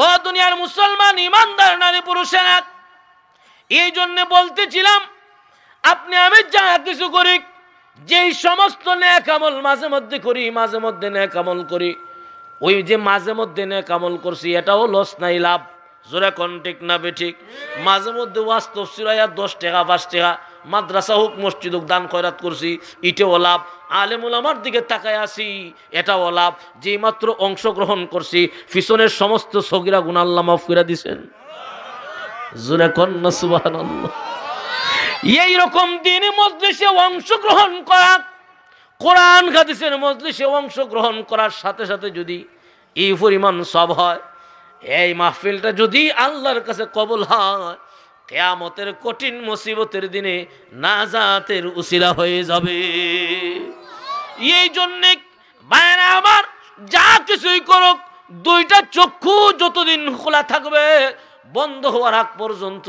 ও দুনিয়ার মুসলমান ইমানদার নারী পুরুষেরা, এই জন্য বলতেছিলাম, আপনি আমি যা কিছু করি, যেই সমস্ত নেক আমল মাঝে মধ্যে করি, মাঝে মধ্যে নেক আমল করি, ওই যে মাঝে মধ্যে নেক আমল করছি এটাও লস নাই লাভ। জোরে কোন ঠিক না বেঠিক? মাঝে মধ্যে ওয়াজ তফসির 10 টাকা 5 টাকা মাদ্রাসা হোক মসজিদ হোক দান খয়রাত করছি, এটাও লাভ। আলেম ওলামার দিকে তাকায় আসি, এটাও লাভ। যেই মাত্র অংশগ্রহণ করছি পিছনের সমস্ত সগীরা গুনাহ আল্লাহ মাফ করে দিবেন। জোরে কোন না সুবহানাল্লাহ। এই রকম দিনে মজলিসে অংশগ্রহণ করা, কোরআন হাদিসের মজলিসে অংশগ্রহণ করার সাথে সাথে যদি এই পরিমাণ সব হয়, এই মাহফিলটা যদি আল্লাহর কাছে কবুল হয়, কিয়ামতের কঠিন মুসিবতের দিনে নাজাতের উসিলা হয়ে যাবে। এই জন্যে ভাইরা আমার, যা কিছুই করুক, দুইটা চক্ষু যতদিন খোলা থাকবে, বন্ধ হওয়ার আগ পর্যন্ত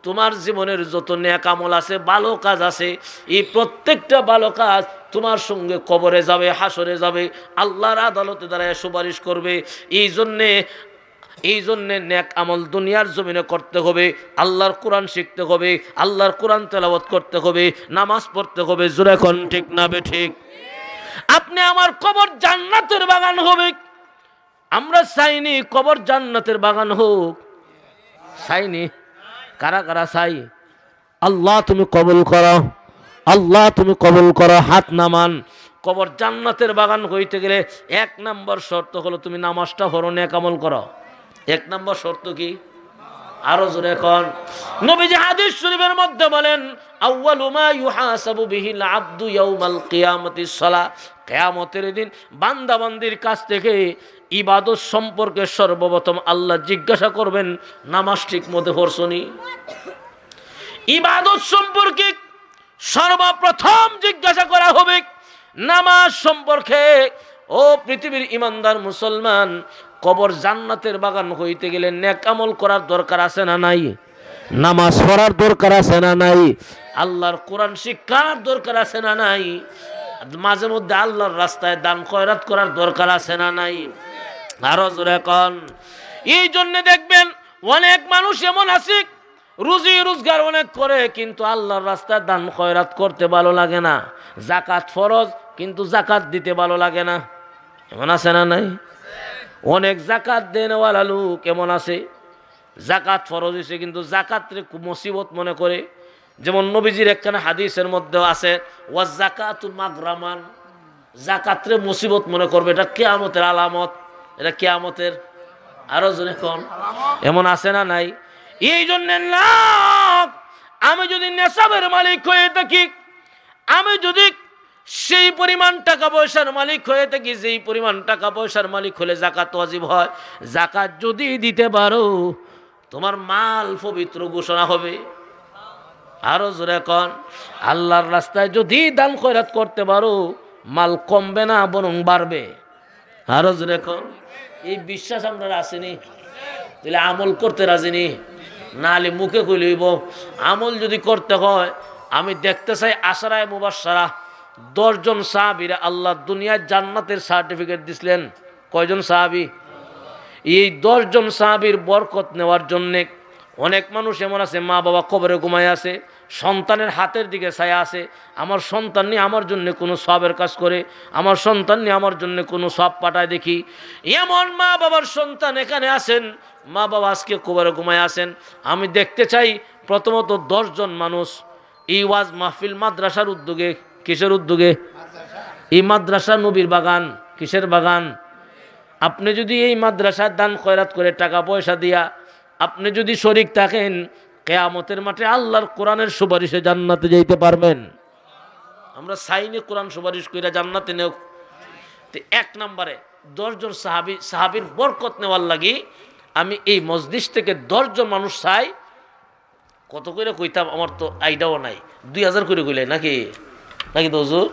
তোমার জীবনের যত নেক আমল আছে, ভালো কাজ আছে, এই প্রত্যেকটা ভালো কাজ তোমার সঙ্গে কবরে যাবে, হাসরে যাবে, আল্লাহর আদালতে দাঁড়ায় সুপারিশ করবে। এই জন্যে নেক আমল দুনিয়ার জমিনে করতে হবে, আল্লাহর কোরআন শিখতে হবে, আল্লাহর কোরআন তেলাওয়াত করতে হবে, নামাজ পড়তে হবে। জোরে কোন ঠিক না বেঠিক? আপনি আমার কবর জান্নাতের বাগান হবে। আমরা চাইনি কবর জান্নাতের বাগান হোক, চাইনি? কারা কারা চাই? আল্লাহ তুমি কবুল করো, আল্লাহ তুমি কবুল করো, হাত নামান। কবর জান্নাতের বাগান হইতে গেলে 1 নম্বর শর্ত হলো তুমি নামাজটা পড়ো, নেক আমল করো। 1 নম্বর শর্ত কি? আরো জোরে কোন। নবীজি হাদিস শরীফের মধ্যে বলেন, আউয়ালু মা ইউহাসাবু বিহিল আবদু ইয়াউমাল কিয়ামাতিস সালাহ। কিয়ামতের দিন বান্দা বান্দির কাছ থেকে ইবাদত সম্পর্কে সর্বপ্রথম আল্লাহ জিজ্ঞাসা করবেন, নামাজ ঠিক মতো পড়ছনি? ইবাদত সম্পর্কে সর্বপ্রথম জিজ্ঞাসা করা হবে নামাজ সম্পর্কে। ও পৃথিবীর ইমানদার মুসলমান, কবর জান্নাতের বাগান হইতে গেলে নেক আমল করার দরকার আছে না নাই? নামাজ পড়ার দরকার আছে না নাই? আল্লাহর কোরআন শিক্ষার দরকার আছে না নাই? মাঝে মধ্যে আল্লাহর রাস্তায় দান খয়রাত করার দরকার আছে না নাই? আরো জোরে কোন। এই জন্য দেখবেন অনেক মানুষ এমন আছে, রুজি রোজগার অনেক করে, কিন্তু আল্লাহর রাস্তায় দান খয়রাত করতে ভালো লাগে না। যাকাত ফরজ, কিন্তু যাকাত দিতে ভালো লাগে না। এমন আছে না নাই? অনেক যাকাত দেনওয়ালা লোক এমন আছে, যাকাত ফরজ হয়েছে কিন্তু যাকাতরে মুসিবত মনে করে। যেমন নবীজির একখানে হাদিসের মধ্যে আছে, ওয়া যাকাতু মাগরামান, যাকাতরে মুসিবত মনে করবে, এটা কিয়ামতের আলামত, এটা কিয়ামতের। আরো জনে কোন। এমন আছে না নাই? এই জন্য না, আমি যদি নেশাবের মালিক হয়ে থাকি, আমি যদি সেই পরিমাণ টাকা পয়সার মালিক হয়ে থাকি, যেই পরিমাণ টাকা পয়সার মালিক হলে যাকাত ওয়াজিব হয়, যাকাত যদি দিতে পারো, তোমার মাল পবিত্র ঘোষণা হবে। আরো জোরে কোন। আল্লাহর রাস্তায় যদি দান খয়রাত করতে পারো, মাল কমবে না বরং বাড়বে। আরো জোরে কোন। এই বিশ্বাস আপনার আসেনি? তাহলে আমল করতে রাজিনি? নাহলে মুখে কইলইব। আমল যদি করতে হয়, আমি দেখতে চাই আশরায়ে মুবাশশারা 10 জন সাহাবীরা আল্লাহ দুনিয়ায় জান্নাতের সার্টিফিকেট দিছিলেন। কয়জন সাহাবী? এই 10 জন সাহাবীর বরকত নেওয়ার জন্য অনেক মানুষ এমন আছে, মা বাবা কবরে ঘুমায় আছে, সন্তানের হাতের দিকে ছায়া আছে, আমার সন্তান নিয়ে আমার জন্য কোনো সবের কাজ করে, আমার সন্তান নিয়ে আমার জন্য কোনো সব পাঠায় দেখি। এমন মা বাবার সন্তান এখানে আছেন, মা বাবা আজকে কবরে ঘুমায় আছেন। আমি দেখতে চাই প্রথমত 10 জন মানুষ এই ওয়াজ মাহফিল মাদ্রাসার উদ্যোগে, কিসের উদ্যোগে? এই মাদ্রাসা নবীর বাগান। কিসের বাগান? আপনি যদি এই মাদ্রাসার দান খয়রাত করে টাকা পয়সা দিয়া আপনি যদি শরীক থাকেন, কিয়ামতের মাঠে আল্লাহর কোরআনের সুপারিশে জান্নাতে যাইতে পারবেন। আমরা সাইনে কোরআন সুপারিশ কইরা জান্নাতে নেও। তো 1 নম্বরে 10 জন সাহাবীর বরকত নেওয়ার লাগি আমি এই মজলিস থেকে 10 জন মানুষ চাই। কত করে কইতাম আমার তো আইডিয়াও নাই। 2000 করে কইলে নাকি নাকি তো হুজুর?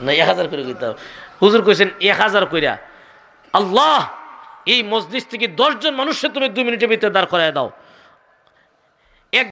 না 1000 করে কইতাম। হুজুর কইছেন 1000 কইরা। আল্লাহ এই মজলিস থেকে 10 জন মানুষকে তুমি 2 মিনিটের ভিতরে দাঁড় করায় দাও।